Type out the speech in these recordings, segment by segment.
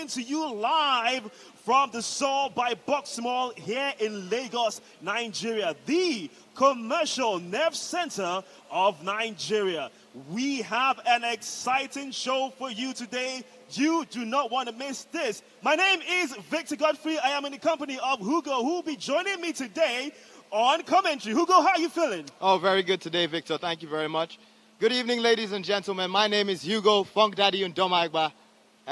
coming to you live from the Soul by Boxmall here in Lagos, Nigeria, the commercial nerve center of Nigeria. We have an exciting show for you today. You do not want to miss this. My name is Victor Godfrey. I am in the company of Hugo, who will be joining me today on commentary. Hugo, how are you feeling? Oh, very good today, Victor. Thank you very much. Good evening, ladies and gentlemen. My name is Hugo, Funk Daddy Ndomaigba.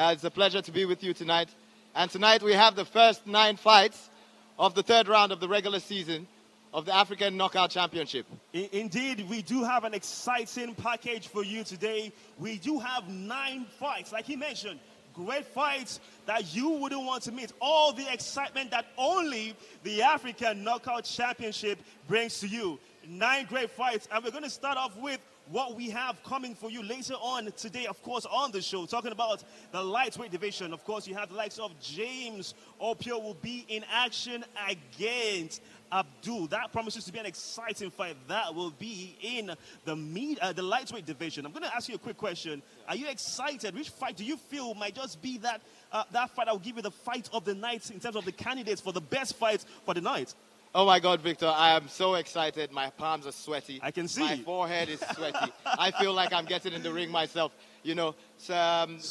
It's a pleasure to be with you tonight. And tonight we have the first 9 fights of the third round of the regular season of the African Knockout Championship. Indeed, we do have an exciting package for you today. We do have 9 fights, like he mentioned. Great fights that you wouldn't want to miss. All the excitement that only the African Knockout Championship brings to you. 9 great fights, and we're going to start off with what we have coming for you later on today, of course, on the show, talking about the lightweight division. Of course, you have the likes of James Opio will be in action against Abdul. That promises to be an exciting fight. That will be in the lightweight division. I'm going to ask you a quick question. Are you excited? Which fight do you feel might just be that fight that will give you the fight of the night in terms of the candidates for the best fight for the night? Oh my God, Victor, I am so excited. My palms are sweaty. I can see. My forehead is sweaty. I feel like I'm getting in the ring myself. You know, so,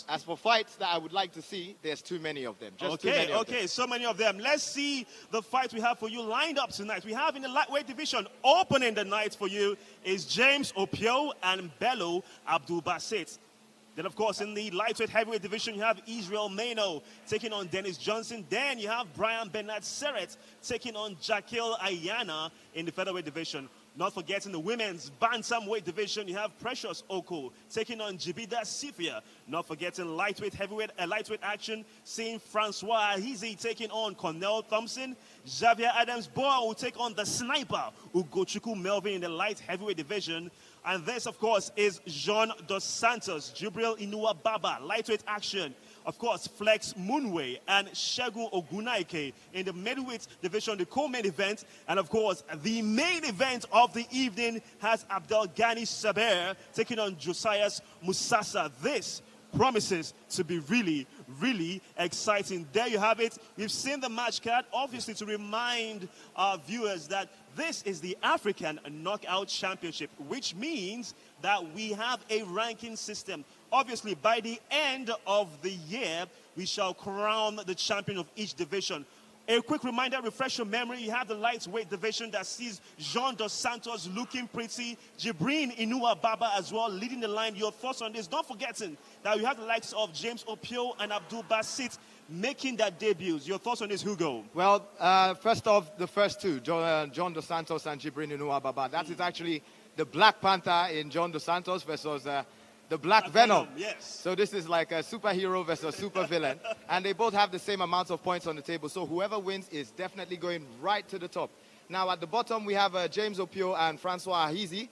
as for fights that I would like to see, there's too many of them. Just too many of them. So many of them. Let's see the fights we have for you lined up tonight. We have in the lightweight division, opening the night for you is James Opio and Bello Abdul Basit. Then, of course, in the lightweight heavyweight division, you have Israel Mano taking on Dennis Johnson. Then you have Brian Bernard Seret taking on Jakil Ayana in the featherweight division. Not forgetting the women's bantamweight division, you have Precious Oko taking on Jibidar Cythia. Not forgetting lightweight action, seeing Francois Ahizi taking on Cornel Thompson. Xavier Adams Boa will take on the sniper Ugochukwu Melvin in the light heavyweight division. And this, of course, is Jean Dos Santos, Jibrin Inuwa Baba, lightweight action. Of course, Flex Munwe and Segun Ogunnoiki in the middleweight division, the co-main event. And of course, the main event of the evening has Abdelghani Saber taking on Josias Musasa. This promises to be really, really exciting. There you have it. We've seen the match card, obviously to remind our viewers that this is the African Knockout Championship, which means that we have a ranking system. Obviously, by the end of the year, we shall crown the champion of each division. A quick reminder, refresh your memory, you have the lightweight division that sees Jean Dos Santos looking pretty, Jibrin Inuwa Baba as well, leading the line. Your thoughts on this? Not forgetting that you have the likes of James Opio and Abdul Basit making their debuts. Your thoughts on this, Hugo? Well, first off, the first two, John Dos Santos and Jibrin Inuwa Baba. That is actually the Black Panther in John Dos Santos versus the Black Venom. Yes. So this is like a superhero versus supervillain. And they both have the same amount of points on the table. So whoever wins is definitely going right to the top. Now at the bottom, we have James Opio and Francois Ahizi.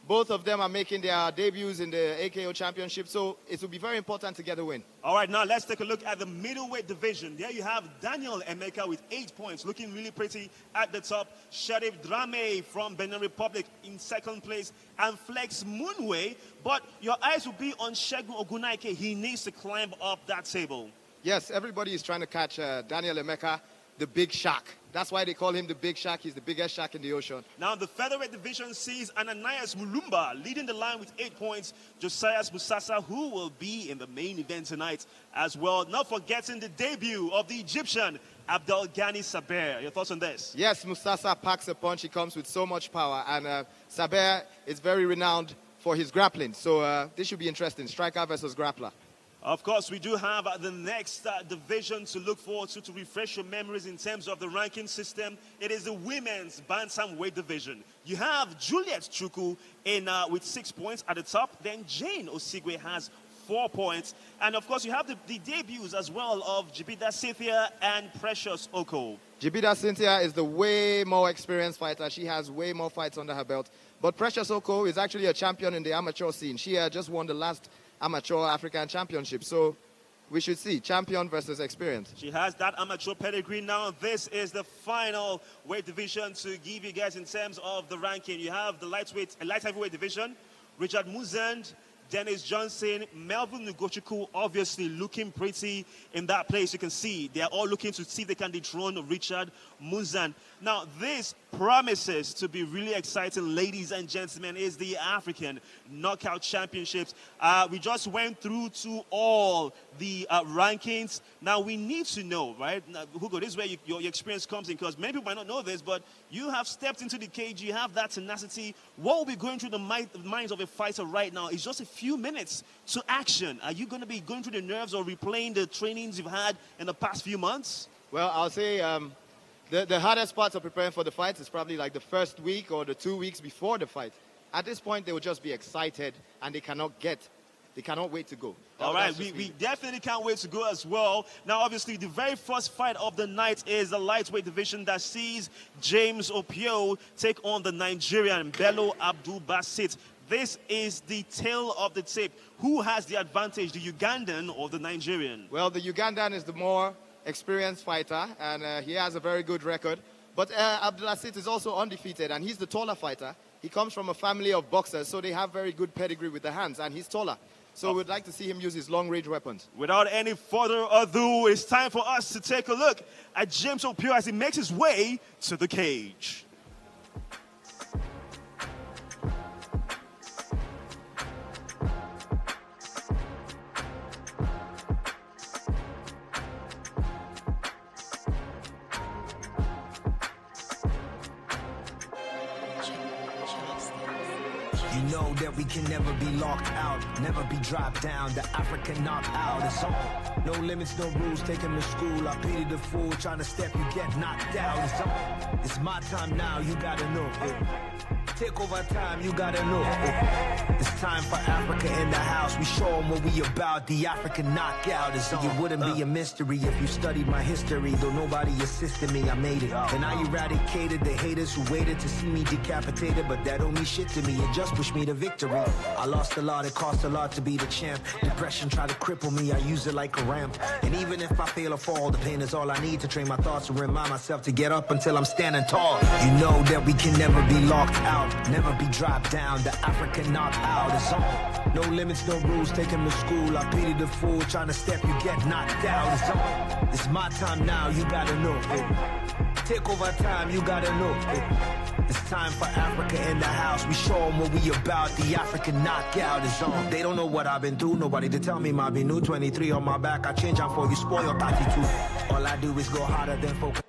Both of them are making their debuts in the AKO Championship. So it will be very important to get a win. All right, now let's take a look at the middleweight division. There you have Daniel Emeka with 8 points, looking really pretty at the top. Sharif Drame from Benin Republic in second place. And Flex Munwe. But your eyes will be on Segun Ogunnoiki. He needs to climb up that table. Yes, everybody is trying to catch Daniel Emeka, the big shark. That's why they call him the big shark. He's the biggest shark in the ocean. Now the featherweight division sees Ananias Mulumba leading the line with 8 points. Josias Musasa, who will be in the main event tonight as well. Not forgetting the debut of the Egyptian Abdelghani Saber. Your thoughts on this? Yes, Musasa packs a punch. He comes with so much power. And Saber is very renowned for his grappling. So this should be interesting. Striker versus grappler. Of course, we do have the next division to look forward to refresh your memories in terms of the ranking system. It is the women's bantamweight division. You have Juliet Chukwu with 6 points at the top. Then Jane Osigwe has 4 points. And of course, you have the debuts as well of Jibidar Cythia and Precious Oko. Jibidar Cythia is the way more experienced fighter. She has way more fights under her belt. But Precious Oko is actually a champion in the amateur scene. She just won the last amateur African championship. So we should see champion versus experience. She has that amateur pedigree now. This is the final weight division to give you guys in terms of the ranking. You have the light heavyweight division. Richard Muzand, Dennis Johnson, Melvin Ugochukwu, obviously looking pretty in that place. You can see they are all looking to see if they can dethrone Richard Munzan. Now, this promises to be really exciting, ladies and gentlemen, is the African Knockout Championships. We just went through to all the rankings. Now, we need to know, right? Now, Hugo, this is where your experience comes in, because many people might not know this, but you have stepped into the cage, you have that tenacity. What will be going through the minds of a fighter right now is just a few minutes to action. Are you going to be going through the nerves or replaying the trainings you've had in the past few months? Well, I'll say the hardest parts of preparing for the fight is probably like the first week or the 2 weeks before the fight. At this point, they will just be excited and they cannot wait to go. All right, we definitely can't wait to go as well. Now, obviously, the very first fight of the night is the lightweight division that sees James Opio take on the Nigerian Bello Abdul Basit. This is the tail of the tape. Who has the advantage, the Ugandan or the Nigerian? Well, the Ugandan is the more experienced fighter, and he has a very good record. But Abdulaziz is also undefeated, and he's the taller fighter. He comes from a family of boxers, so they have very good pedigree with the hands, and he's taller. So we'd like to see him use his long-range weapons. Without any further ado, it's time for us to take a look at James Opio as he makes his way to the cage. You know that we can never be locked out, never be dropped down. The African knockout is on. No limits, no rules, take him to school. I pity the fool trying to step, you get knocked out. It's on. It's my time now, you gotta know. Take over time, you gotta know. It's time for Africa in the house. We show them what we about. The African knockout is on. It wouldn't be a mystery if you studied my history. Though nobody assisted me, I made it. And I eradicated the haters who waited to see me decapitated. But that don't mean shit to me, it just pushed me to victory. I lost a lot, it cost a lot to be the champ. Depression tried to cripple me, I use it like a ramp. And even if I fail or fall, the pain is all I need to train my thoughts and remind myself to get up until I'm standing tall. You know that we can never be locked out, never be dropped down. The African knockout is on. No limits, no rules, take him to school. I pity the fool trying to step, you get knocked out. It's on. It's my time now, you gotta know. Take over time, you gotta know. It's time for Africa in the house. We show them what we about. The African knockout is on. They don't know what I've been through. Nobody to tell me my be new. 23 on my back. I change out for you, spoil 32. All I do is go harder than focus.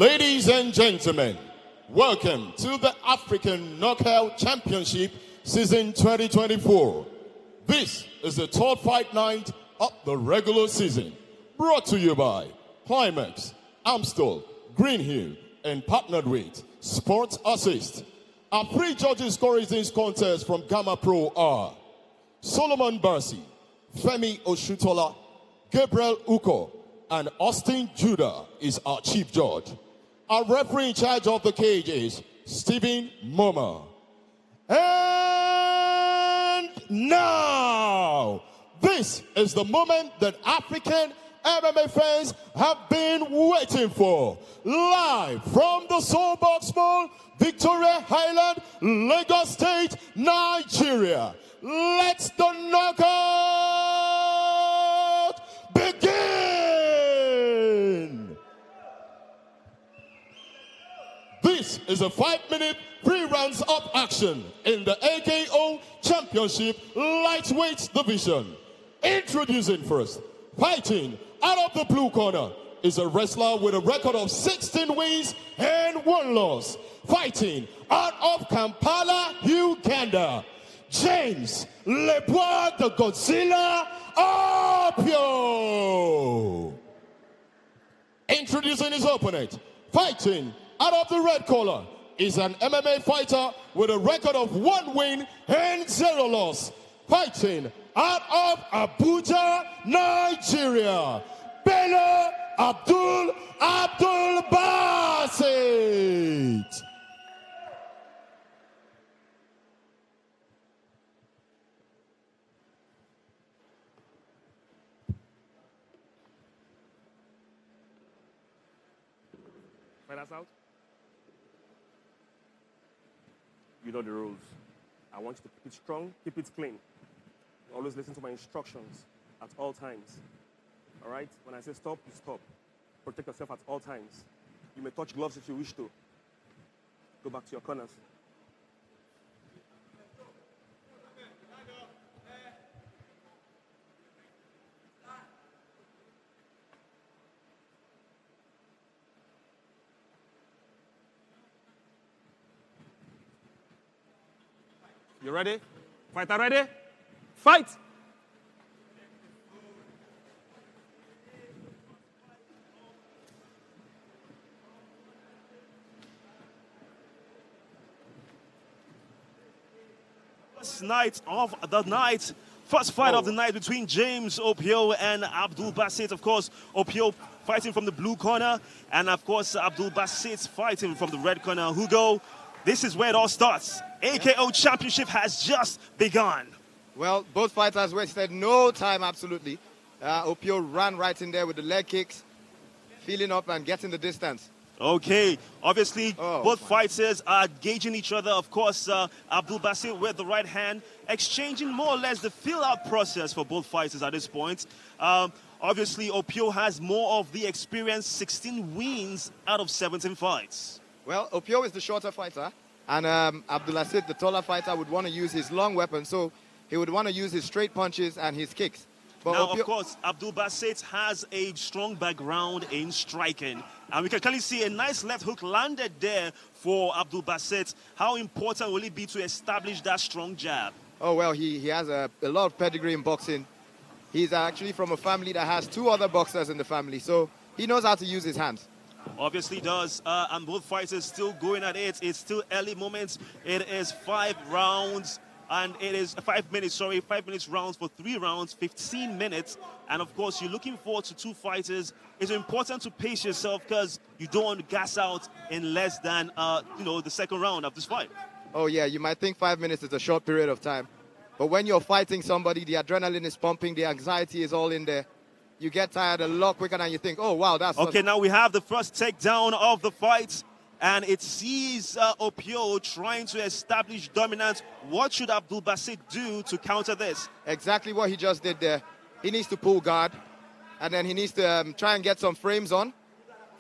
Ladies and gentlemen, welcome to the African Knockout Championship Season 2024. This is the third fight night of the regular season, brought to you by Climax, Amstel, Green Hill, and partnered with Sports Assist. Our three judges scoring this contest from Gamma Pro are Solomon Barsi, Femi Oshutola, Gabriel Uko, and Austin Judah is our chief judge. Our referee in charge of the cage is Stephen Moma. And now, this is the moment that African MMA fans have been waiting for. Live from the Seoul Boxmall, Victoria Highland, Lagos State, Nigeria. Let the knockout begin! This is a 5-minute, 3 rounds of action in the AKO Championship Lightweight Division. Introducing first, fighting out of the blue corner is a wrestler with a record of 16 wins and 1 loss. Fighting out of Kampala, Uganda, James Lebois the Godzilla Opio. Introducing his opponent, fighting out of the red collar is an MMA fighter with a record of 1 win and 0 loss. Fighting out of Abuja, Nigeria, Bello Abdul Basit. Fighters out. You know the rules. I want you to keep it strong, keep it clean. Always listen to my instructions at all times. All right? When I say stop, you stop. Protect yourself at all times. You may touch gloves if you wish to. Go back to your corners. You ready? Fighter ready? Fight! First night of the night. First fight of the night between James Opio and Abdul Basit. Of course, Opio fighting from the blue corner. And of course, Abdul Basit fighting from the red corner. Hugo, this is where it all starts. AKO Championship has just begun. Well, both fighters wasted no time, absolutely. Opio ran right in there with the leg kicks, feeling up and getting the distance. Okay, obviously, both fighters are gauging each other. Of course, Abdul Basit with the right hand, exchanging more or less the fill-out process for both fighters at this point. Obviously, Opio has more of the experience, 16 wins out of 17 fights. Well, Opio is the shorter fighter, and Abdul Basit, the taller fighter, would want to use his long weapon, so he would want to use his straight punches and his kicks. But now, of course, Abdul Basit has a strong background in striking. And we can clearly see a nice left hook landed there for Abdul Basit. How important will it be to establish that strong jab? Oh, well, he has a lot of pedigree in boxing. He's actually from a family that has 2 other boxers in the family, so he knows how to use his hands. Obviously does, and both fighters still going at it. It's still early moments. It is 5 rounds, and it is 5 minutes, 5 minutes rounds for 3 rounds, 15 minutes. And of course, you're looking forward to 2 fighters. It's important to pace yourself because you don't want to gas out in less than, the second round of this fight. Oh, yeah, you might think 5 minutes is a short period of time. But when you're fighting somebody, the adrenaline is pumping, the anxiety is all in there. You get tired a lot quicker than you think, oh, wow, that's... Okay, now we have the first takedown of the fight, and it sees Opio trying to establish dominance. What should Abdul Basit do to counter this? Exactly what he just did there. He needs to pull guard, and then he needs to try and get some frame on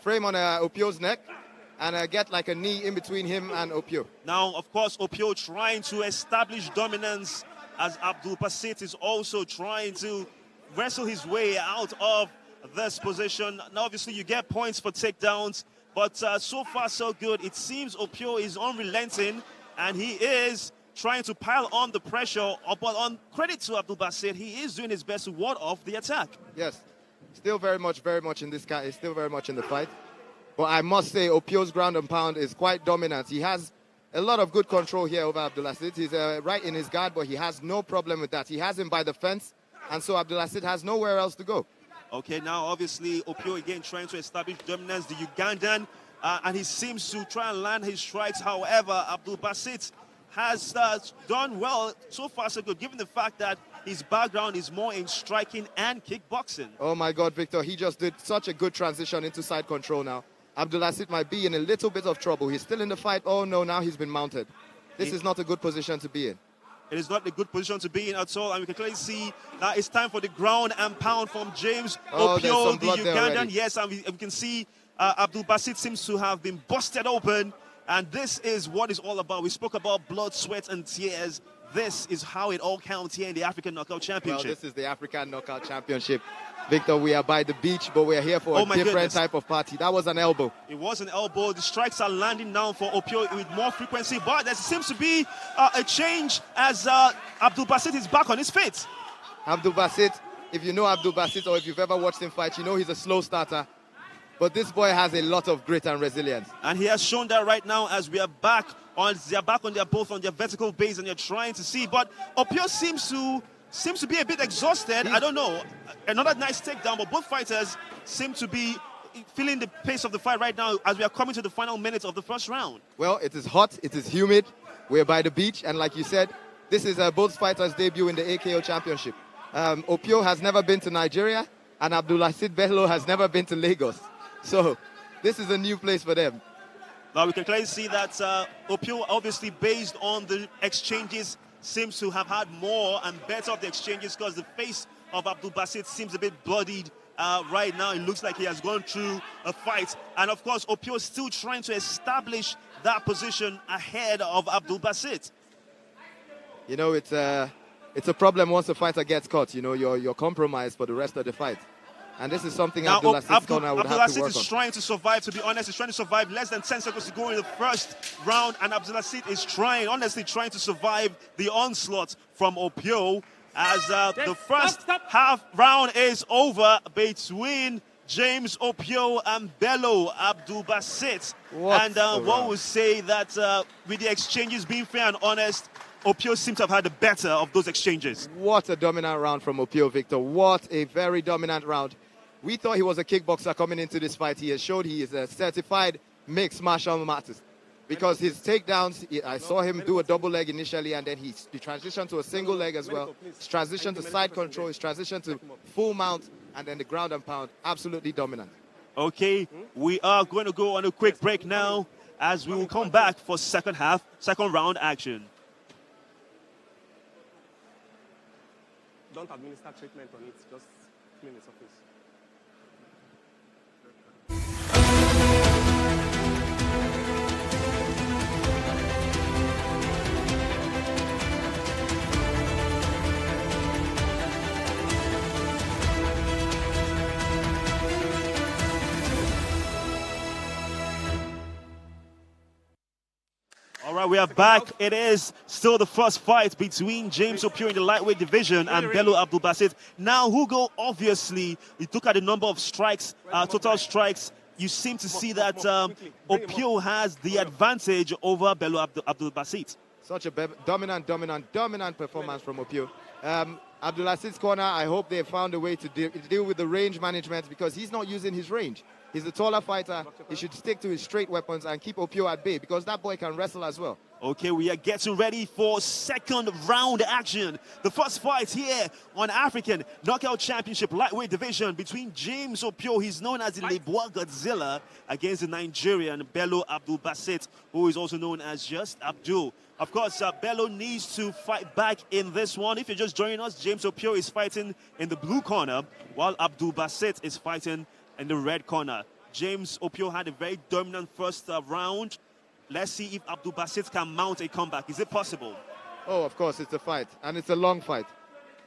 Opio's neck, and get like a knee in between him and Opio. Now, of course, Opio trying to establish dominance as Abdul Basit is also trying to wrestle his way out of this position. Now, obviously, you get points for takedowns, But so far, so good. It seems Opio is unrelenting, and he is trying to pile on the pressure. But on credit to Abdul Basit, he is doing his best to ward off the attack. Yes, still very much in this guy. He's still very much in the fight. But I must say, Opio's ground and pound is quite dominant. He has a lot of good control here over Abdulaziz. He's right in his guard, but he has no problem with that. He has him by the fence, and so Abdulaziz has nowhere else to go. Okay, now obviously Opio again trying to establish dominance, the Ugandan, and he seems to try and land his strikes. However, Abdul Basit has done well, so far so good, given the fact that his background is more in striking and kickboxing. Oh my God, Victor, he just did such a good transition into side control now. Abdulaziz might be in a little bit of trouble. He's still in the fight. Oh no, now he's been mounted. This is not a good position to be in. It is not a good position to be in at all, and we can clearly see that it's time for the ground and pound from James Opio, the Ugandan. Yes, and we can see Abdul Basit seems to have been busted open, and this is what it's all about. We spoke about blood, sweat, and tears. This is how it all counts here in the African Knockout Championship. Well, this is the African Knockout Championship. Victor, we are by the beach, but we are here for a different type of party. That was an elbow. It was an elbow. The strikes are landing now for Opio with more frequency, but there seems to be a change as Abdul Basit is back on his feet. Abdul Basit, if you know Abdul Basit or if you've ever watched him fight, you know he's a slow starter. But this boy has a lot of grit and resilience. And he has shown that right now as we are back on, both on their vertical base, and you're trying to see. But Opio seems to be a bit exhausted. I don't know. Another nice takedown, but both fighters seem to be feeling the pace of the fight right now as we are coming to the final minutes of the first round. Well, it is hot, it is humid. We're by the beach, and like you said, this is both fighters' debut in the AKO Championship. Opio has never been to Nigeria, and Abdulaziz Bello has never been to Lagos. So this is a new place for them. Now we can clearly see that Opio, obviously based on the exchanges, seems to have had more and better of the exchanges, because the face of Abdul Basit seems a bit bloodied right now. It looks like he has gone through a fight. And of course, Opio is still trying to establish that position ahead of Abdul Basit. You know, it's a problem once a fighter gets caught. You know, you're compromised for the rest of the fight. And this is something Abdulaziz's corner would have to work on. Is trying to survive, to be honest. He's trying to survive. Less than 10 seconds to go in the first round. And Abdulaziz is honestly trying to survive the onslaught from Opio. As the first half round is over between James Opio and Bello Abdul Basit. And one would say that with the exchanges being fair and honest, Opio seems to have had the better of those exchanges. What a dominant round from Opio, Victor. What a very dominant round. We thought he was a kickboxer coming into this fight. He has showed he is a certified mixed martial artist. Because his takedowns, I saw him do a double leg initially, and then he transitioned to a single leg as well. His transition to side control, his transition to full mount, and then the ground and pound. Absolutely dominant. Okay, we are going to go on a quick break now, as we will come back for second round action. Don't administer treatment on it, just clean the surface. All right, we are back. It is still the first fight between James Opio in the lightweight division and Bello Abdul Basit. Now, Hugo, obviously, we look at the number of strikes, total strikes. You seem to see that Opio has the advantage over Bello Abdul Basit. Such a dominant performance from Opio. Abdulaziz's corner, I hope they found a way to deal with the range management, because he's not using his range. He's a taller fighter. He should stick to his straight weapons and keep Opio at bay, because that boy can wrestle as well. Okay, we are getting ready for second round action. The first fight here on African Knockout Championship lightweight division between James Opio, he's known as the Lebois Godzilla, against the Nigerian Bello Abdul Basit, who is also known as just Abdul. Of course, Bello needs to fight back in this one. If you're just joining us, James Opio is fighting in the blue corner, while Abdul Basit is fighting in the red corner. James Opio had a very dominant first round. Let's see if Abdul Basit can mount a comeback. Is it possible? Oh, of course, it's a fight, and it's a long fight.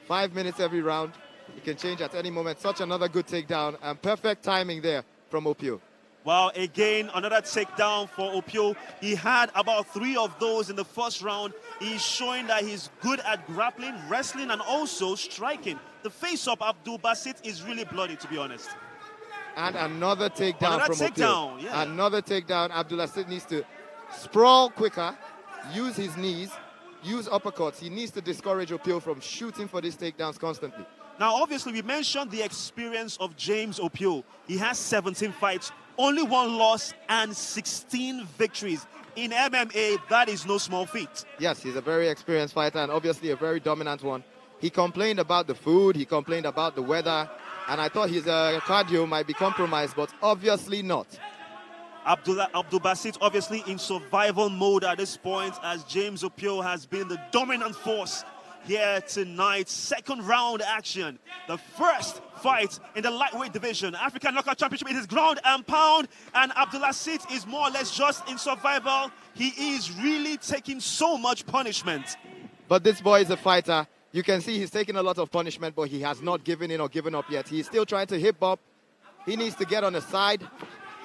5 minutes every round. It can change at any moment. Such another good takedown, and perfect timing there from Opio. Well, again, another takedown for Opio. He had about 3 of those in the first round. He's showing that he's good at grappling, wrestling, and also striking. The face-up, Abdul Basit, is really bloody, to be honest. And another takedown from takedown, Opio. yeah. Another takedown. Abdul Basit needs to sprawl quicker, use his knees, use uppercuts. He needs to discourage Opio from shooting for these takedowns constantly. Now, obviously, we mentioned the experience of James Opio. He has 17 fights, only 1 loss, and 16 victories. In MMA, that is no small feat. Yes, he's a very experienced fighter and obviously a very dominant one. He complained about the food, he complained about the weather, and I thought his cardio might be compromised, but obviously not. Abdul Basit obviously in survival mode at this point, as James Opio has been the dominant force here tonight. Second round action. The first fight in the lightweight division. African Knockout Championship. It is ground and pound. And Abdul Basit is more or less just in survival. He is really taking so much punishment. But this boy is a fighter. You can see he's taking a lot of punishment, but he has not given in or given up yet. He's still trying to hip up. He needs to get on the side,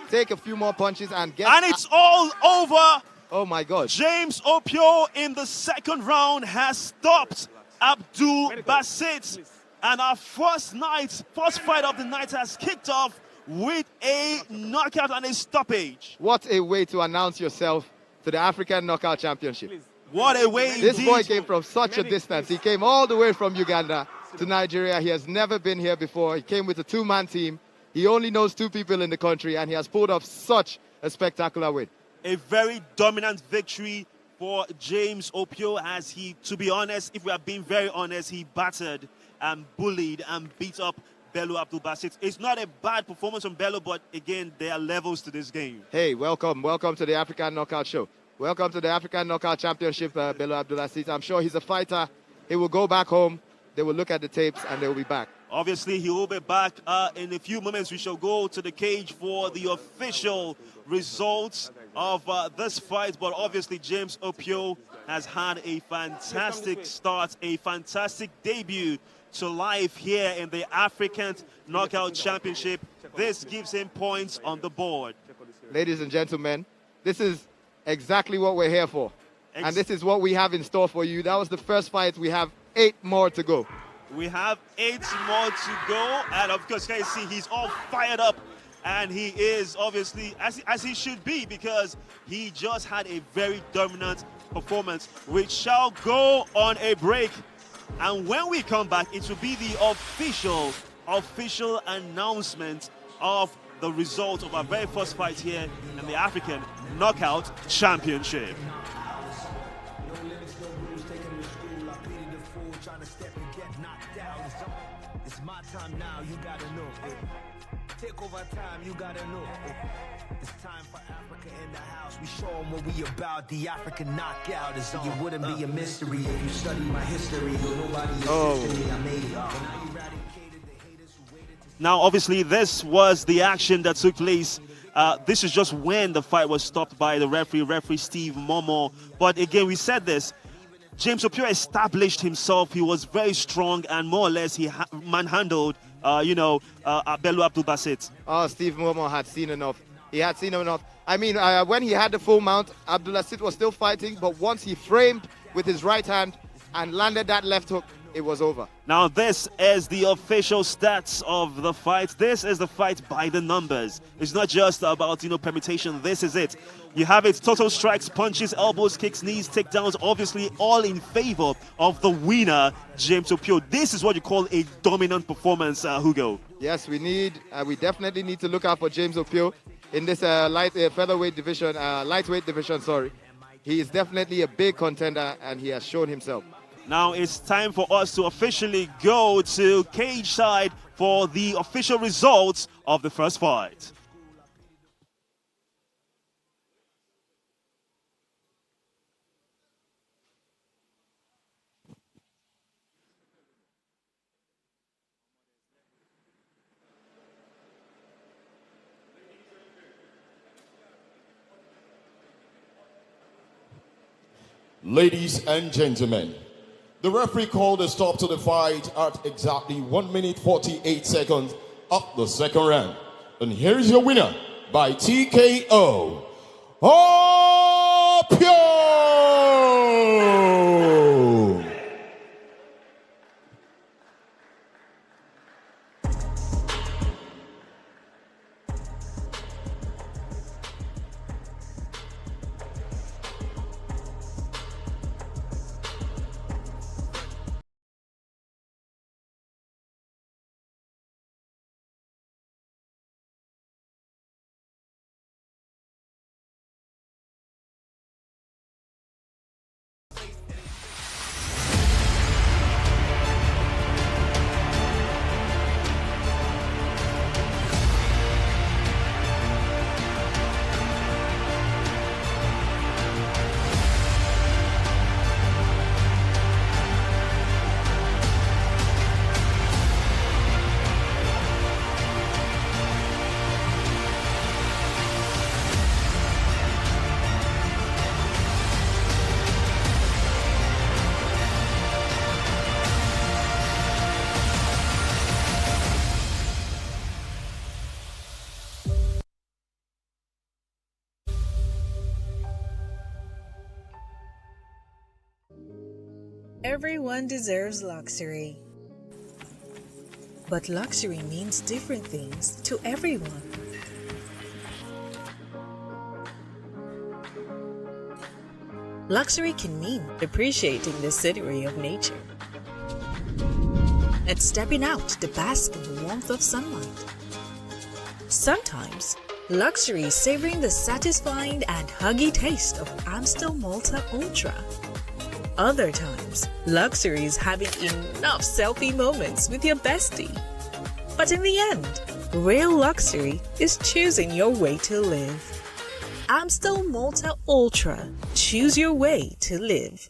take a few more punches and get... And it's all over. Oh my God. James Opio in the second round has stopped Abdul Basit. And our first fight of the night has kicked off with a knockout and a stoppage. What a way to announce yourself to the African Knockout Championship. What a way This indeed. boy came from such a distance. He came all the way from Uganda to Nigeria. He has never been here before. He came with a 2-man team. He only knows 2 people in the country, and he has pulled off such a spectacular win. A very dominant victory for James Opio, as he, to be honest, if we are being very honest, he battered and bullied and beat up Bello Abdul Basit. It's not a bad performance from Bello, but again, there are levels to this game. Hey, welcome to the African Knockout Show. Welcome to the African Knockout Championship, Bello Abdul Basit. I'm sure he's a fighter. He will go back home. They will look at the tapes, and they will be back. Obviously, he will be back in a few moments. We shall go to the cage for the official results of this fight. But obviously, James Opio has had a fantastic start, a fantastic debut to life here in the African Knockout Championship. This gives him points on the board. Ladies and gentlemen, this is exactly what we're here for. And this is what we have in store for you. That was the first fight. We have 8 more to go. We have 8 more to go, and of course, guys, see he's all fired up, and he is obviously as he should be, because he just had a very dominant performance. We shall go on a break, and when we come back, it will be the official announcement of the result of our very first fight here in the African Knockout Championship. Time now, you gotta know. Take over time, you gotta know. It's time for Africa in the house. We show them what we about. The African knockout is on. It wouldn't be a mystery if you study my history. Nobody assisted me. I made it. Now, obviously, this was the action that took place. This is just when the fight was stopped by the referee Steve Momo. But again, we said this. James Opio established himself. He was very strong, and more or less he manhandled, Bello Abdul Basit. Oh, Steve Momo had seen enough. He had seen enough. I mean, when he had the full mount, Abdul Basit was still fighting, but once he framed with his right hand and landed that left hook, it was over. Now, this is the official stats of the fight. This is the fight by the numbers. It's not just about, permutation. This is it. You have it, total strikes, punches, elbows, kicks, knees, takedowns, obviously all in favor of the winner, James Opio. This is what you call a dominant performance, Hugo. Yes, we definitely need to look out for James Opio in this featherweight division, lightweight division, sorry. He is definitely a big contender, and he has shown himself. Now it's time for us to officially go to cage side for the official results of the first fight. Ladies and gentlemen, the referee called a stop to the fight at exactly 1 minute 48 seconds of the second round. And here is your winner, by TKO. Opio! Everyone deserves luxury. But luxury means different things to everyone. Luxury can mean appreciating the scenery of nature. It's stepping out to bask in the warmth of sunlight. Sometimes, luxury is savoring the satisfying and huggy taste of Amstel Malta Ultra. Other times, luxury is having enough selfie moments with your bestie. But in the end, real luxury is choosing your way to live. Amstel Malta Ultra. Choose your way to live.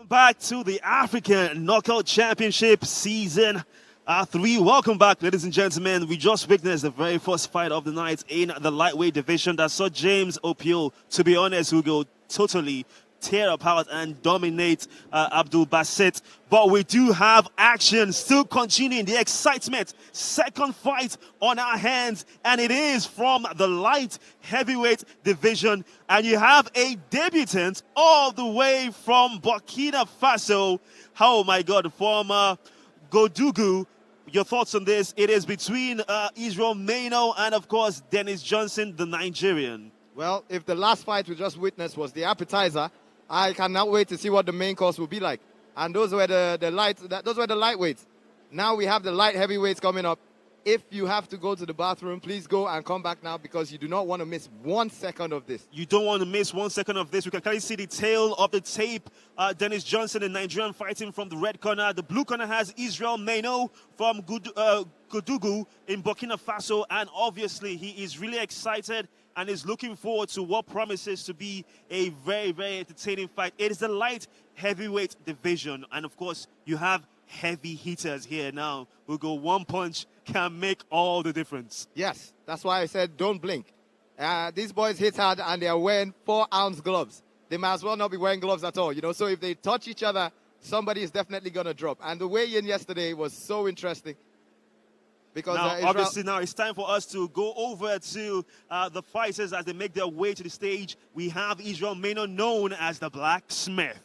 Back to the African Knockout Championship Season 3. Welcome back, ladies and gentlemen. We just witnessed the very first fight of the night in the lightweight division that saw James Opio, to be honest, Hugo, totally tear apart and dominate Abdul Basit. But we do have action still continuing, the excitement. Second fight on our hands, and it is from the light heavyweight division. And you have a debutant all the way from Burkina Faso. Oh my God, former Godugu. Your thoughts on this? It is between Israel Mano and, of course, Dennis Johnson, the Nigerian. Well, if the last fight we just witnessed was the appetizer, I cannot wait to see what the main course will be like. And those were the lightweights. Now we have the light heavyweights coming up. If you have to go to the bathroom, please go and come back now because you do not want to miss 1 second of this. You don't want to miss 1 second of this. We can clearly see the tail of the tape. Dennis Johnson, the Nigerian, fighting from the red corner. The blue corner has Israel Meno from Godougou in Burkina Faso. And obviously, he is really excited and is looking forward to what promises to be a very, very entertaining fight. It is the light heavyweight division. And, of course, you have heavy hitters here now who go one punch can make all the difference. Yes, that's why I said don't blink. These boys hit hard and they are wearing 4-ounce gloves. They might as well not be wearing gloves at all, you know. So if they touch each other, somebody is definitely going to drop. And the weigh-in yesterday was so interesting. Because now, obviously, now it's time for us to go over to the fighters as they make their way to the stage. We have Israel Meno, known as the Blacksmith.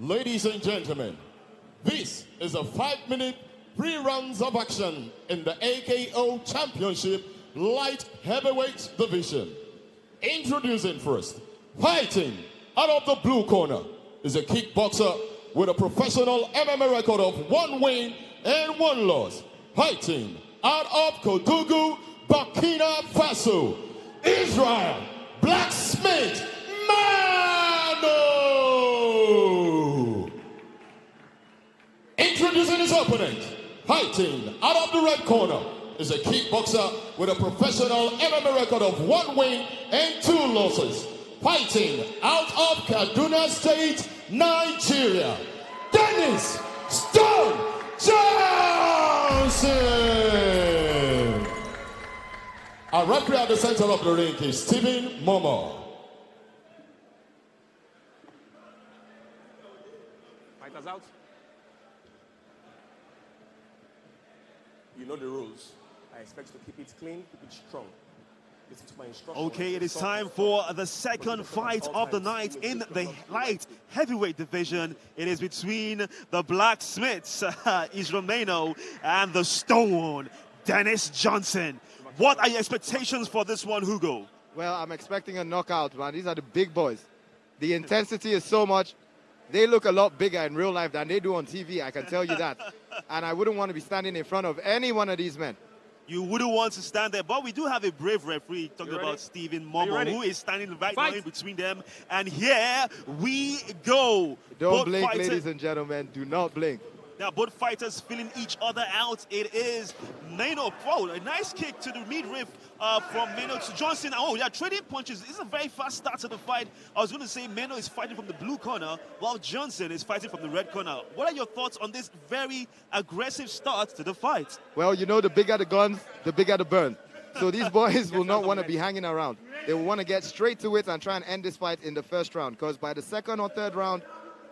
Ladies and gentlemen, this is a 5-minute 3 rounds of action in the AKO Championship Light Heavyweight Division. Introducing first, fighting out of the blue corner is a kickboxer with a professional MMA record of 1 win and 1 loss. Fighting out of Kotougou, Burkina Faso, Israel Blacksmith Mano. Introducing his opponent, fighting out of the red corner is a kickboxer with a professional MMA record of 1 win and 2 losses. Fighting out of Kaduna State, Nigeria, Dennis Stone Johnson. Our referee at the center of the ring is Stephen Momo. Fighters out. You know the rules. I expect to keep it clean, keep it strong. Listen to my instructions. Okay, it is time for the second fight of the night in the light heavyweight division. It is between the Blacksmiths, Israel Mano, and the Stone, Dennis Johnson. What are your expectations for this one, Hugo? Well, I'm expecting a knockout, man. These are the big boys. The intensity is so much. They look a lot bigger in real life than they do on TV, I can tell you that. And I wouldn't want to be standing in front of any one of these men. You wouldn't want to stand there, but we do have a brave referee talking about Stephen Momo, who is standing right now in between them. And here we go. Don't blink, ladies and gentlemen. Do not blink. Now, both fighters feeling each other out. It is Mano. Oh, a nice kick to the midriff from Mano to Johnson. Oh, yeah, trading punches. This is a very fast start to the fight. I was going to say Mano is fighting from the blue corner, while Johnson is fighting from the red corner. What are your thoughts on this very aggressive start to the fight? Well, you know, the bigger the guns, the bigger the burn. So these boys will not want to be hanging around. They will want to get straight to it and try and end this fight in the first round, because by the second or third round,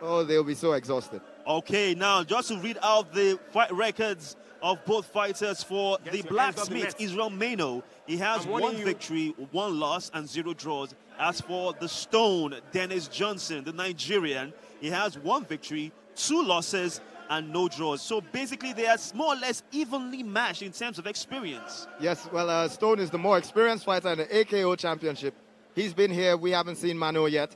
oh, they'll be so exhausted. Okay, now just to read out the fight records of both fighters for the Blacksmith, Israel Mano. He has 1 victory, 1 loss, and 0 draws. As for the Stone, Dennis Johnson, the Nigerian, he has 1 victory, 2 losses, and no draws. So basically, they are more or less evenly matched in terms of experience. Yes, well, Stone is the more experienced fighter in the AKO Championship. He's been here. We haven't seen Mano yet.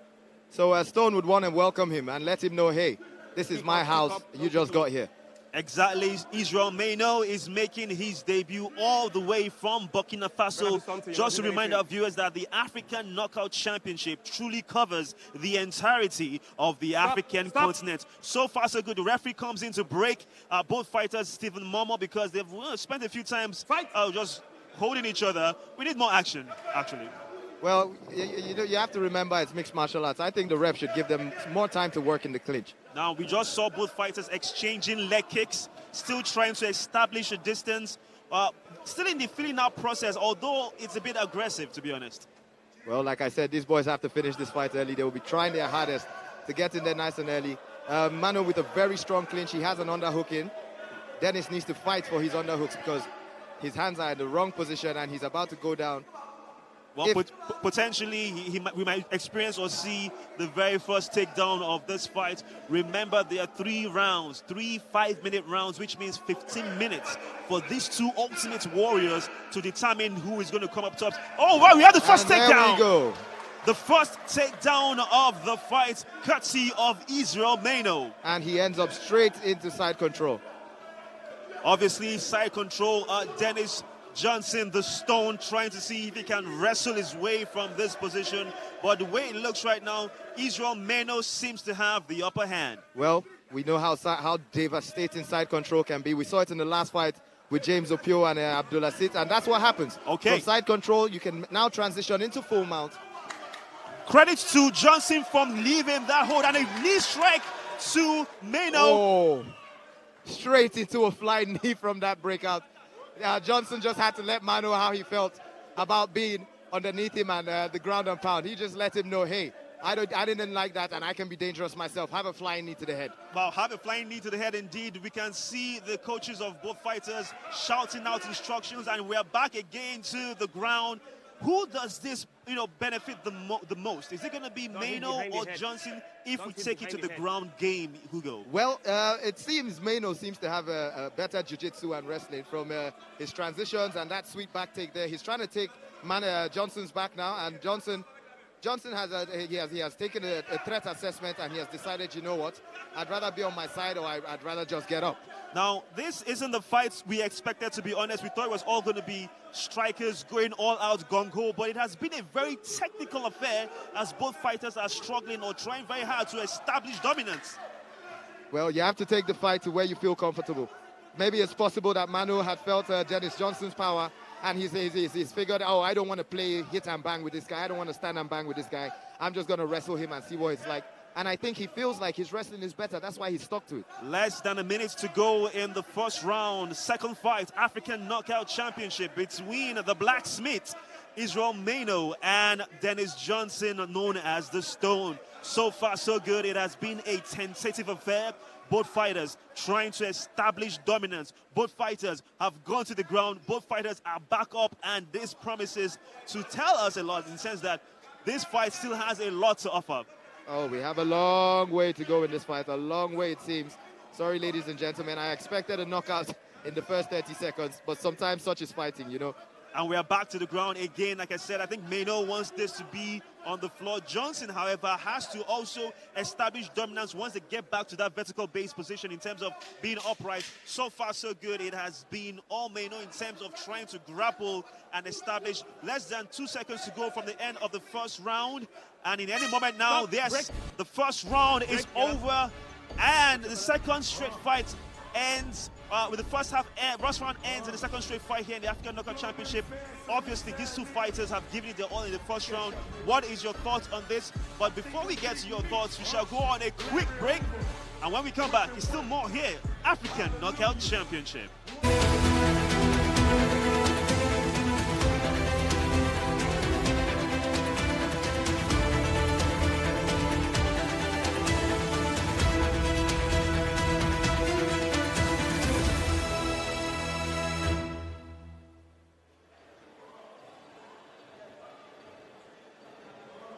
So Stone would want to welcome him and let him know, hey, this is my house. You just got here. Exactly. Israel Mano is making his debut all the way from Burkina Faso. Just to remind our viewers that the African Knockout Championship truly covers the entirety of the African continent. So far, so good. The referee comes in to break both fighters, Stephen Momo, because they've spent a few times just holding each other. We need more action, actually. Well, you have to remember it's mixed martial arts. I think the ref should give them more time to work in the clinch. Now, we just saw both fighters exchanging leg kicks, still trying to establish a distance, still in the feeling out process, although it's a bit aggressive, to be honest. Well, like I said, these boys have to finish this fight early. They will be trying their hardest to get in there nice and early. Mano with a very strong clinch. He has an underhook in. Dennis needs to fight for his underhooks because his hands are in the wrong position and he's about to go down. Well, potentially, we might experience or see the very first takedown of this fight. Remember, there are 3 rounds, 3 5-minute rounds, which means 15 minutes for these 2 ultimate warriors to determine who is going to come up top. Oh, wow, we have the first takedown. There we go. The first takedown of the fight, courtesy of Israel Mano. And he ends up straight into side control. Obviously, side control, Dennis Johnson, the Stone, trying to see if he can wrestle his way from this position. But the way it looks right now, Israel Mano seems to have the upper hand. Well, we know how devastating side control can be. We saw it in the last fight with James Opio and Abdul, and that's what happens. Okay. From side control, you can now transition into full mount. Credits to Johnson from leaving that hold, and a knee strike to Mano. Oh, straight into a flying knee from that breakout. Johnson just had to let Mano know how he felt about being underneath him and the ground and pound. He just let him know, hey, I didn't like that and I can be dangerous myself. Have a flying knee to the head. Well, have a flying knee to the head indeed. We can see the coaches of both fighters shouting out instructions, and we're back again to the ground. who does this, benefit the most? Is it going to be Mano or Johnson if we take it to the ground game, Hugo? Well, it seems Mano seems to have a better jiu-jitsu and wrestling from his transitions and that sweet back take there. He's trying to take Johnson's back now, and Johnson has taken a threat assessment, and he has decided, you know what, I'd rather be on my side, or I'd rather just get up. Now, this isn't the fights we expected, to be honest. We thought it was all going to be strikers going all out gung-ho, but it has been a very technical affair as both fighters are struggling or trying very hard to establish dominance. Well, you have to take the fight to where you feel comfortable. Maybe it's possible that Manu had felt Dennis Johnson's power, and he's figured, oh, I don't want to play hit and bang with this guy. I don't want to stand and bang with this guy. I'm just going to wrestle him and see what it's like. And I think he feels like his wrestling is better. That's why he's stuck to it. Less than a minute to go in the first round. Second fight, African Knockout Championship between the Blacksmith, Israel Mano, and Dennis Johnson, known as the Stone. So far, so good. It has been a tentative affair. Both fighters trying to establish dominance. Both fighters have gone to the ground. Both fighters are back up, and this promises to tell us a lot in the sense that this fight still has a lot to offer. Oh, we have a long way to go in this fight. A long way, it seems. Sorry, ladies and gentlemen. I expected a knockout in the first 30 seconds, but sometimes such is fighting, you know. And we are back to the ground again. Like I said, I think Mano wants this to be on the floor. Johnson, however, has to also establish dominance once they get back to that vertical base position in terms of being upright. So far, so good. It has been all Mano in terms of trying to grapple and establish. Less than 2 seconds to go from the end of the first round. And in any moment now, the first round is over. And the second straight fight ends with the first round ends and the second straight fight here in the African Knockout Championship. Obviously, these two fighters have given it their all in the first round. What is your thoughts on this? But before we get to your thoughts, we shall go on a quick break. And when we come back, there's still more here. African Knockout Championship.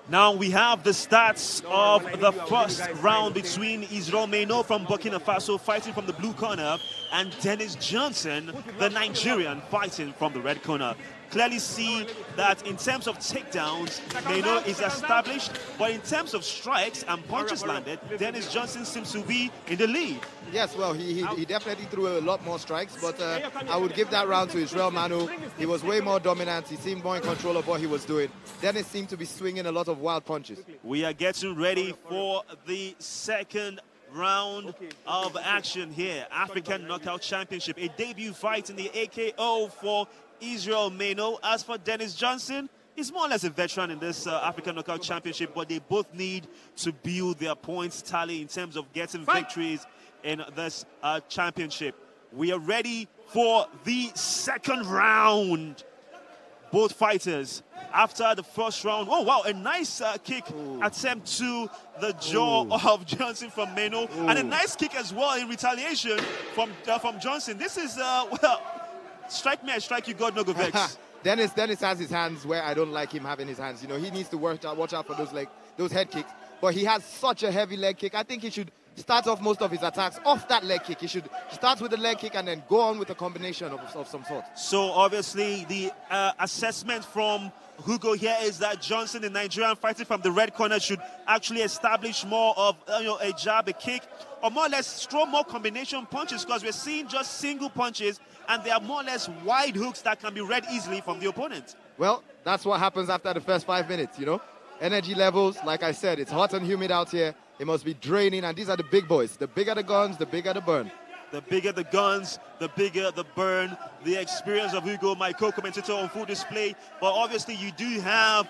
Now we have the stats of the first round between Israel Mano from Burkina Faso fighting from the blue corner and Dennis Johnson, the Nigerian, fighting from the red corner. Clearly see that in terms of takedowns, Mano is established, but in terms of strikes and punches landed, Dennis Johnson seems to be in the lead. Yes, well, he definitely threw a lot more strikes, but I would give that round to Israel Manu. He was way more dominant. He seemed more in control of what he was doing. Dennis seemed to be swinging a lot of wild punches. We are getting ready for the second round of action here. African Knockout Championship, a debut fight in the AKO for Israel Mano. As for Dennis Johnson, he's more or less a veteran in this African Knockout Championship, but they both need to build their points tally in terms of getting victories in this championship. We are ready for the second round. Both fighters, after the first round, oh wow, a nice kick attempt to the jaw of Johnson from Mano, and a nice kick as well in retaliation from Johnson. This is, well, strike me, I strike you, God no go vex. Dennis has his hands where I don't like him having his hands. You know, he needs to watch out for those head kicks. But he has such a heavy leg kick. I think he should start off most of his attacks off that leg kick. He should start with the leg kick and then go on with a combination of some sort. So obviously the assessment from Hugo here is that Johnson, the Nigerian fighting from the red corner, should actually establish more of a jab, a kick, or more or less throw more combination punches, because we're seeing just single punches and they are more or less wide hooks that can be read easily from the opponent. Well, that's what happens after the first 5 minutes, you know. Energy levels, like I said, it's hot and humid out here. It must be draining, and these are the big boys. The bigger the guns, the bigger the burn. The bigger the guns, the bigger the burn. The experience of Hugo, my co-commentator, on full display. But obviously you do have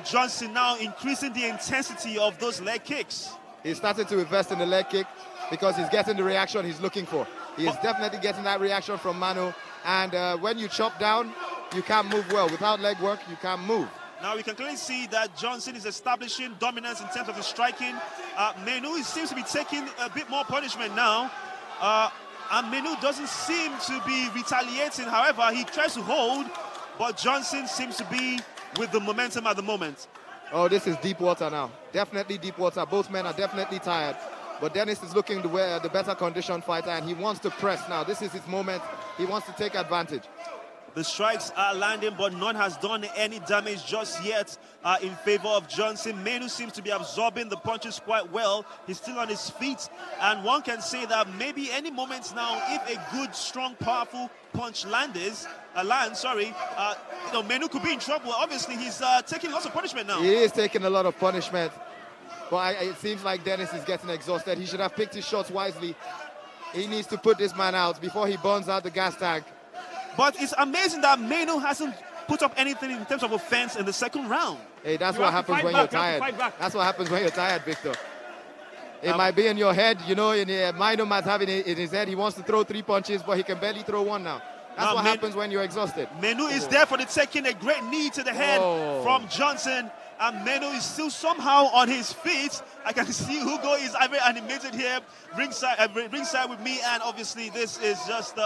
Johnson now increasing the intensity of those leg kicks. He's started to invest in the leg kick because he's getting the reaction he's looking for. He is definitely getting that reaction from Manu. And when you chop down, you can't move well. Without leg work, you can't move. Now we can clearly see that Johnson is establishing dominance in terms of the striking. Manu seems to be taking a bit more punishment now. And Manu doesn't seem to be retaliating. However, he tries to hold, but Johnson seems to be with the momentum at the moment. Oh, this is deep water now. Definitely deep water. Both men are definitely tired. But Dennis is looking the better conditioned fighter, and he wants to press now. This is his moment. He wants to take advantage. The strikes are landing, but none has done any damage just yet in favor of Johnson. Menu seems to be absorbing the punches quite well. He's still on his feet, and one can say that maybe any moment now, if a good, strong, powerful punch lands, Menu could be in trouble. Obviously, he's taking lots of punishment now. He is taking a lot of punishment, but it seems like Dennis is getting exhausted. He should have picked his shots wisely. He needs to put this man out before he burns out the gas tank. But it's amazing that Menu hasn't put up anything in terms of offense in the second round. Hey, that's what happens when you're tired. That's what happens when you're tired, Victor. It might be in your head, you know, Mino might have it in his head. He wants to throw 3 punches, but he can barely throw 1 now. That's what happens when you're exhausted. Menu is there for the taking, a great knee to the head from Johnson. And Menu is still somehow on his feet. I can see Hugo is very animated here, ringside with me. And obviously, this is just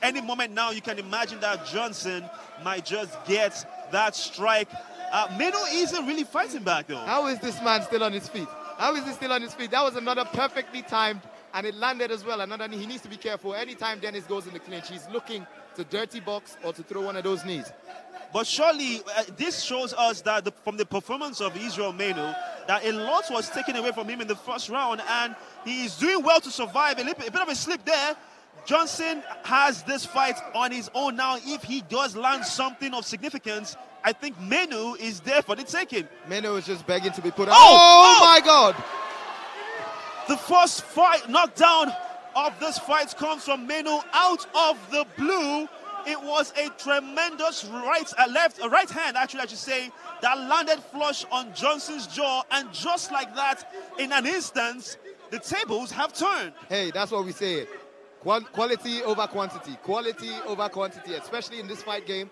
any moment now. You can imagine that Johnson might just get that strike. Menu isn't really fighting back, though. How is this man still on his feet? How is he still on his feet? That was another perfectly timed, and it landed as well. Another knee. He needs to be careful. Anytime Dennis goes in the clinch, he's looking to dirty box or to throw one of those knees. But surely, this shows us that from the performance of Israel Menu, that a lot was taken away from him in the first round, and he is doing well to survive. A bit of a slip there. Johnson has this fight on his own now. If he does land something of significance, I think Menu is there for the taking. Menu is just begging to be put out. Oh my God! The first fight knockdown of this fight comes from Menu out of the blue. It was a tremendous right hand, actually, I should say, that landed flush on Johnson's jaw. And just like that, in an instant, the tables have turned. Hey, that's what we say. Quality over quantity. Quality over quantity, especially in this fight game.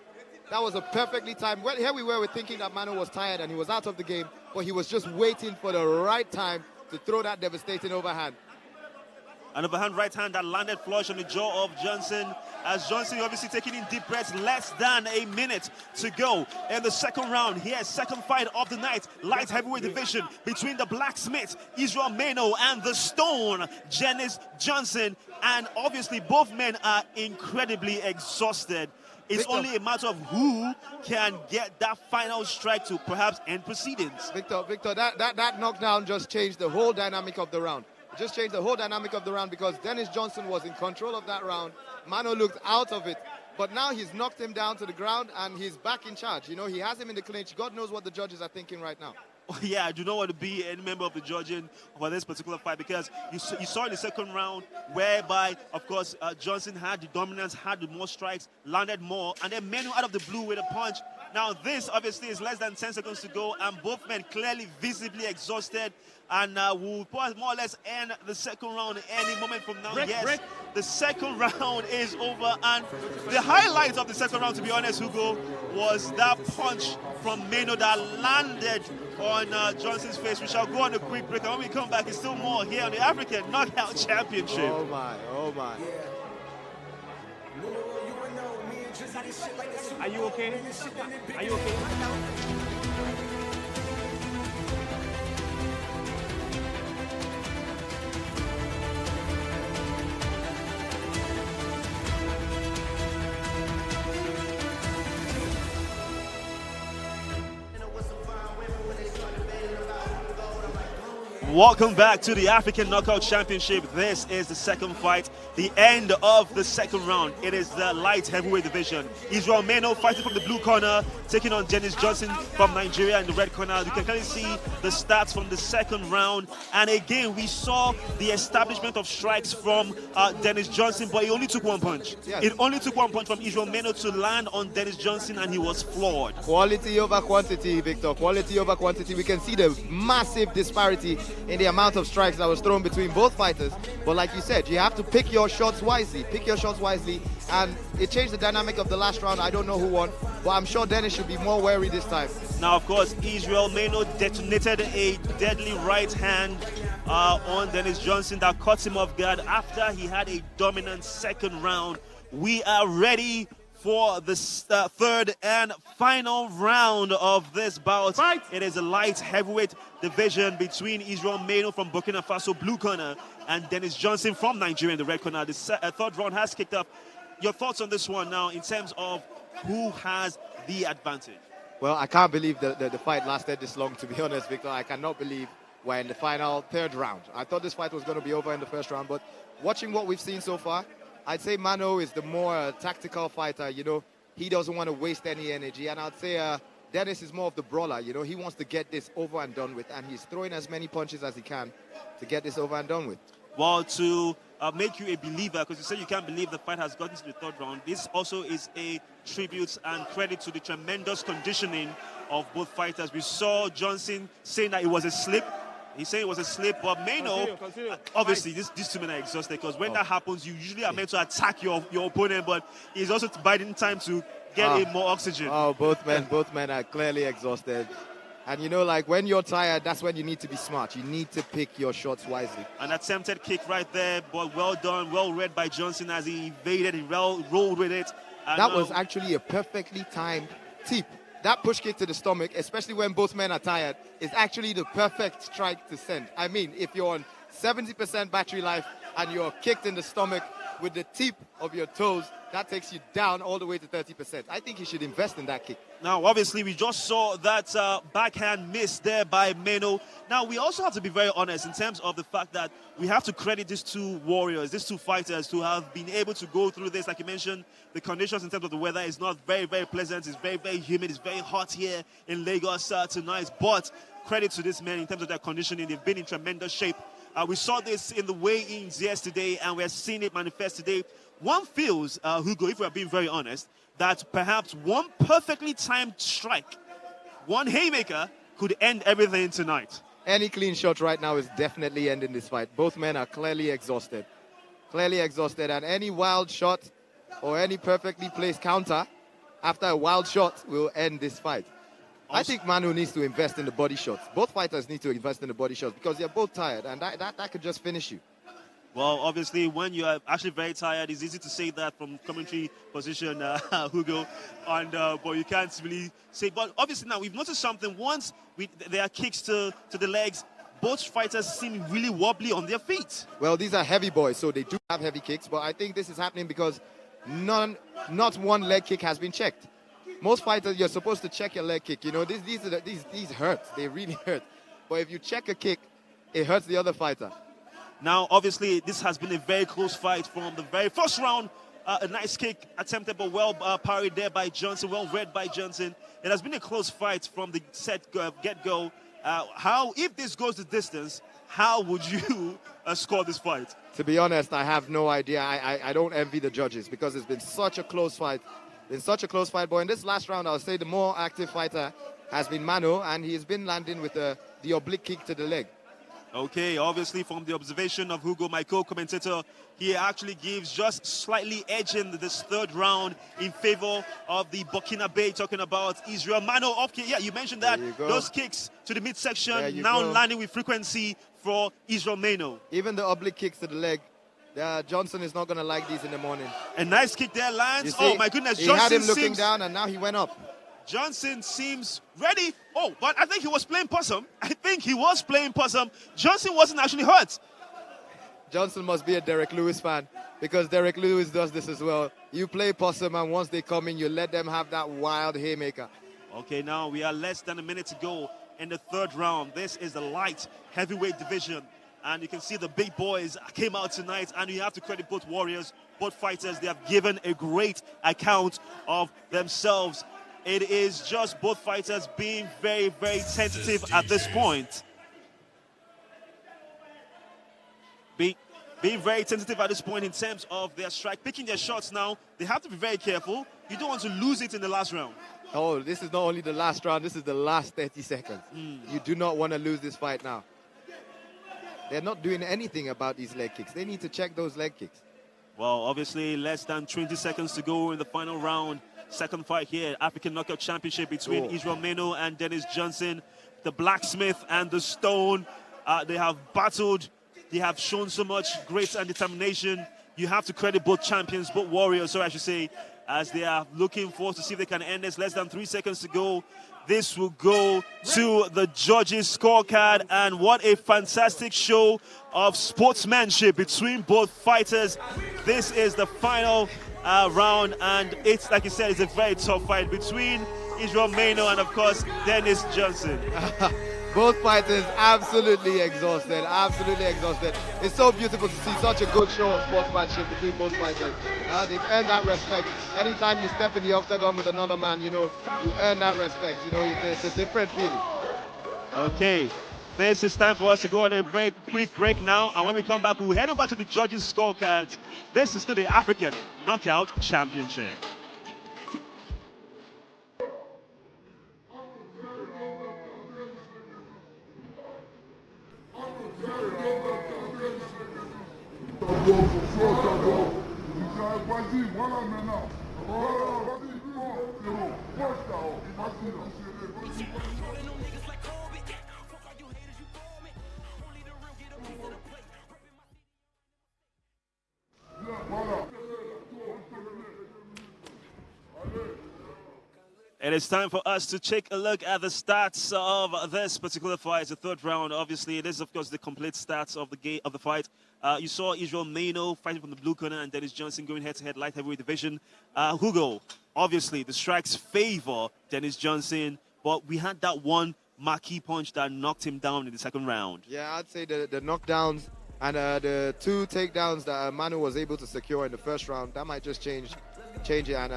That was a perfectly timed. Well, here we were thinking that Manu was tired and he was out of the game, but he was just waiting for the right time to throw that devastating overhand. An overhand right hand that landed flush on the jaw of Johnson, as Johnson obviously taking in deep breaths. Less than a minute to go in the second round. Here, second fight of the night, light heavyweight division between the blacksmith Israel Meno and the stone Janice Johnson. And obviously both men are incredibly exhausted. It's only a matter of who can get that final strike to perhaps end proceedings. Victor, that knockdown just changed the whole dynamic of the round. Just changed the whole dynamic of the round because Dennis Johnson was in control of that round. Mano looked out of it. But now he's knocked him down to the ground and he's back in charge. You know, he has him in the clinch. God knows what the judges are thinking right now. Yeah, I do not want to be any member of the judging for this particular fight because you saw in the second round whereby, of course, Johnson had the dominance, had the more strikes, landed more, and then Menu out of the blue with a punch. Now this obviously is less than 10 seconds to go and both men clearly visibly exhausted, and will more or less end the second round any moment from now. The second round is over, and the highlight of the second round, to be honest, Hugo, was that punch from Meno that landed on Johnson's face. We shall go on a quick break, and when we come back, it's still more here on the African Knockout Championship. Oh my, oh my. Are you okay? Are you okay? Welcome back to the African Knockout Championship. This is the second fight, the end of the second round. It is the light heavyweight division. Israel Meno fighting from the blue corner, taking on Janice Johnson from Nigeria in the red corner. You can clearly see the stats from the second round. And again, we saw the establishment of strikes from Dennis Johnson, but he only took one punch. Yes. It only took one punch from Israel Meno to land on Dennis Johnson, and he was floored. Quality over quantity, Victor. Quality over quantity. We can see the massive disparity in the amount of strikes that was thrown between both fighters. But like you said, you have to pick your shots wisely. Pick your shots wisely. And it changed the dynamic of the last round. I don't know who won, but I'm sure Dennis should be more wary this time. Now, of course, Israel Meno detonated a deadly right hand on Dennis Johnson that caught him off guard after he had a dominant second round. We are ready for the third and final round of this bout. Fight. It is a light heavyweight division between Israel Meno from Burkina Faso, blue corner, and Dennis Johnson from Nigeria in the red corner. The third round has kicked up. Your thoughts on this one now in terms of who has the advantage? Well, I can't believe the fight lasted this long, to be honest, Victor. I cannot believe we're in the final third round. I thought this fight was going to be over in the first round, but watching what we've seen so far, I'd say Mano is the more tactical fighter. You know, he doesn't want to waste any energy. And I'd say Dennis is more of the brawler. You know, he wants to get this over and done with. And he's throwing as many punches as he can to get this over and done with. Well, to make you a believer, because you said you can't believe the fight has gotten to the third round, this also is a tribute and credit to the tremendous conditioning of both fighters. We saw Johnson saying that it was a slip. He said it was a slip, but Meno, obviously, these two men are exhausted, because when that happens, you usually are meant to attack your opponent, but he's also biding time to get in more oxygen. Oh, both men are clearly exhausted. And, you know, like, when you're tired, that's when you need to be smart. You need to pick your shots wisely. An attempted kick right there, but well done, well read by Johnson as he evaded, he rolled with it. And that was actually a perfectly timed tip. That push kick to the stomach, especially when both men are tired, is actually the perfect strike to send. I mean, if you're on 70% battery life and you're kicked in the stomach with the tip of your toes, that takes you down all the way to 30%. I think you should invest in that kick. Now, obviously, we just saw that backhand miss there by Meno. Now, we also have to be very honest in terms of the fact that we have to credit these two warriors, these two fighters, who have been able to go through this. Like you mentioned, the conditions in terms of the weather is not very, very pleasant. It's very, very humid. It's very hot here in Lagos tonight. But credit to these men in terms of their conditioning. They've been in tremendous shape. We saw this in the weigh-ins yesterday, and we're seeing it manifest today. One feels, Hugo, if we're being very honest, that perhaps one perfectly timed strike, one haymaker, could end everything tonight. Any clean shot right now is definitely ending this fight. Both men are clearly exhausted. And any wild shot or any perfectly placed counter after a wild shot will end this fight. I think Manu needs to invest in the body shots. Both fighters need to invest in the body shots because they're both tired, and that could just finish you. Well, obviously, when you're actually very tired, it's easy to say that from commentary position, Hugo, and but you can't really say. But obviously, now we've noticed something. Once there are kicks to the legs, both fighters seem really wobbly on their feet. Well, these are heavy boys, so they do have heavy kicks. But I think this is happening because not one leg kick has been checked. Most fighters, you're supposed to check your leg kick. You know, these hurt. They really hurt. But if you check a kick, it hurts the other fighter. Now, obviously, this has been a very close fight from the very first round. A nice kick attempted, but well parried there by Johnson, well read by Johnson. It has been a close fight from the get-go. If this goes the distance, how would you score this fight? To be honest, I have no idea. I don't envy the judges because it's been such a close fight. But in this last round, I'll say the more active fighter has been Mano, and he's been landing with the oblique kick to the leg. Okay, obviously from the observation of Hugo, my co-commentator, he actually gives just slightly edging this third round in favor of the Burkinabe, talking about Israel. Mano off kick, yeah, you mentioned that. Those kicks to the midsection now landing with frequency for Israel Meno. Even the oblique kicks to the leg, Johnson is not going to like these in the morning. A nice kick there lands. See, oh my goodness, Johnson had him looking down and now he went up. Johnson seems ready. Oh, but I think he was playing possum. Johnson wasn't actually hurt. Johnson must be a Derek Lewis fan because Derek Lewis does this as well. You play possum, and once they come in, you let them have that wild haymaker. Okay, now we are less than a minute to go in the third round. This is the light heavyweight division. And you can see the big boys came out tonight, and you have to credit both warriors, both fighters. They have given a great account of themselves. It is just both fighters being very, very tentative at this point. Being very tentative at this point in terms of their strike, picking their shots now. They have to be very careful. You don't want to lose it in the last round. Oh, this is not only the last round, this is the last 30 seconds. You do not want to lose this fight now. They're not doing anything about these leg kicks. They need to check those leg kicks. Well, obviously, less than 20 seconds to go in the final round. Second fight here, African Knockout Championship between Israel Meno and Dennis Johnson. The blacksmith and the stone, they have battled. They have shown so much grace and determination. You have to credit both champions, both warriors, so I should say. as they are looking forward to see if they can end this. Less than 3 seconds to go. This will go to the judges' scorecard, and what a fantastic show of sportsmanship between both fighters. This is the final round, and it's, like you said, it's a very tough fight between Israel Mano and, of course, Dennis Johnson. Both fighters absolutely exhausted, absolutely exhausted. It's so beautiful to see such a good show of sportsmanship between both fighters. They've earned that respect. Anytime you step in the octagon with another man, you know, you earn that respect. You know, it's a different feeling. Okay, this is time for us to go on a quick break now, and when we come back, we'll head over to the judges' scorecards. This is still the African Knockout Championship. It is time for us to take a look at the stats of this particular fight. The third round, obviously, it is, of course, the complete stats of the fight. You saw Israel Mano fighting from the blue corner and Dennis Johnson going head-to-head light heavyweight division. Hugo, obviously, the strikes favor Dennis Johnson, but we had that one marquee punch that knocked him down in the second round. Yeah, I'd say the knockdowns and the 2 takedowns that Mano was able to secure in the first round, that might just change it and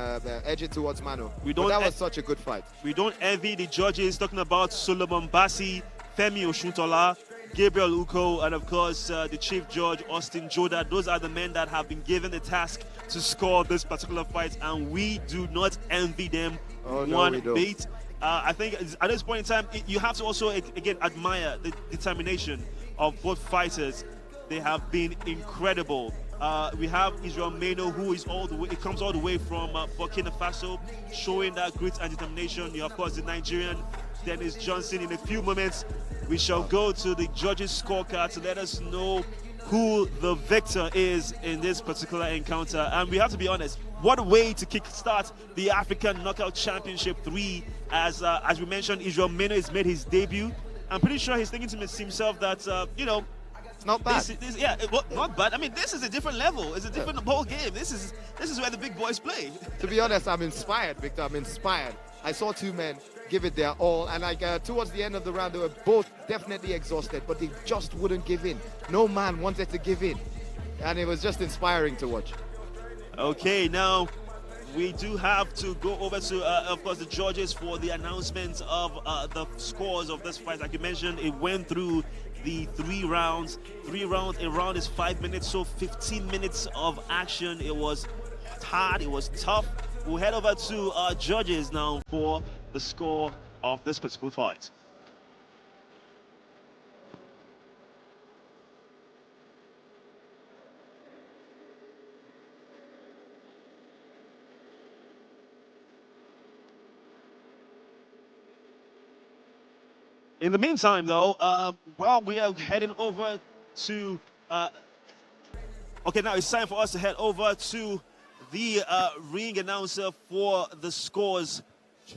edge it towards Mano. But that was such a good fight. We don't envy the judges, talking about Solomon Bassi, Femi Oshuntola, Gabriel Uko, and of course the chief judge, Austin Joda. Those are the men that have been given the task to score this particular fight, and we do not envy them one bit. I think at this point in time, you have to also, again, admire the determination of both fighters. They have been incredible. We have Israel Mano, who is comes all the way from Burkina Faso, showing that grit and determination. You have, of course, the Nigerian Dennis Johnson. In a few moments, we shall go to the judges' scorecard to let us know who the victor is in this particular encounter. And we have to be honest, what a way to kickstart the African Knockout Championship 3. As we mentioned, Israel Mano has made his debut. I'm pretty sure he's thinking to himself that, you know, not bad. Not bad. I mean, this is a different level. It's a different ball game. This is where the big boys play. To be honest, I'm inspired, Victor. I'm inspired. I saw 2 men give it their all, and like towards the end of the round, they were both definitely exhausted, but they just wouldn't give in. No man wanted to give in, and it was just inspiring to watch. Okay, now we do have to go over to, of course, the judges for the announcement of the scores of this fight. Like you mentioned, it went through the 3 rounds. 3 rounds, a round is 5 minutes, so 15 minutes of action. It was hard, it was tough. We'll head over to our judges now for the score of this particular fight. In the meantime, though, we are heading over to... okay, now it's time for us to head over to the ring announcer for the scores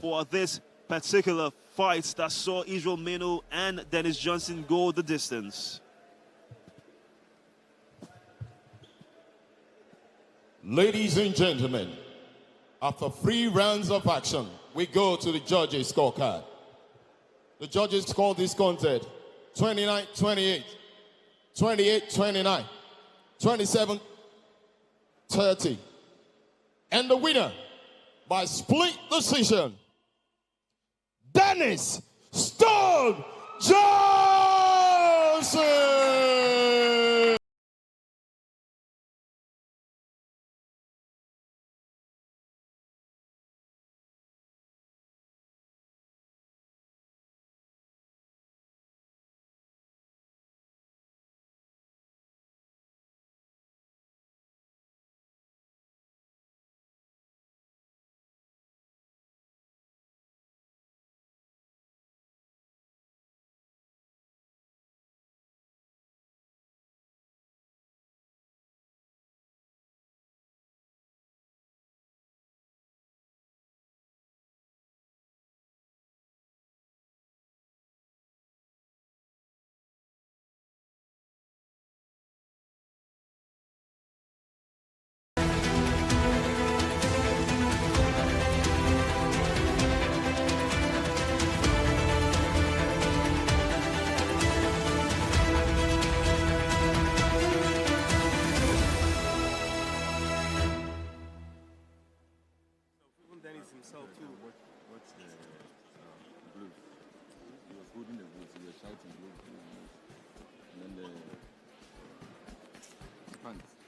for this particular fight that saw Israel Mano and Dennis Johnson go the distance. Ladies and gentlemen, after 3 rounds of action, we go to the judges' scorecard. The judges scored this contest 29-28, 28-29, 27-30. And the winner by split decision, Dennis Stone Johnson!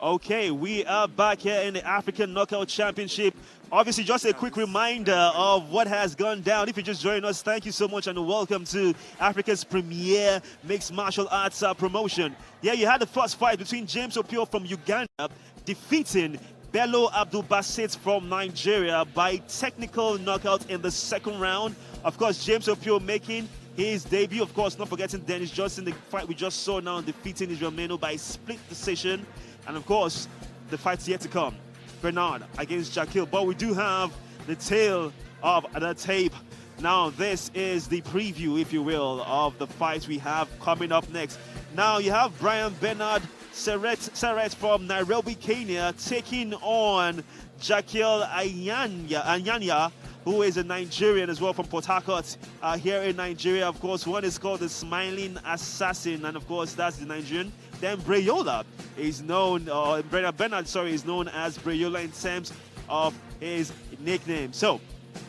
Okay, we are back here in the African Knockout Championship. Obviously, just a quick reminder of what has gone down. If you just joined us, thank you so much and welcome to Africa's premier mixed martial arts promotion. Yeah, you had the first fight between James Opio from Uganda defeating Bello Abdul Basit from Nigeria by technical knockout in the second round. Of course, James Opio making his debut. Of course, not forgetting Dennis Johnson, the fight we just saw now, defeating Israel Meno by split decision. And of course, the fight's yet to come. Bernard against Jakil. But we do have the tail of the tape. Now, this is the preview, if you will, of the fights we have coming up next. Now, you have Brian Bernard Seret from Nairobi, Kenya, taking on Jakil Anyanya, who is a Nigerian as well from Port Harcourt here in Nigeria. Of course, one is called the Smiling Assassin, and of course, that's the Nigerian. Then Breyola is known, Bernard, sorry, is known as Breyola in terms of his nickname. So,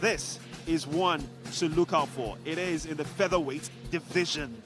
this is one to look out for. It is in the featherweight division.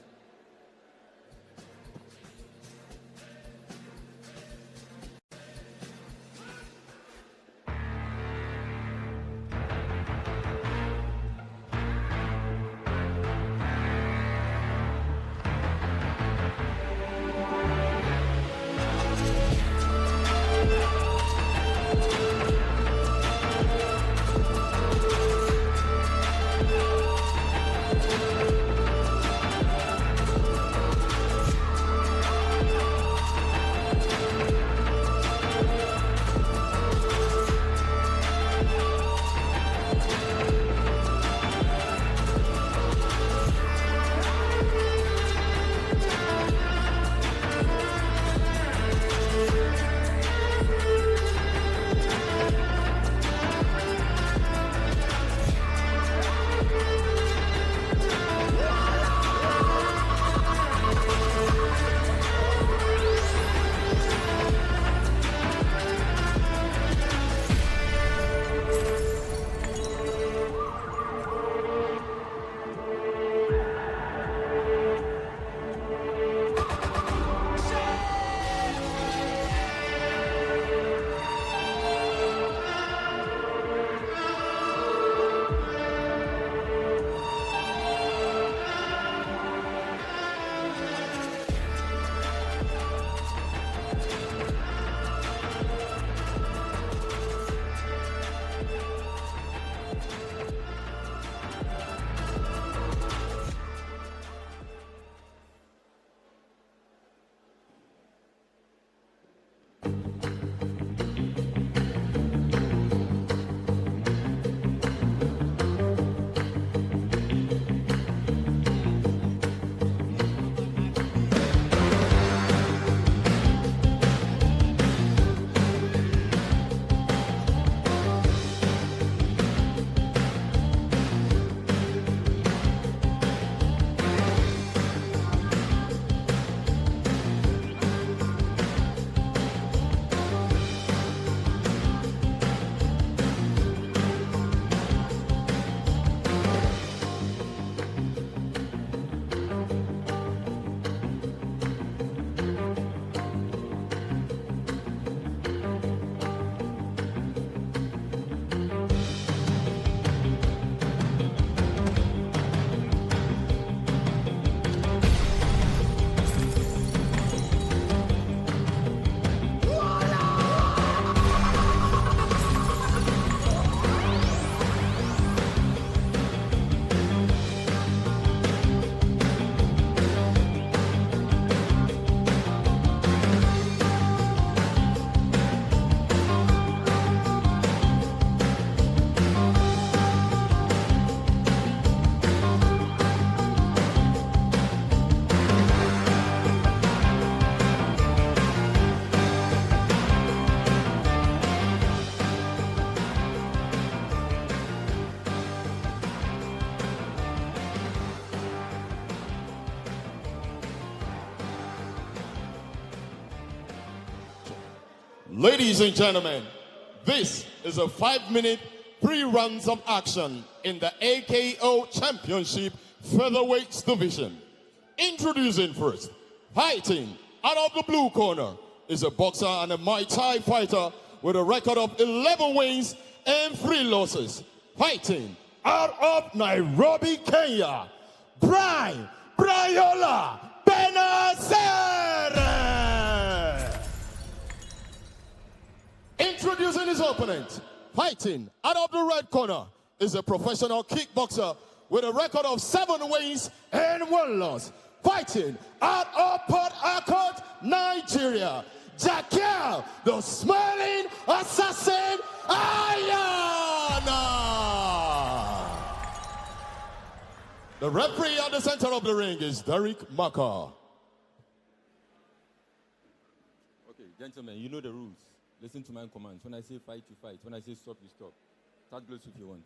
Ladies and gentlemen, this is a 5-minute 3 rounds of action in the AKO Championship Featherweights Division. Introducing first, fighting out of the blue corner, is a boxer and a Muay Thai fighter with a record of 11 wins and 3 losses. Fighting out of Nairobi, Kenya, Brian Brayola Benazere. Introducing his opponent, fighting out of the red corner, is a professional kickboxer with a record of 7 wins and 1 loss. Fighting out of Port Harcourt, Nigeria, Jaquel, the smiling assassin, Ayana. The referee at the center of the ring is Derek Maka. Okay, gentlemen, you know the rules. Listen to my commands. When I say fight, you fight. When I say stop, you stop. Start close if you want.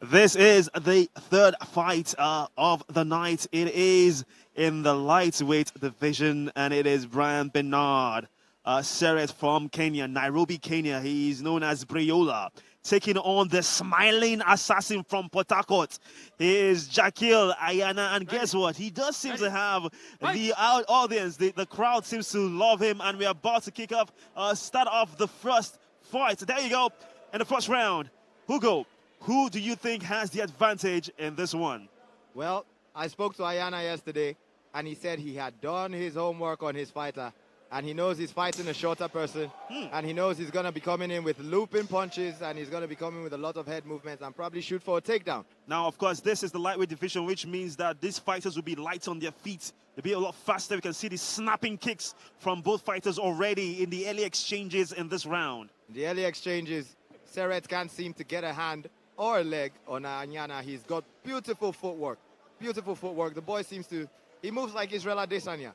This is the 3rd fight of the night. It is in the lightweight division, and it is Brian Bernard Seret from Kenya, Nairobi, Kenya. He is known as Brayola, taking on the smiling assassin from Port Harcourt. He is Jaquil Ayana, and guess what? He does seem to have the audience. The crowd seems to love him, and we're about to kick off, start off the first fight. There you go, in the first round. Hugo, who do you think has the advantage in this one? Well, I spoke to Ayana yesterday, and he said he had done his homework on his fighter, and he knows he's fighting a shorter person, and he knows he's going to be coming in with looping punches, and he's going to be coming with a lot of head movements and probably shoot for a takedown. Now, of course, this is the lightweight division, which means that these fighters will be light on their feet. They'll be a lot faster. We can see the snapping kicks from both fighters already in the early exchanges in this round. In the early exchanges, Seret can't seem to get a hand or a leg on Anyana. He's got beautiful footwork. Beautiful footwork. The boy seems to, he moves like Israel Adesanya.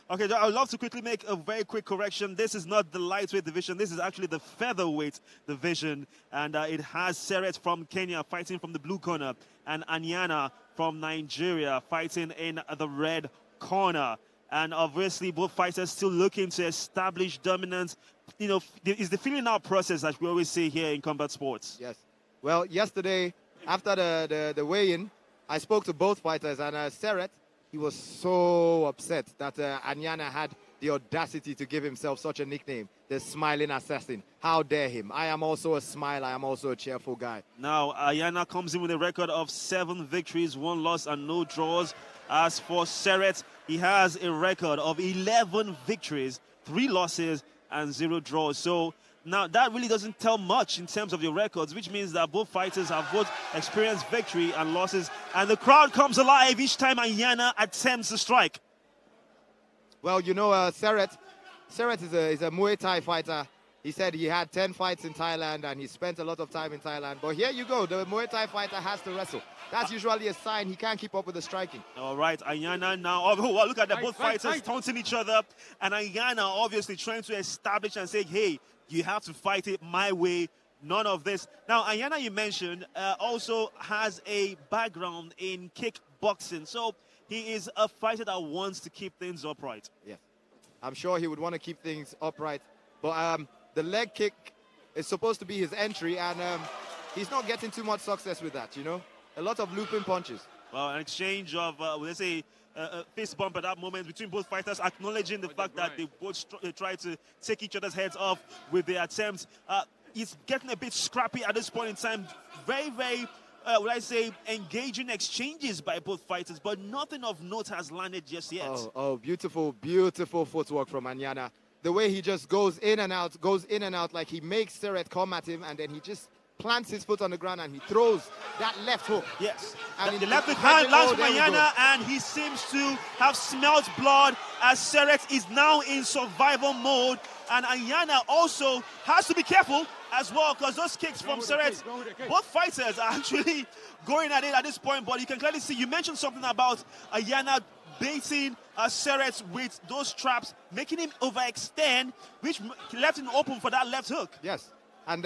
Okay, I would love to quickly make a very quick correction. This is not the lightweight division. This is actually the featherweight division. And it has Seret from Kenya fighting from the blue corner, and Anyana from Nigeria fighting in the red corner. And obviously, both fighters still looking to establish dominance. You know, it's the feeling out process that we always see here in combat sports. Yes. Well, yesterday, after the weigh-in, I spoke to both fighters, and Seret, he was so upset that Anyana had the audacity to give himself such a nickname, the Smiling Assassin. How dare him? I am also a smile. I am also a cheerful guy. Now, Ayana comes in with a record of 7 victories, 1 loss, and no draws. As for Seret, he has a record of 11 victories, 3 losses, and 0 draws. So now that really doesn't tell much in terms of your records, which means that both fighters have both experienced victory and losses. And the crowd comes alive each time Ayana attempts to strike. Well, you know, Seret is a Muay Thai fighter. He said he had 10 fights in Thailand, and he spent a lot of time in Thailand. But here you go, the Muay Thai fighter has to wrestle. That's usually a sign he can't keep up with the striking. All right, Ayana now. Oh, look at that, both fighters taunting each other. And Ayana obviously trying to establish and say, hey, you have to fight it my way, none of this. Now, Ayana, you mentioned, also has a background in kickboxing. So he is a fighter that wants to keep things upright. Yeah, I'm sure he would want to keep things upright. But the leg kick is supposed to be his entry, and he's not getting too much success with that, you know? A lot of looping punches. Well, an exchange of, let's say, a fist bump at that moment between both fighters, acknowledging the fact that they both try to take each other's heads off with their attempts. It's getting a bit scrappy at this point in time. Very, very, would I say, engaging exchanges by both fighters, but nothing of note has landed just yet. Oh, beautiful, beautiful footwork from Anyana. The way he just goes in and out, like he makes Seret come at him, and then he just plants his foot on the ground and he throws that left hook. Yes. And the left hook hand lands from Ayana, and he seems to have smelt blood as Seret is now in survival mode. And Ayana also has to be careful as well, because those kicks from Seret, both fighters are actually going at it at this point. But you can clearly see, you mentioned something about Ayana baiting Seret with those traps, making him overextend, which left him open for that left hook. Yes. And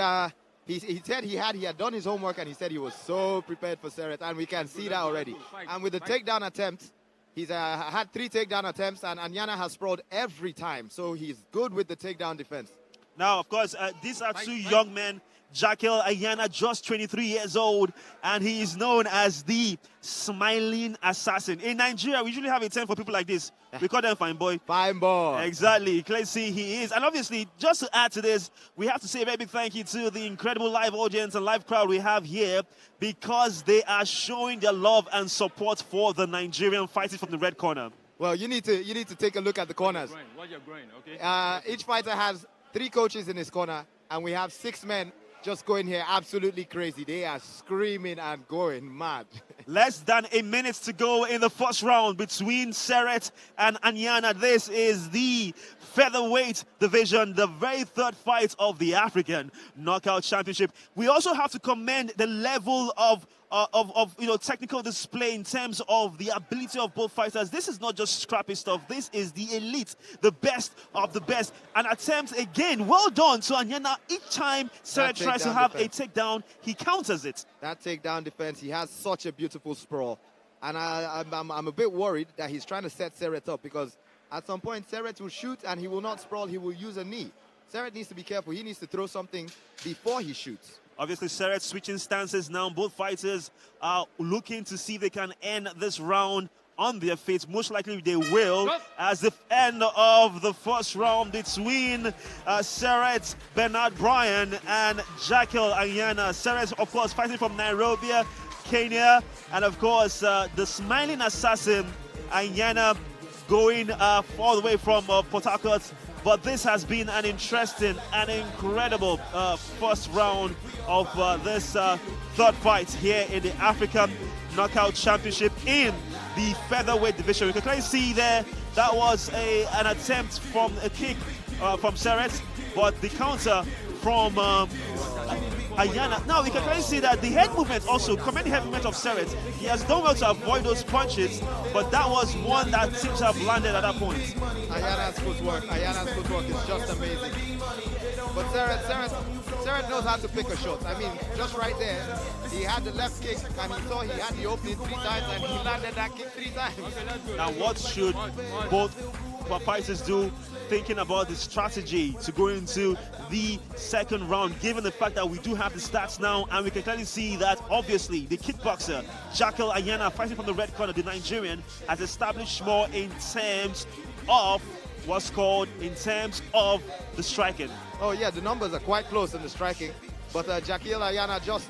he said he had done his homework, and he said he was so prepared for Seret, and we can see that already. And with the takedown attempt, he's had 3 takedown attempts, and Anyana has sprawled every time, so he's good with the takedown defense. Now, of course, these are 2 young men Jackel Ayana, just 23 years old, and he is known as the smiling assassin. In Nigeria, we usually have a term for people like this. We call them fine boy. Fine boy. Exactly. Let's see, he is. And obviously, just to add to this, we have to say a very big thank you to the incredible live audience and live crowd we have here, because they are showing their love and support for the Nigerian fighters from the red corner. Well, you need to take a look at the corners. Watch your groin, okay? Each fighter has 3 coaches in his corner, and we have 6 men just going here absolutely crazy. They are screaming and going mad. Less than a minute to go in the first round between Seret and Anyana. This is the featherweight division, the very third fight of the African Knockout Championship. We also have to commend the level of technical display in terms of the ability of both fighters. This is not just scrappy stuff. This is the elite, the best of the best. An attempt again. Well done to Anyana. Each time Seret tries to have a takedown, he counters it. That takedown defense, he has such a beautiful sprawl. And I'm a bit worried that he's trying to set Seret up, because at some point Seret will shoot and he will not sprawl, he will use a knee. Seret needs to be careful. He needs to throw something before he shoots. Obviously, Seret switching stances now. Both fighters are looking to see if they can end this round on their feet. Most likely they will, as the end of the first round between Seret Bernard Bryan and Jackel Anyana. Seret, of course, fighting from Nairobi, Kenya. And, of course, the smiling assassin, Anyana, going all the way from Port Harcourt. But this has been an interesting and incredible first round of this third fight here in the African Knockout Championship in the featherweight division. We can clearly see there that was an attempt from a kick from Seret, but the counter from Anyana. Now we can clearly see that the head movement also, commend the head movement of Seret. He has done well to avoid those punches, but that was one that seems to have landed at that point. Ayana's footwork is just amazing. But Seret knows how to pick a shot. I mean, just right there, he had the left kick and he saw he had the opening 3 times and he landed that kick 3 times. Now what should both fighters do, thinking about the strategy to go into the second round, given the fact that we do have the stats now, and we can clearly see that obviously the kickboxer Jackel Anyana, fighting from the red corner, the Nigerian, has established more in terms of what's called in terms of the striking. Oh yeah, the numbers are quite close in the striking, but Jackel Anyana just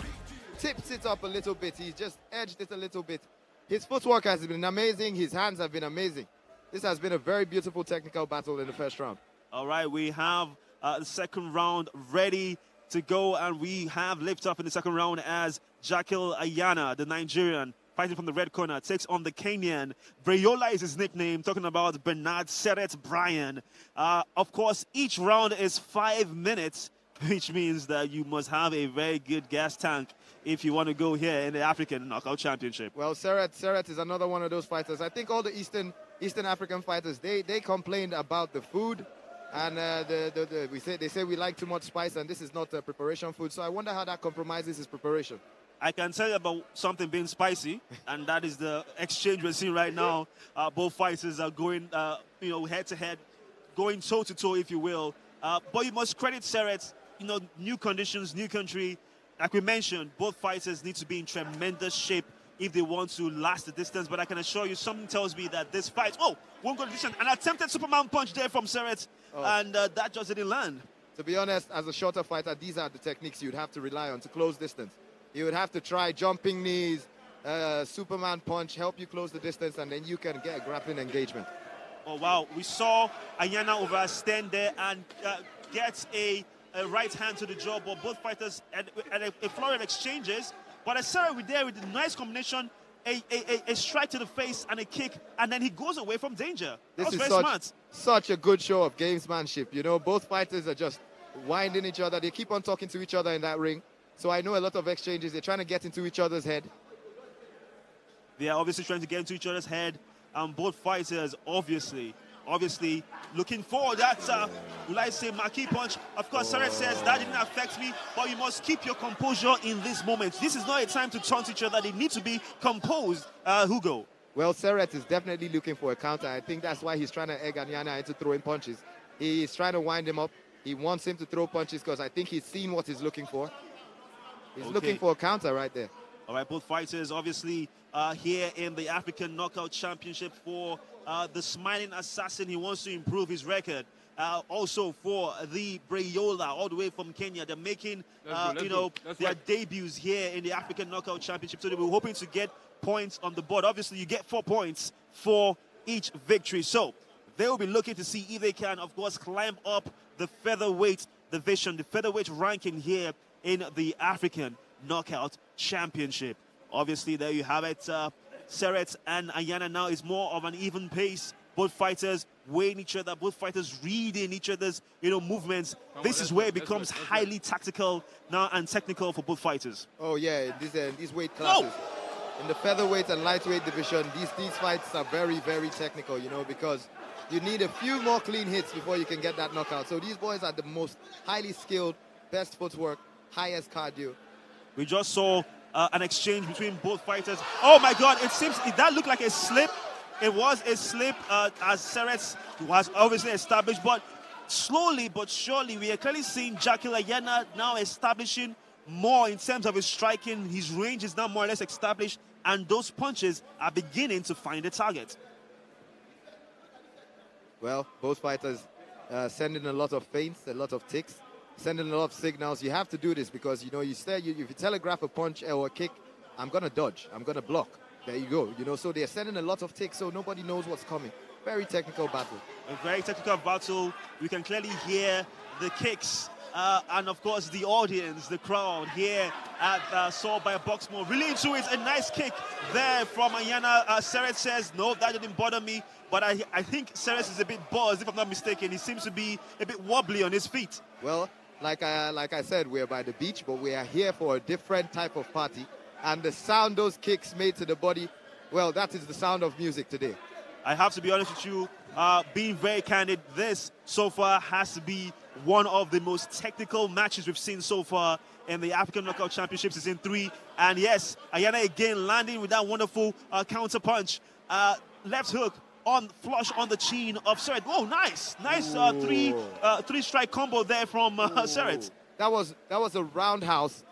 tips it up a little bit. He's just edged it a little bit. His footwork has been amazing. His hands have been amazing. This has been a very beautiful technical battle in the first round. All right, we have the second round ready to go, and we have lift up in the second round as Jackel Anyana, the Nigerian, fighting from the red corner, takes on the Kenyan. Breyola is his nickname, talking about Bernard Seret Bryan. Of course, each round is 5 minutes, which means that you must have a very good gas tank if you want to go here in the African Knockout Championship. Well, Seret is another one of those fighters. I think all the Eastern African fighters, they complained about the food, and they say we like too much spice, and this is not preparation food. So I wonder how that compromises his preparation. I can tell you about something being spicy, and that is the exchange we're seeing right now. Both fighters are going, head to head, going toe to toe, if you will. But you must credit Seret. New conditions, new country. Like we mentioned, both fighters need to be in tremendous shape if they want to last the distance. But I can assure you, something tells me that this fight, won't go the distance. An attempted Superman punch there from Seret, and that just didn't land. To be honest, as a shorter fighter, these are the techniques you'd have to rely on to close distance. You would have to try jumping knees, Superman punch, help you close the distance, and then you can get a grappling engagement. Oh, wow. We saw Anyana overstand there and gets a right hand to the jaw, but both fighters had a flurry of exchanges. But Seret with a nice combination, a strike to the face and a kick, and then he goes away from danger. That was very smart. Such a good show of gamesmanship. Both fighters are just winding each other. They keep on talking to each other in that ring. So I know a lot of exchanges. They're trying to get into each other's head. They are obviously trying to get into each other's head. And both fighters, obviously looking forward. That's, will I say, marquee punch. Of course, Seret says, that didn't affect me, but you must keep your composure in this moment. This is not a time to taunt each other. They need to be composed. Hugo. Well, Seret is definitely looking for a counter. I think that's why he's trying to egg Anyana into throwing punches. He's trying to wind him up. He wants him to throw punches because I think he's seen what he's looking for. He's looking for a counter right there. All right, both fighters obviously here in the African Knockout Championship. For the smiling assassin, he wants to improve his record. Also for the Brayola, all the way from Kenya, they're making their debuts here in the African Knockout Championship. So they were hoping to get points on the board. Obviously, you get 4 points for each victory. So they will be looking to see if they can, of course, climb up the featherweight division, the featherweight ranking here in the African Knockout Championship. Obviously, there you have it. Seret and Ayana now is more of an even pace. Both fighters weighing each other, both fighters reading each other's movements. This is where it becomes highly tactical now and technical for both fighters. Oh yeah, these weight classes. In the featherweight and lightweight division, these fights are very, very technical, because you need a few more clean hits before you can get that knockout. So these boys are the most highly skilled, best footwork, highest cardio. We just saw an exchange between both fighters. Oh my God, it seems that looked like a slip. It was a slip as Seret was obviously established, but slowly but surely we are clearly seeing Jackie Ayana now establishing more in terms of his striking. His range is now more or less established, and those punches are beginning to find a target. Well, both fighters sending a lot of feints, a lot of ticks, sending a lot of signals. You have to do this because, if you telegraph a punch or a kick, I'm going to dodge, I'm going to block. There you go. So they're sending a lot of ticks, so nobody knows what's coming. Very technical battle. A very technical battle. We can clearly hear the kicks and, of course, the audience, the crowd here at Saw by Boxmall. Really into it. A nice kick there from Ayana. Seret says, no, that didn't bother me. But I think Seret is a bit buzzed, if I'm not mistaken. He seems to be a bit wobbly on his feet. Well, like I said, we're by the beach, but we are here for a different type of party. And the sound those kicks made to the body, well, that is the sound of music today. I have to be honest with you, being very candid, this so far has to be one of the most technical matches we've seen so far in the African Knockout Championship Season 3. And yes, Ayana again landing with that wonderful counter punch. Left hook flush on the chin of Seret. Oh, nice three strike combo there from Seret. That was a roundhouse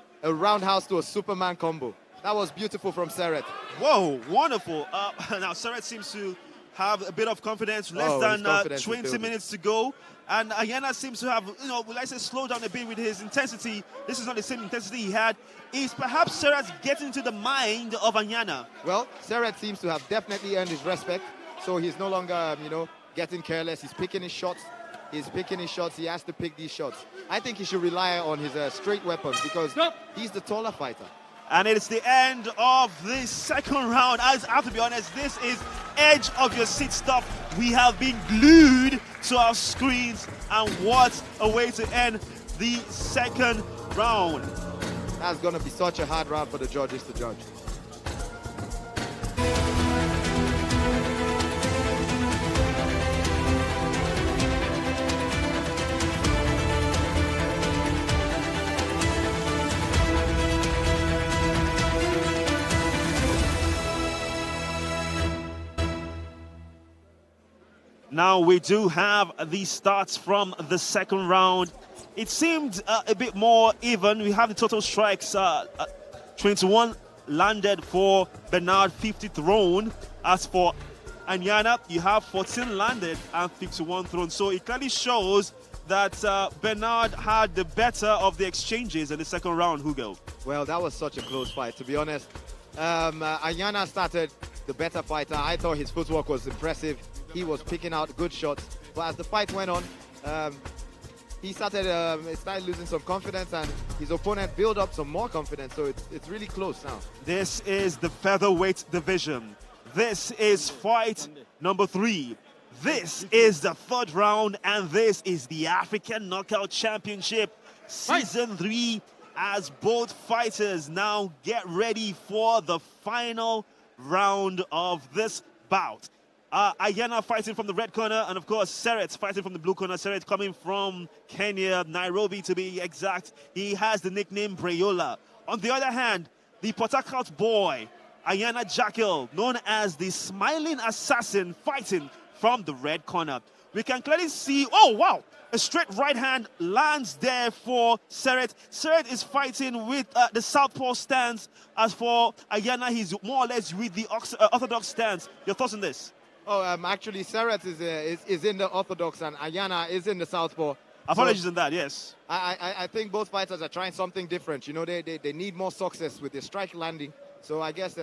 to a Superman combo. That was beautiful from Seret. Whoa, wonderful. Now Seret seems to have a bit of confidence. Less than 20 minutes to go. And Ayana seems to have, will I say, slowed down a bit with his intensity. This is not the same intensity he had. Is perhaps Seret getting into the mind of Ayana? Well, Seret seems to have definitely earned his respect. So he's no longer, getting careless. He's picking his shots. He has to pick these shots. I think he should rely on his straight weapons because he's the taller fighter. And it's the end of the second round. I have to be honest, this is edge of your seat stuff. We have been glued to our screens, and what a way to end the second round. That's going to be such a hard round for the judges to judge. Now we do have the stats from the second round. It seemed a bit more even. We have the total strikes. 21 landed for Bernard, 50 thrown. As for Ayana, you have 14 landed and 51 thrown. So it clearly shows that Bernard had the better of the exchanges in the second round, Hugo. Well, that was such a close fight, to be honest. Ayana started the better fighter. I thought his footwork was impressive. He was picking out good shots. But as the fight went on, he started losing some confidence, and his opponent built up some more confidence. So it's really close now. This is the featherweight division. This is fight number 3. This is the third round, and this is the African Knockout Championship Season 3, as both fighters now get ready for the final round of this bout. Ayana fighting from the red corner, and of course Seret fighting from the blue corner. Seret coming from Kenya, Nairobi to be exact. He has the nickname Brayola. On the other hand, the Port Harcourt boy, Ayana Jackal, known as the Smiling Assassin, fighting from the red corner. We can clearly see, oh wow, a straight right hand lands there for Seret. Seret is fighting with the southpaw stance. As for Ayana, he's more or less with the orthodox stance. Your thoughts on this? Oh, actually, Seret is in the orthodox and Ayana is in the southpaw. Apologies on that, yes. I think both fighters are trying something different. You know, they need more success with their strike landing. So I guess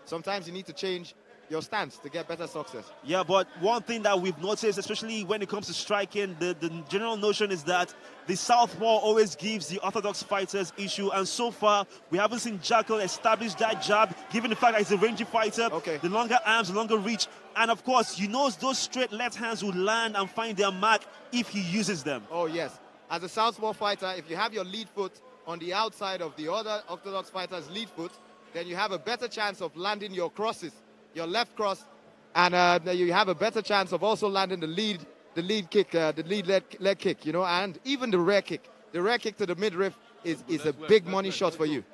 sometimes you need to change your stance to get better success. Yeah, but one thing that we've noticed, especially when it comes to striking, the general notion is that the southpaw always gives the orthodox fighters issue, and so far we haven't seen Jackal establish that jab, given the fact that he's a rangy fighter. Okay. The longer arms, the longer reach, and of course, you know those straight left hands will land and find their mark if he uses them. Oh yes, as a southpaw fighter, if you have your lead foot on the outside of the other orthodox fighter's lead foot, then you have a better chance of landing your crosses, your left cross, and you have a better chance of also landing the lead kick, the lead leg kick, you know, and even the rear kick. The rear kick to the midriff is a big money shot for you.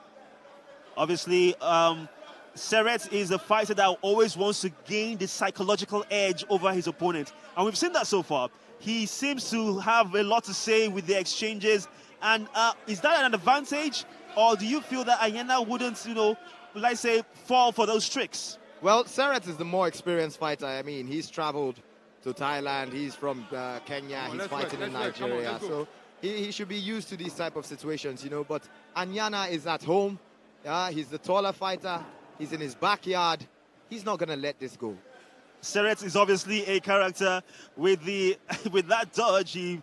Obviously, Seret is a fighter that always wants to gain the psychological edge over his opponent, and we've seen that so far. He seems to have a lot to say with the exchanges, and is that an advantage, or do you feel that Ayana wouldn't, you know, let's say, fall for those tricks? Well, Seret is the more experienced fighter. I mean, he's traveled to Thailand. He's from Kenya. He's fighting in Nigeria. So he should be used to these type of situations, you know. But Ayana is at home. He's the taller fighter. He's in his backyard. He's not going to let this go. Seret is obviously a character with that dodge. He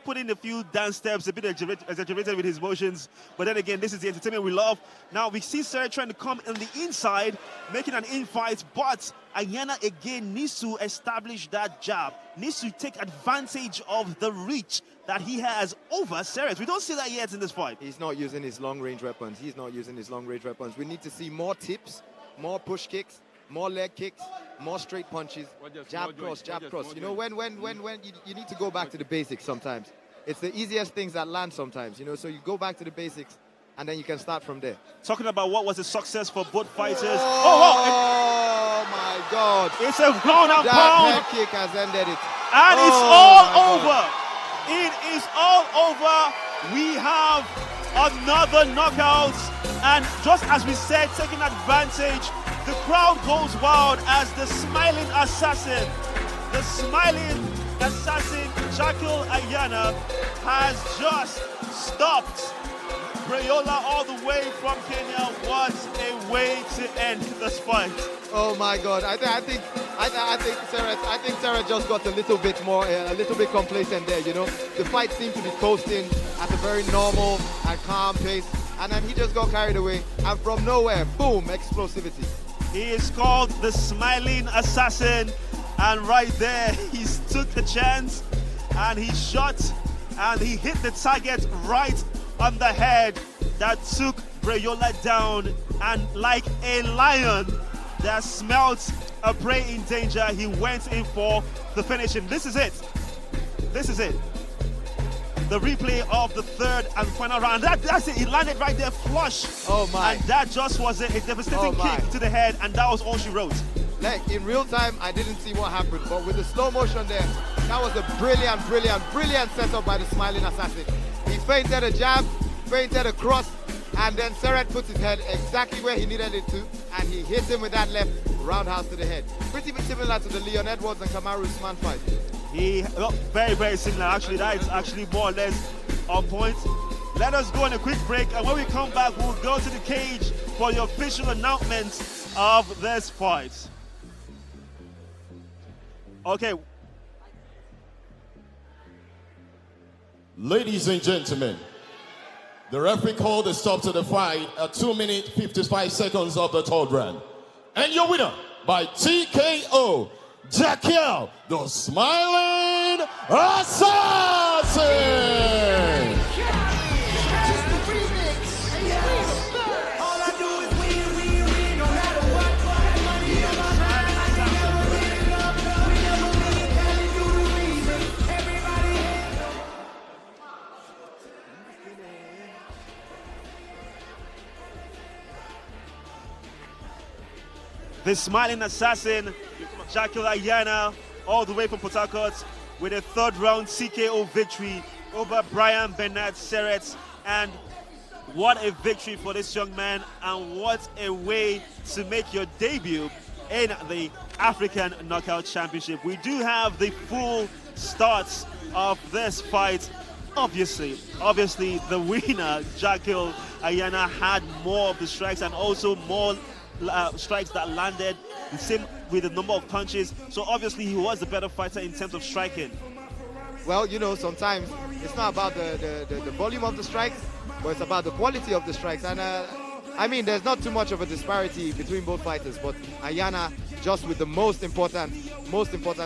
put in a few dance steps, a bit exaggerated with his motions. But then again, this is the entertainment we love. Now we see Seret trying to come on the inside, making an infight, but Ayana again needs to establish that jab, needs to take advantage of the reach that he has over Seret. We don't see that yet in this fight. He's not using his long-range weapons. We need to see more tips, more push kicks, more leg kicks, more straight punches, jab cross. You know, when you need to go back to the basics sometimes. It's the easiest things that land sometimes, you know, so you go back to the basics and then you can start from there. Talking about what was a success for both fighters. Oh my God. It's a ground and that pound. That head kick has ended it. And it's all over. It is all over. We have another knockout. And just as we said, taking advantage, the crowd goes wild as the smiling assassin, Jackal Ayana, has just stopped Brayola all the way from Kenya. What a way to end this fight. Oh my God! I think Seret just got a little bit complacent there. You know, the fight seemed to be coasting at a very normal and calm pace, and then he just got carried away, and from nowhere, boom, explosivity. He is called the Smiling Assassin, and right there, he took the chance, and he shot, and he hit the target right on the head that took Brayola down, and like a lion that smelt a prey in danger, he went in for the finishing. This is it. The replay of the third and final round. That's it. He landed right there flush. Oh my. And that just was a devastating kick to the head, and that was all she wrote. Like, in real time, I didn't see what happened, but with the slow motion there, that was a brilliant setup by the Smiling Assassin. He feinted a jab, feinted a cross, and then Seret put his head exactly where he needed it to, and he hit him with that left roundhouse to the head. Pretty similar to the Leon Edwards and Kamaru Usman fight. Very similar. Actually, that is actually more or less on point. Let us go on a quick break, and when we come back, we'll go to the cage for the official announcement of this fight. Okay. Ladies and gentlemen, the referee called a stop to the fight at 2 minutes 55 seconds of the third round. And your winner by TKO, Jackal, the Smiling Assassin! The Smiling Assassin, Jackal Ayana, all the way from Port Harcourt, with a third-round TKO victory over Brian Bernard Seret. And what a victory for this young man, and what a way to make your debut in the African Knockout Championship. We do have the full stats of this fight. Obviously, the winner, Jakil Ayana, had more of the strikes and also more strikes that landed, the same with the number of punches. So obviously he was the better fighter in terms of striking. Well, you know, sometimes it's not about the volume of the strikes, but it's about the quality of the strikes. And I mean, there's not too much of a disparity between both fighters, but Ayana just with the most important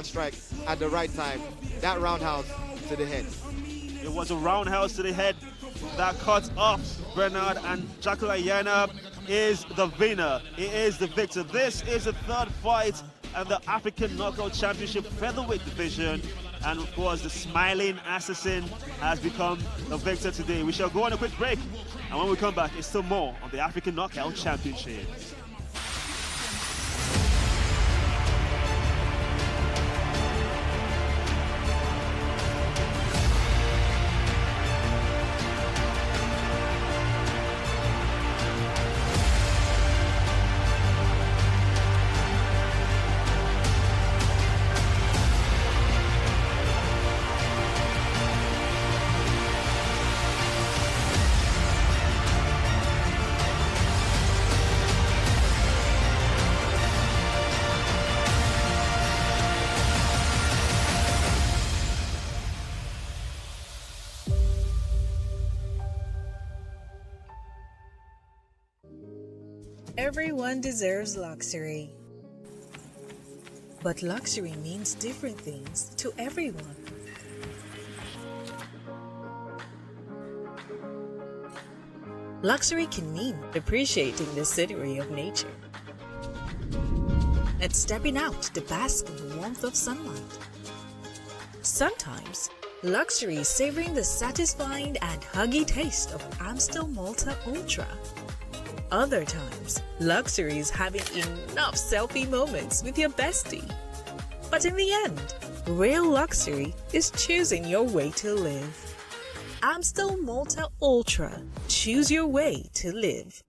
strike at the right time. That roundhouse to the head. It was a roundhouse to the head that cut off Bernard, and Jakil Ayana is the winner. He is the victor. This is the third fight in the African Knockout Championship featherweight division. And of course, the smiling assassin has become the victor today. We shall go on a quick break. And when we come back, it's still more on the African Knockout Championship. Everyone deserves luxury. But luxury means different things to everyone. Luxury can mean appreciating the scenery of nature and stepping out to bask in the warmth of sunlight. Sometimes, luxury is savoring the satisfying and huggy taste of Amstel Malta Ultra. Other times, luxury is having enough selfie moments with your bestie. But in the end, real luxury is choosing your way to live. Amstel Malta Ultra. Choose your way to live.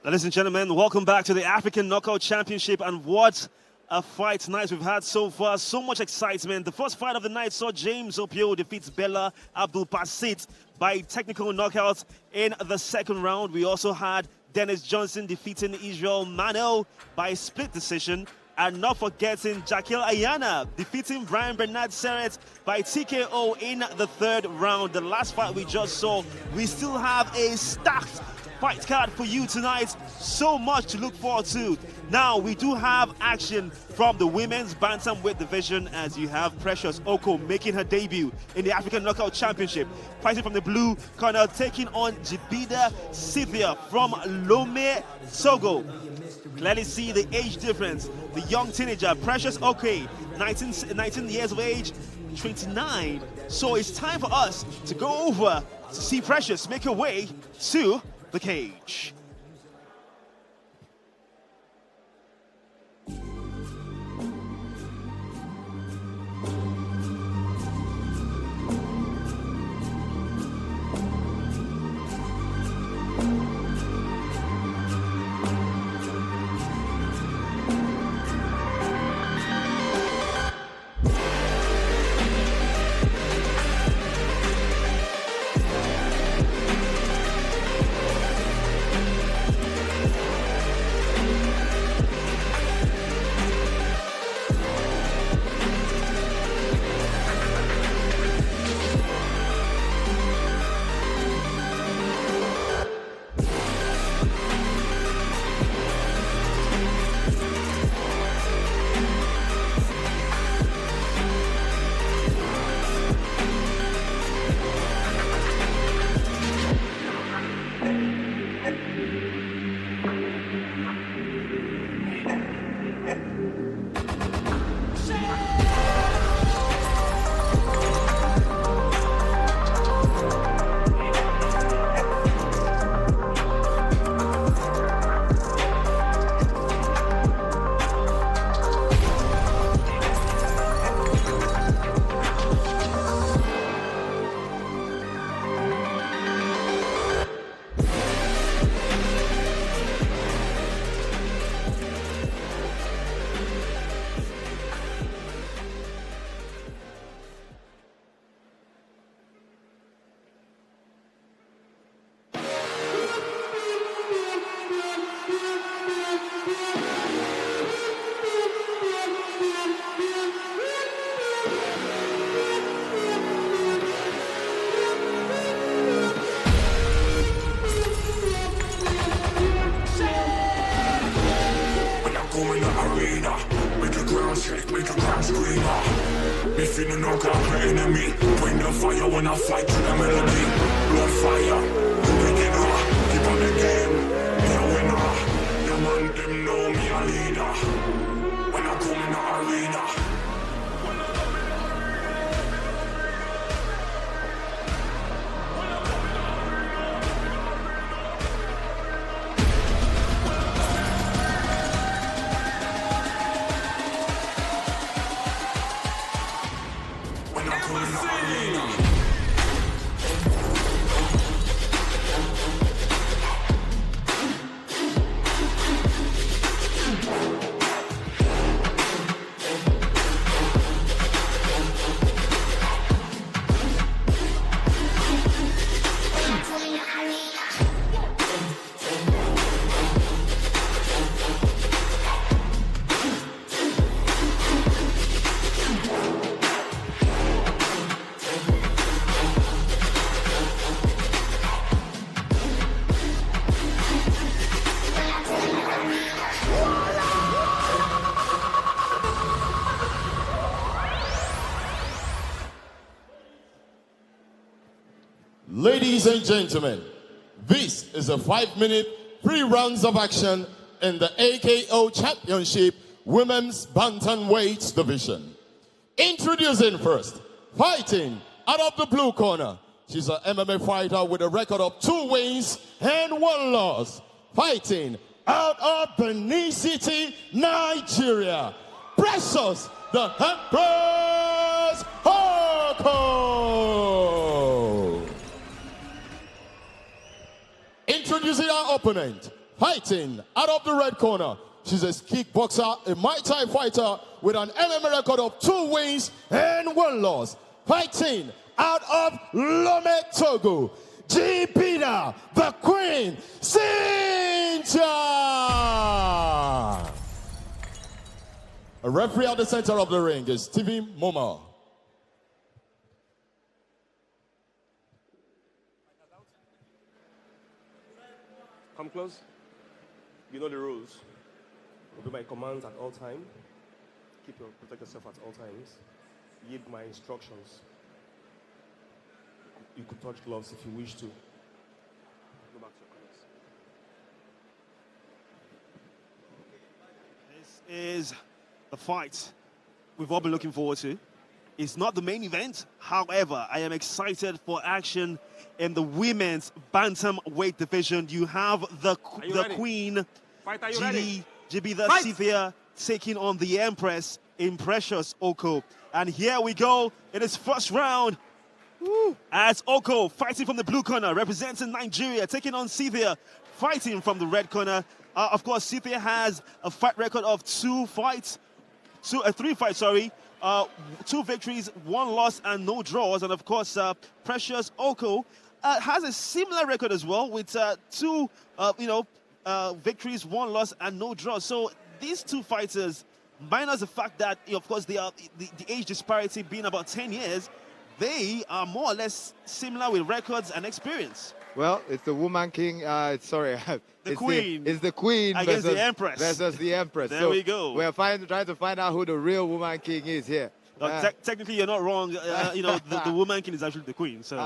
Ladies and gentlemen, welcome back to the African Knockout Championship, and what a fight night we've had so far. So much excitement. The first fight of the night saw James Opio defeat Bella Abdul Basit by technical knockouts in the second round. We also had Dennis Johnson defeating Israel Mano by split decision. And not forgetting Jakil Ayana defeating Brian Bernard Seret by TKO in the 3rd round. The last fight we just saw. We still have a stacked fight card for you tonight. So much to look forward to. Now, we do have action from the women's bantamweight division, as you have Precious Oko making her debut in the African Knockout Championship. Fighting from the blue corner, taking on Jibidar Cythia from Lome, Togo. Clearly see the age difference. The young teenager, Precious Oko, 19 years of age, 29. So it's time for us to go over to see Precious make her way to the cage. Ladies and gentlemen, this is a 5-minute, 3 rounds of action in the AKO Championship Women's Bantamweight Division. Introducing first, fighting out of the blue corner. She's an MMA fighter with a record of 2 wins and 1 loss. Fighting out of Benin City, Nigeria. Precious, the Empress Oko. Introducing our opponent, fighting out of the red corner. She's a kickboxer, a Muay Thai fighter with an MMA record of 2 wins and 1 loss. Fighting out of Lome, Togo, Jibidar, the Queen, Cythia. Cythia! A referee at the center of the ring is Stevie Moma. Come close. You know the rules. Obey my commands at all times. Protect yourself at all times. Yield my instructions. You could touch gloves if you wish to. Go back to your colors. This is the fight we've all been looking forward to. It's not the main event. However, I am excited for action in the women's bantamweight division. You have the queen, Jibidar Cythia, taking on the Empress in Precious Oko. And here we go. It is first round. Woo. As Oko fighting from the blue corner, representing Nigeria, taking on Cythia, fighting from the red corner. Of course, Cythia has a fight record of 3 fights, 2 victories, 1 loss, and no draws. And of course, Precious Oko has a similar record as well, with 2 victories, 1 loss, and no draws. So these 2 fighters, minus the fact that, of course, they are the age disparity being about 10 years, they are more or less similar with records and experience. Well, it's the woman king. The queen. It's the queen against the Empress. Versus the Empress. There we go. We're trying to find out who the real woman king is here. Technically, you're not wrong. The woman king is actually the queen. So,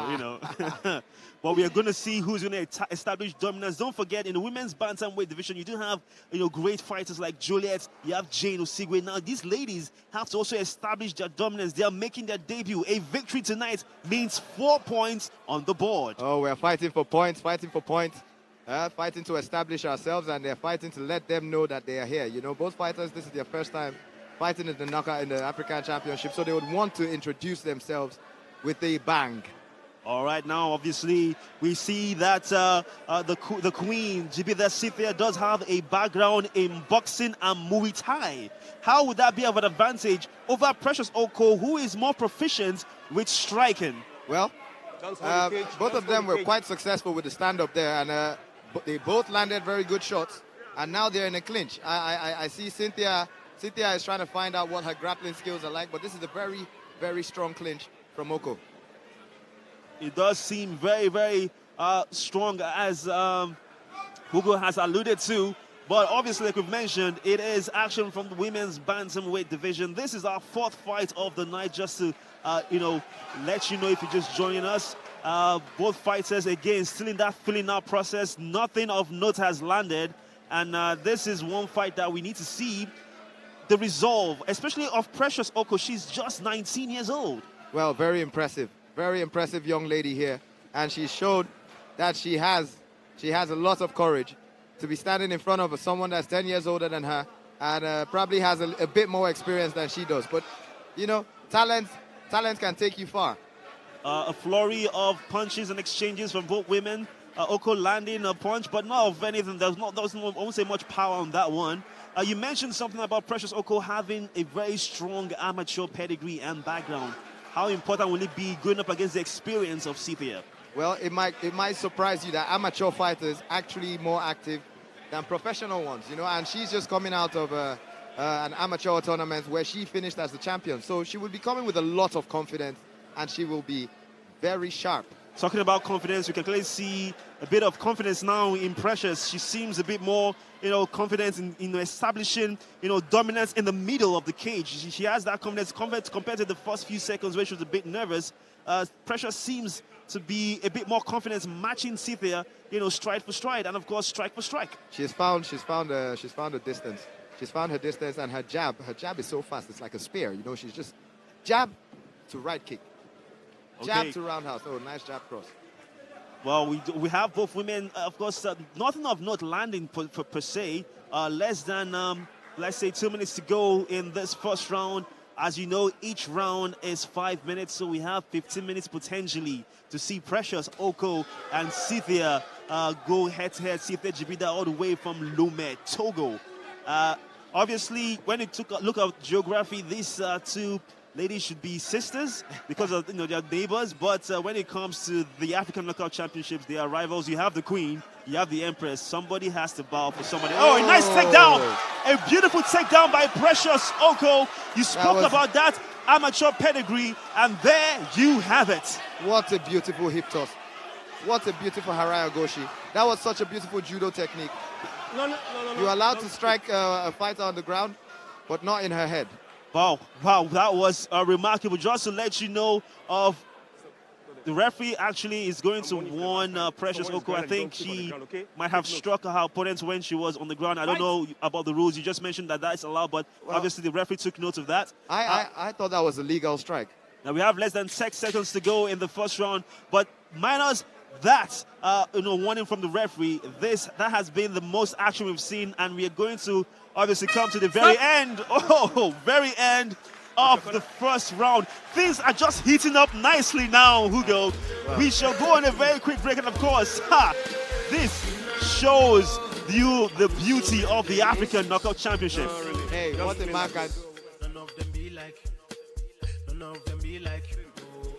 but we are going to see who's going to establish dominance. Don't forget, in the women's bantamweight division, you do have, great fighters like Juliet. You have Jane Osigwe. Now, these ladies have to also establish their dominance. They are making their debut. A victory tonight means 4 points on the board. Oh, we're fighting for points, fighting to establish ourselves, and they're fighting to let them know that they are here. Both fighters, this is their first time fighting in the knockout in the African Championship, so they would want to introduce themselves with a bang. All right, now obviously we see that the queen, Jibidar Cythia, does have a background in boxing and Muay Thai. How would that be of an advantage over Precious Oko, who is more proficient with striking? Well, both of them were quite successful with the stand-up there, and they both landed very good shots, and now they're in a clinch. I see Cythia is trying to find out what her grappling skills are like, but this is a very, very strong clinch from Oko. It does seem very, very strong, as Hugo has alluded to. But obviously, like we've mentioned, it is action from the women's bantamweight division. This is our 4th fight of the night, just to, let you know if you're just joining us. Both fighters, again, still in that filling out process. Nothing of note has landed. And this is one fight that we need to see the resolve, especially of Precious Oko. She's just 19 years old. Well, very impressive young lady here, and she showed that she has a lot of courage to be standing in front of someone that's 10 years older than her, and probably has a bit more experience than she does. But talent can take you far. A flurry of punches and exchanges from both women. Oko landing a punch, but not of anything. There was I won't say much power on that one. You mentioned something about Precious Oko having a very strong amateur pedigree and background. How important will it be going up against the experience of Cythia? Well, it might surprise you that amateur fighters actually more active than professional ones, and she's just coming out of an amateur tournament where she finished as the champion. So she will be coming with a lot of confidence, and she will be very sharp. Talking about confidence, we can clearly see a bit of confidence now in Precious. She seems a bit more, confident in establishing, dominance in the middle of the cage. She has that confidence compared to the first few seconds where she was a bit nervous. Precious seems to be a bit more confident, matching Cythia, stride for stride, and of course strike for strike. She's found a distance. She's found her distance, and her jab is so fast. It's like a spear. She's just jab to right kick. Jab to roundhouse. Oh, nice jab cross. Well, we have both women, of course, nothing of note landing per se. Less than, let's say, 2 minutes to go in this first round. As you know, each round is 5 minutes, so we have 15 minutes potentially to see Precious Oko and Cythia go head-to-head. Cythia Jibidar all the way from Lomé, Togo. Obviously, when you took a look at geography, these 2 ladies should be sisters because of their neighbors. But when it comes to the African Knockout Championships, they are rivals. You have the Queen, you have the Empress. Somebody has to bow for somebody. Oh, a nice takedown! A beautiful takedown by Precious Oko. You spoke about that amateur pedigree, and there you have it. What a beautiful hip toss. What a beautiful Haraya Goshi. That was such a beautiful judo technique. No. You're allowed to strike a fighter on the ground, but not in her head. Wow, that was remarkable. Just to let you know of the referee actually is going to warn Precious Oko. I think she might have struck her opponent when she was on the ground. I don't know about the rules. You just mentioned that that's allowed, but obviously the referee took note of that. I thought that was a legal strike. Now we have less than 6 seconds to go in the first round, but minus that warning from the referee, that has been the most action we've seen, and we are going to obviously come to the very end of the first round. Things are just heating up nicely now, Hugo. We shall go on a very quick break, and of course, this shows you the beauty of the African Knockout Championship. Hey, what a man can do.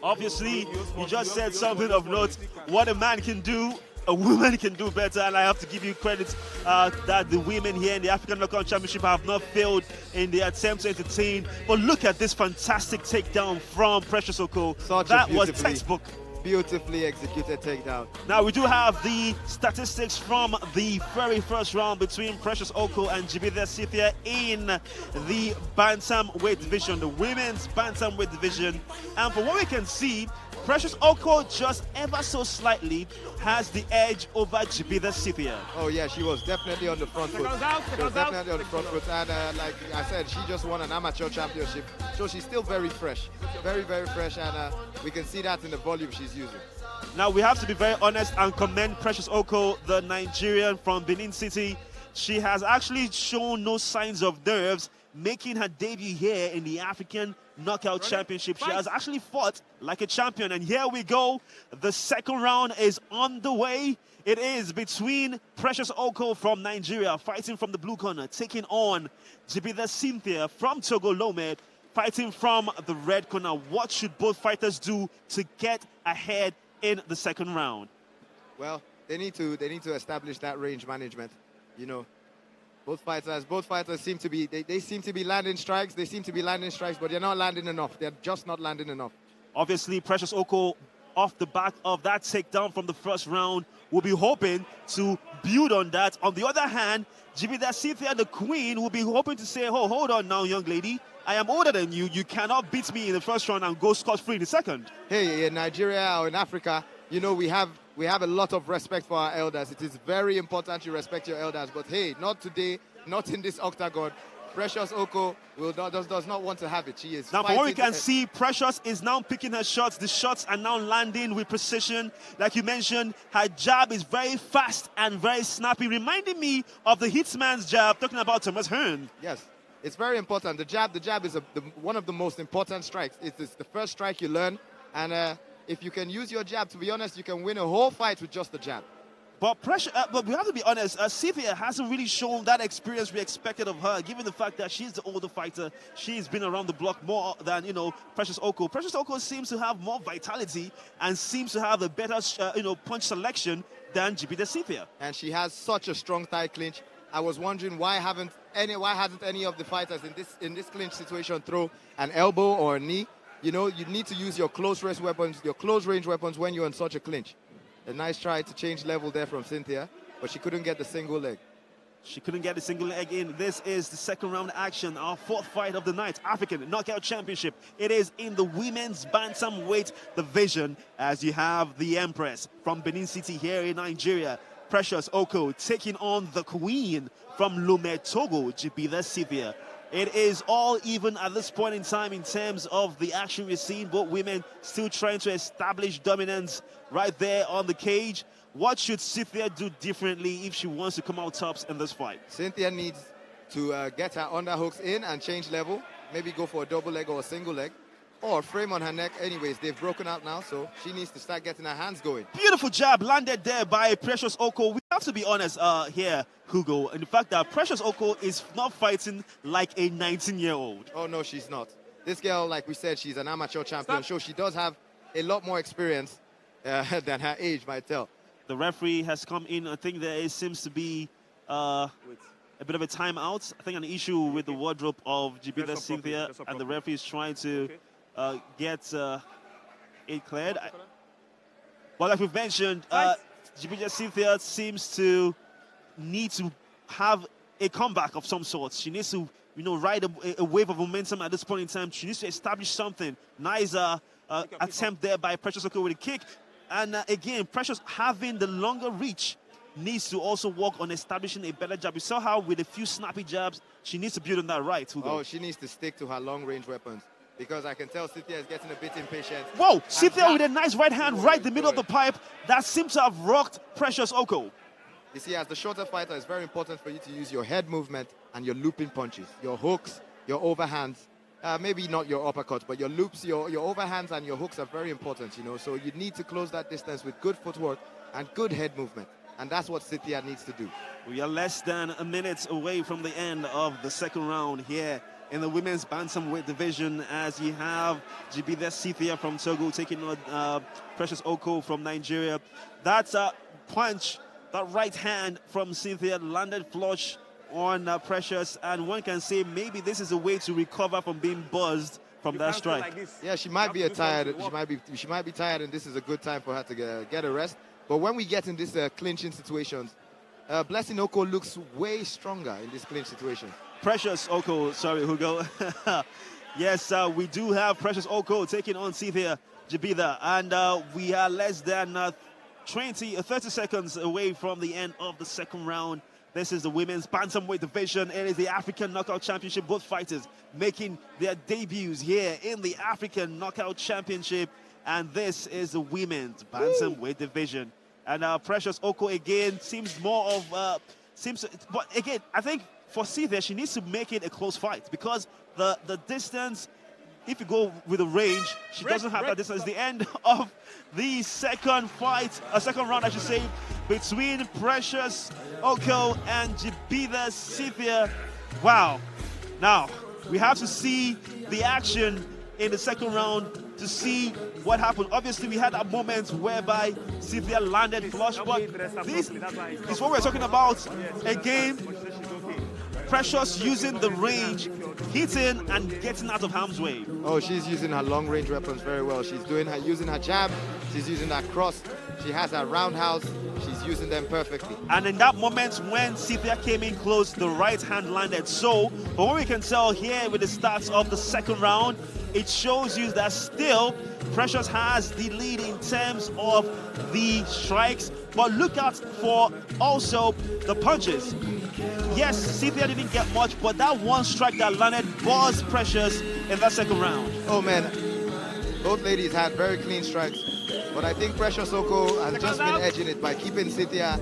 Obviously, you just said something of note. What a man can do, a woman can do better, and I have to give you credit that the women here in the African Knockout Championship have not failed in the attempt to entertain. But look at this fantastic takedown from Precious Oko. That was textbook. Beautifully executed takedown. Now we do have the statistics from the very first round between Precious Oko and Jibidar Cythia in the bantamweight division, the women's bantamweight division. And from what we can see, Precious Oko just ever so slightly has the edge over Jibidar Cythia. Oh yeah, she was definitely on the front foot. She was definitely on the front foot, and like I said, she just won an amateur championship, so she's still very fresh, very fresh, and we can see that in the volume she's using. Now we have to be very honest and commend Precious Oko, the Nigerian from Benin City. She has actually shown no signs of nerves, making her debut here in the African Knockout Championship. She has actually fought like a champion, and here we go. The second round is on the way. It is between Precious Oko from Nigeria, fighting from the blue corner, taking on Jibidar Cythia from Togo Lome, fighting from the red corner. What should both fighters do to get ahead in the second round? Well, they need to establish that range management. You know, both fighters seem to be they seem to be landing strikes. They seem to be landing strikes, but they're not landing enough. They're just not landing enough. Obviously, Precious Oko, off the back of that takedown from the first round, will be hoping to build on that. On the other hand, Jibidar Cythia, the queen, will be hoping to say, oh, hold on now, young lady. I am older than you. You cannot beat me in the first round and go scot-free in the second. Hey, in Nigeria or in Africa, you know, we have a lot of respect for our elders. It is very important you respect your elders. But hey, not today, not in this octagon. Precious Oko does not want to have it. She is now, from what we can see, Precious is now picking her shots. The shots are now landing with precision. Like you mentioned, her jab is very fast and very snappy, reminding me of the Hitman's jab, talking about Thomas Hearn. Yes, it's very important. The jab is one of the most important strikes. It's the first strike you learn, and if you can use your jab, to be honest, you can win a whole fight with just the jab. But but we have to be honest, Cythia hasn't really shown that experience we expected of her, given the fact that she's the older fighter. She's been around the block more than, Precious Oko. Precious Oko seems to have more vitality and seems to have a better, punch selection than Jibidar Cythia. And she has such a strong thigh clinch. I was wondering why hasn't any of the fighters in this clinch situation throw an elbow or a knee? You know, you need to use your close range weapons, your close range weapons when you're in such a clinch. A nice try to change level there from Cythia, but she couldn't get the single leg. She couldn't get the single leg in. This is the second round action, our fourth fight of the night, African Knockout Championship. It is in the women's bantamweight division, as you have the Empress from Benin City here in Nigeria, Precious Oko, taking on the queen from Lome, Togo, Jibidar Cythia. It is all even at this point in time in terms of the action we're seeing. Both women still trying to establish dominance right there on the cage. What should Cythia do differently if she wants to come out tops in this fight? Cythia needs to get her underhooks in and change level. Maybe go for a double leg or a single leg. Or a frame on her neck. Anyways, they've broken out now, so she needs to start getting her hands going. Beautiful jab landed there by Precious Oko. We have to be honest here, Hugo, and the fact that Precious Oko is not fighting like a 19-year-old. Oh, no, she's not. This girl, like we said, she's an amateur champion, so she does have a lot more experience than her age might tell. The referee has come in. I think there seems to be a bit of a timeout. I think an issue with the wardrobe of Jibidar Cythia, and the referee is trying to get it cleared. But like we've mentioned, Jibidar Cythia seems to need to have a comeback of some sort. She needs to, ride a wave of momentum at this point in time. She needs to establish something. Nice attempt there by Precious Oko with a kick. And again, Precious having the longer reach needs to also work on establishing a better jab. We saw how with a few snappy jabs, she needs to build on that right, Hugo. Oh, she needs to stick to her long-range weapons because I can tell Cythia is getting a bit impatient. Whoa, Cythia with a nice right hand right in the middle of the pipe. That seems to have rocked Precious Oko. You see, as the shorter fighter, it's very important for you to use your head movement and your looping punches, your hooks, your overhands. Maybe not your uppercuts, but your loops, your overhands and your hooks are very important, So you need to close that distance with good footwork and good head movement. And that's what Cythia needs to do. We are less than a minute away from the end of the second round here in the women's bantamweight division, as you have Jibidar Cythia from Togo taking on Precious Oko from Nigeria. That punch, that right hand from Cythia landed flush on Precious, and one can say maybe this is a way to recover from being buzzed from that strike. Like yeah, she might be tired. She might be tired, and this is a good time for her to get a rest. But when we get in these clinching situations, Blessing Oko looks way stronger in this clinch situation. Precious Oko, sorry, Hugo. Yes, we do have Precious Oko taking on Cythia Jibidar, and we are less than 30 seconds away from the end of the second round. This is the women's bantamweight division. It is the African Knockout Championship. Both fighters making their debuts here in the African Knockout Championship. And this is the women's bantamweight division. And Precious Oko again seems more of but again, I think for Cythia, she needs to make it a close fight because the distance, if you go with the range, she doesn't have that distance. The end of the second round, I should say, between Precious Oko and Jibidar Cythia. Wow. Now, we have to see the action in the second round to see what happened. Obviously, we had a moment whereby Cythia landed flush, but this is what we're talking about. Again, Precious using the range, hitting and getting out of harm's way. Oh, she's using her long-range weapons very well. She's using her jab, she's using her cross, she has her roundhouse, she's using them perfectly. And in that moment when Cythia came in close, the right hand landed. So, but what we can tell here with the starts of the second round, it shows you that still Precious has the lead in terms of the strikes, but look out for also the punches. Yes, Cythia didn't get much, but that one strike that landed buzzed Precious in that second round. Oh man, both ladies had very clean strikes, but I think Precious Oko has just been edging it by keeping Cythia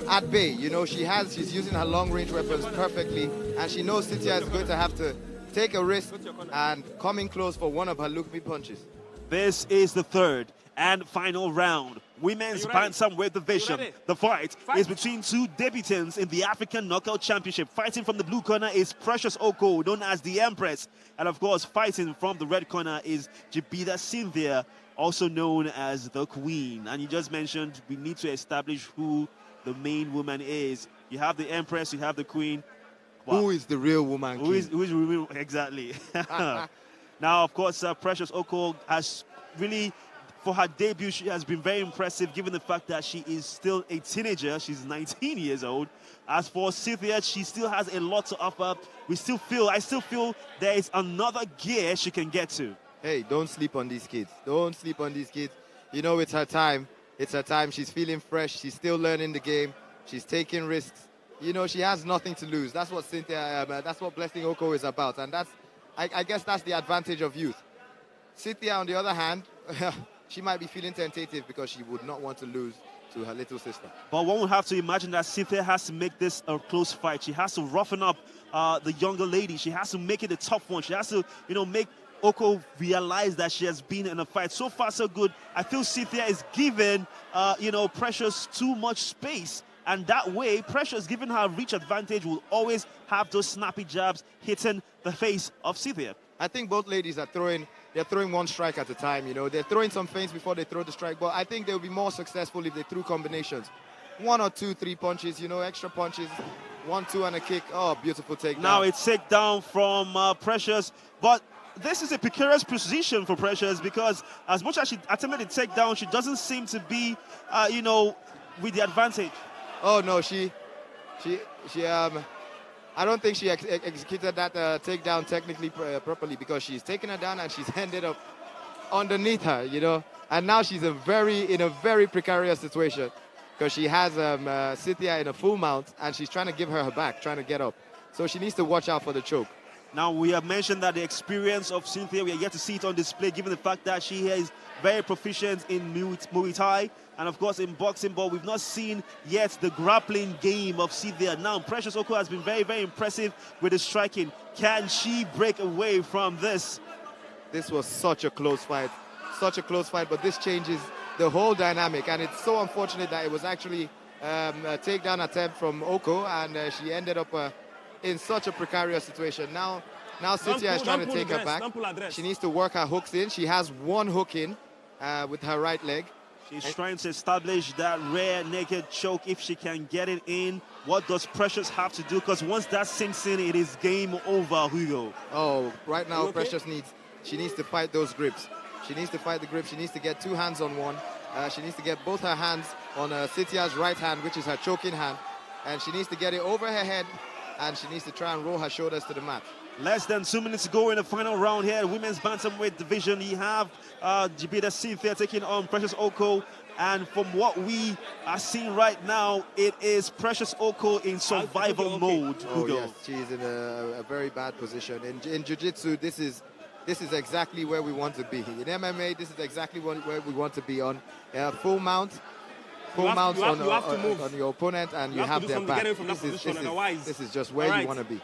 at bay. She's using her long-range weapons perfectly, and she knows Cythia is going to have to take a risk and come in close for one of her look-me punches. This is the third and final round. Women's bantamweight division. The fight is between two debutants in the African Knockout Championship. Fighting from the blue corner is Precious Oko, known as the Empress. And of course, fighting from the red corner is Jibidar Cythia, also known as the Queen. And you just mentioned we need to establish who the main woman is. You have the Empress, you have the Queen. Wow. Who is the real woman? Who is the real? Exactly. Now, of course, Precious Oko has really, for her debut, she has been very impressive, given the fact that she is still a teenager. She's 19 years old. As for Cythia, she still has a lot to offer. I still feel there is another gear she can get to. Hey, don't sleep on these kids. Don't sleep on these kids. It's her time. It's her time. She's feeling fresh. She's still learning the game. She's taking risks. She has nothing to lose. That's what that's what Blessing Oko is about. And I guess that's the advantage of youth. Cythia, on the other hand, she might be feeling tentative because she would not want to lose to her little sister. But one would have to imagine that Cythia has to make this a close fight. She has to roughen up the younger lady. She has to make it a tough one. She has to, make Oko realize that she has been in a fight. So far, so good. I feel Cythia is giving, Precious too much space. And that way, Precious, given her reach advantage, will always have those snappy jabs hitting the face of Cythia. I think both ladies are throwing one strike at a time, you know. They're throwing some feints before they throw the strike, but I think they'll be more successful if they threw combinations. 1 or 2, 3 punches, you know, extra punches. 1, 2 and a kick. Oh, beautiful takedown. Now it's takedown from Precious, but this is a precarious position for Precious because as much as she attempted the takedown, she doesn't seem to be, you know, with the advantage. Oh no, I don't think she executed that takedown technically properly because she's taken her down and she's ended up underneath her, you know. And now she's in a very precarious situation because she has Cythia in a full mount and she's trying to give her back, trying to get up. So she needs to watch out for the choke. Now, we have mentioned that the experience of Cythia, we are yet to see it on display, given the fact that she is very proficient in Muay Thai and, of course, in boxing, but we've not seen yet the grappling game of Cythia. Now, Precious Oko has been very, very impressive with the striking. Can she break away from this? This was such a close fight, but this changes the whole dynamic, and it's so unfortunate that it was actually a takedown attempt from Oko, and she ended up in such a precarious situation. Now Cythia is trying to take her back. She needs to work her hooks in. She has 1 hook in with her right leg. She's trying to establish that rear naked choke. If she can get it in, what does Precious have to do? Because once that sinks in, it is game over, Hugo. Oh, right now Precious needs to fight those grips. She needs to fight the grip. She needs to get 2 hands on one. She needs to get both her hands on Cythia's right hand, which is her choking hand. And she needs to get it over her head, and she needs to try and roll her shoulders to the mat. Less than 2 minutes to go in the final round here. Women's bantamweight division. You have Jibidar Cythia taking on Precious Oko. And from what we are seeing right now, it is Precious Oko in survival mode. Oh, yes, she's in a very bad position. In Jiu-Jitsu, this is exactly where we want to be. In MMA, this is exactly where we want to be on. Full mount on your opponent, and you have their back. This is just where you want to be.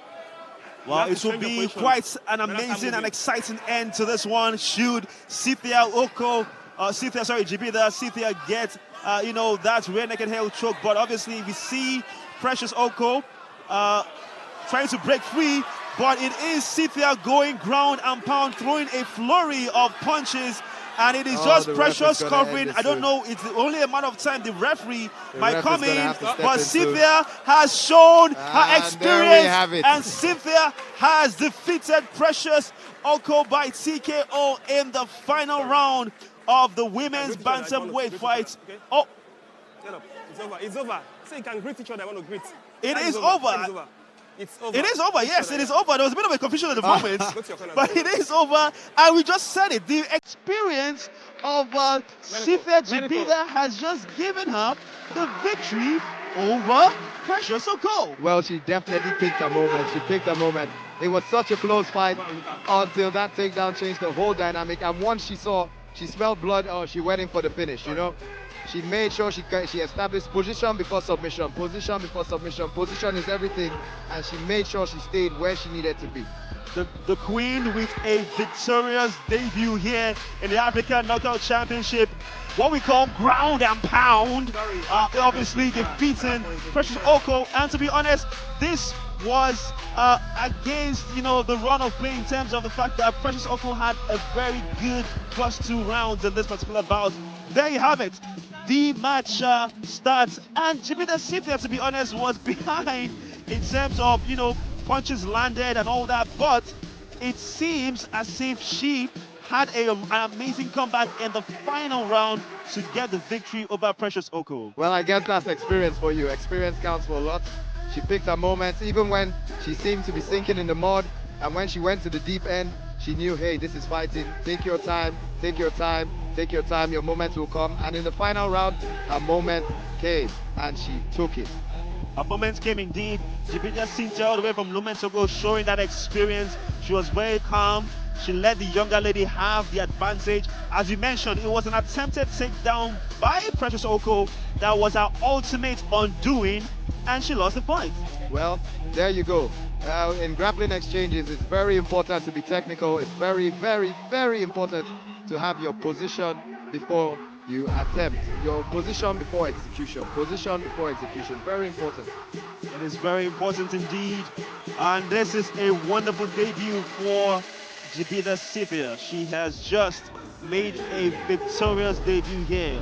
Well, it will be quite an amazing and exciting end to this one. Should Jibidar Cythia get, you know, that rear naked heel choke. But obviously, we see Precious Oko trying to break free. But it is Cythia going ground and pound, throwing a flurry of punches. And it is just Precious covering. I don't know, it's only a matter of time the referee might come in. But Cythia has shown her experience. And Cythia has defeated Precious Oko by TKO in the final round of the women's bantamweight fight. Oh, it's over. It's over. So you can greet each other. I want to greet. It is over. It's over. It is over, yes, it is over. There was a bit of a confusion at the moment, but it is over, and we just said it. The experience of Cythia Jibidar has just given her the victory over Precious Oko. Well, she definitely picked a moment. She picked a moment. It was such a close fight until that takedown changed the whole dynamic, and once she smelled blood, she went in for the finish, you know. She made sure she established position before submission. Position before submission. Position is everything. And she made sure she stayed where she needed to be. The Queen with a victorious debut here in the African Knockout Championship. What we call ground and pound. Obviously defeating Precious Oko. And to be honest, this was against, you know, the run of play in terms of the fact that Precious Oko had a very good first 2 rounds in this particular bout. There you have it. The match starts, and Jibidar Cythia, to be honest, was behind in terms of, you know, punches landed and all that, but it seems as if she had an amazing comeback in the final round to get the victory over Precious Oko. Well, I guess that's experience for you. Experience counts for a lot. She picked her moments, even when she seemed to be sinking in the mud, and when she went to the deep end, she knew, hey, this is fighting. Take your time, take your time, take your time, your moment will come. And in the final round, her moment came, and she took it. Her moment came indeed. Jibidar Cythia all the way from moments ago, showing that experience. She was very calm. She let the younger lady have the advantage. As you mentioned, it was an attempted takedown by Precious Oko that was her ultimate undoing, and she lost the fight. Well, there you go. In grappling exchanges, it's very important to be technical. It's very, very, very important to have your position before you attempt. Your position before execution. Position before execution. Very important. It is very important indeed. And this is a wonderful debut for Cythia. She has just made a victorious debut here.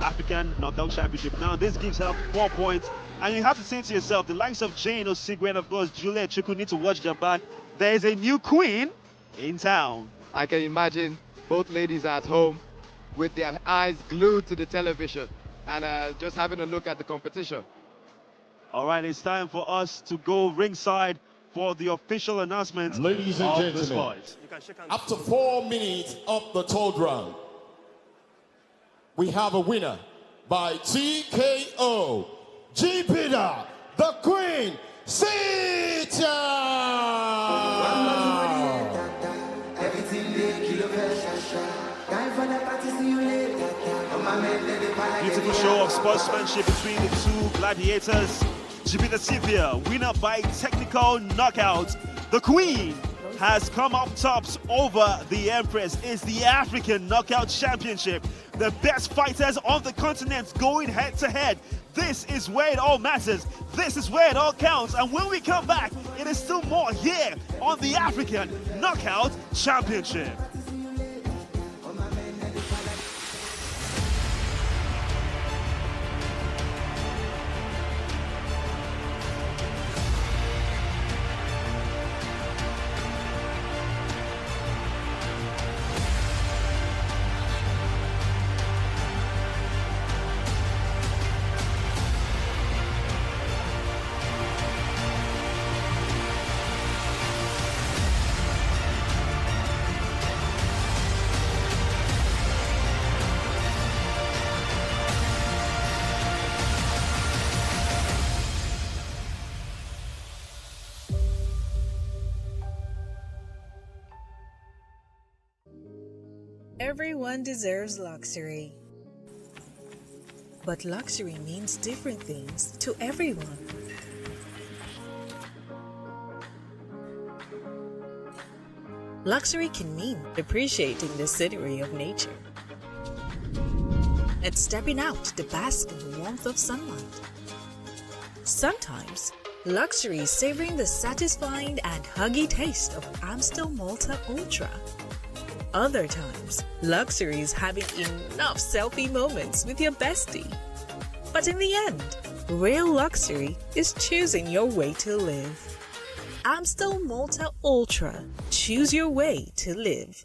African Knockout Championship. Now this gives her 4 points. And you have to say to yourself, the likes of Jane Osigwe and of course Juliet Chukwu need to watch their back. There is a new queen in town. I can imagine both ladies at home with their eyes glued to the television and just having a look at the competition. All right, it's time for us to go ringside for the official announcement. Ladies and of this gentlemen, fight. after 4 minutes of the third round, we have a winner by TKO. Jibidar, the Queen, Cythia! Beautiful show of sportsmanship between the two gladiators. Jibidar Cythia, winner by technical knockout. The Queen has come up tops over the Empress. It's the African Knockout Championship. The best fighters on the continent going head to head. This is where it all matters. This is where it all counts. And when we come back, it is still more here on the African Knockout Championship. Everyone deserves luxury. But luxury means different things to everyone. Luxury can mean appreciating the scenery of nature and stepping out to bask in the warmth of sunlight. Sometimes, luxury is savoring the satisfying and huggy taste of Amstel Malta Ultra. Other times, luxury is having enough selfie moments with your bestie. But in the end, real luxury is choosing your way to live. Amstel Malta Ultra. Choose your way to live.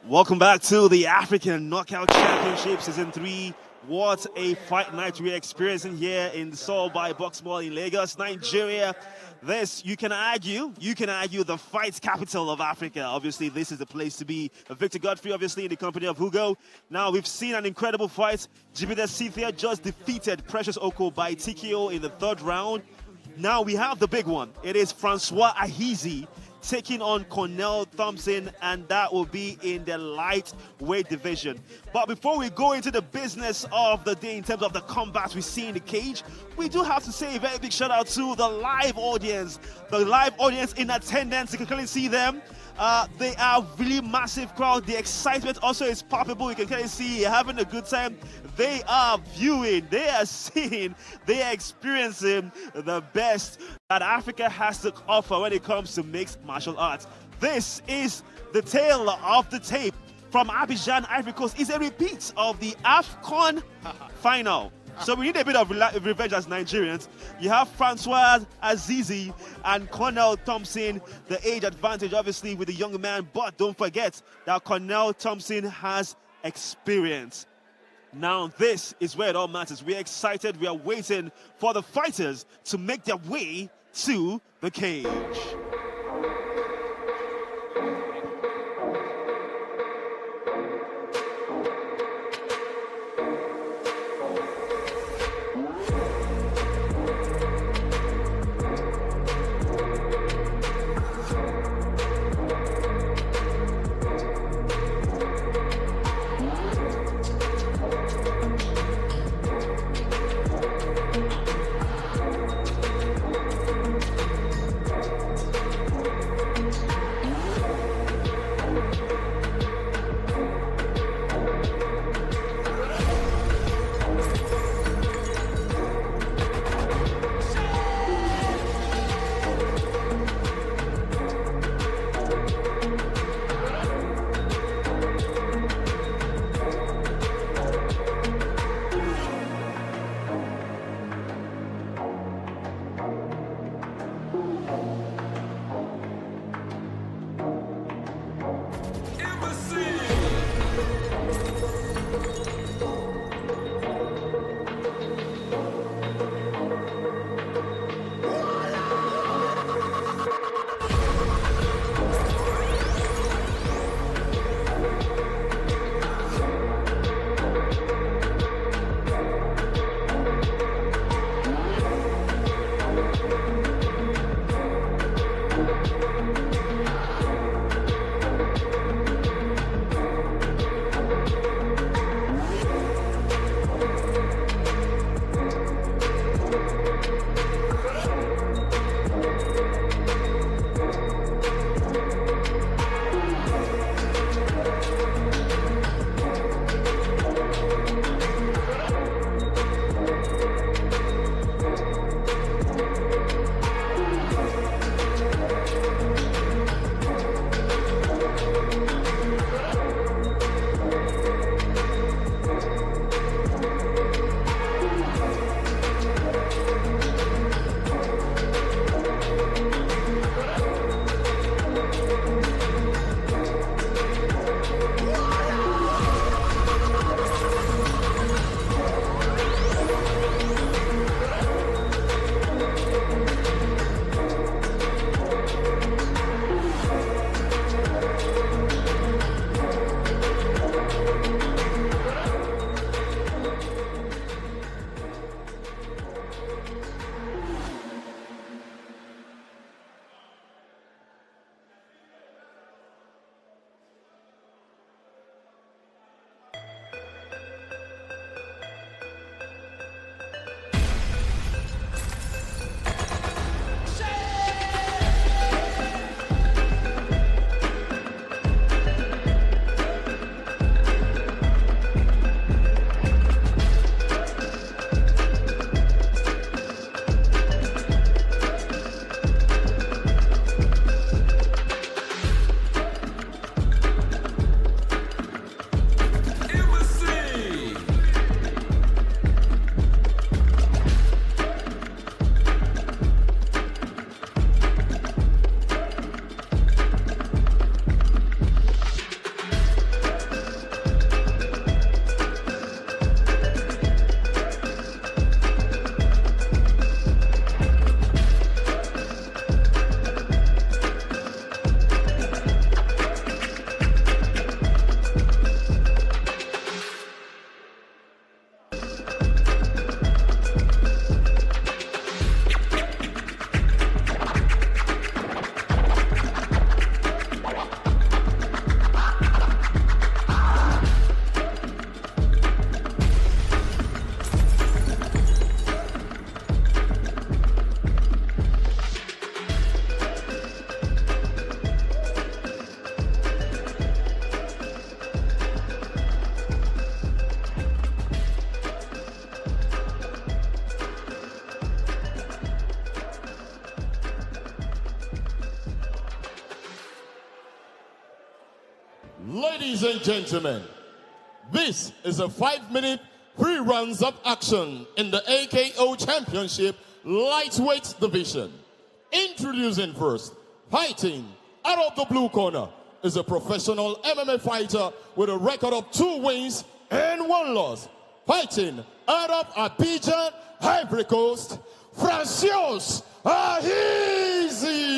Welcome back to the African Knockout Championship Season 3 What a fight night we're experiencing here in Seoul by Boxmall in Lagos, Nigeria. This, you can argue the fight capital of Africa. Obviously, this is the place to be. Victor Godfrey, obviously, in the company of Hugo. Now, we've seen an incredible fight. Jibidar Cythia just defeated Precious Oko by TKO in the 3rd round. Now, we have the big one. It is Francois Ahizi taking on Cornel Thompson, and that will be in the lightweight division. But before we go into the business of the day in terms of the combats we see in the cage, we do have to say a very big shout out to the live audience in attendance. You can clearly see them. They are really massive crowd. The excitement also is palpable. You can clearly see having a good time. They are viewing, they are seeing, they are experiencing the best that Africa has to offer when it comes to mixed martial arts. This is the tale of the tape from Abidjan, Ivory Coast. It's a repeat of the AFCON final. So we need a bit of revenge as Nigerians. You have Francois Azizi and Cornel Thompson, the age advantage obviously with the young man, but don't forget that Cornel Thompson has experience. Now this is where it all matters. We're excited, we are waiting for the fighters to make their way to the cage. Ladies and gentlemen, this is a 5-minute 3 rounds of action in the AKO Championship Lightweight Division. Introducing first, fighting out of the blue corner is a professional MMA fighter with a record of 2 wins and 1 loss. Fighting out of Abidjan, Ivory Coast, Francias Ahizi.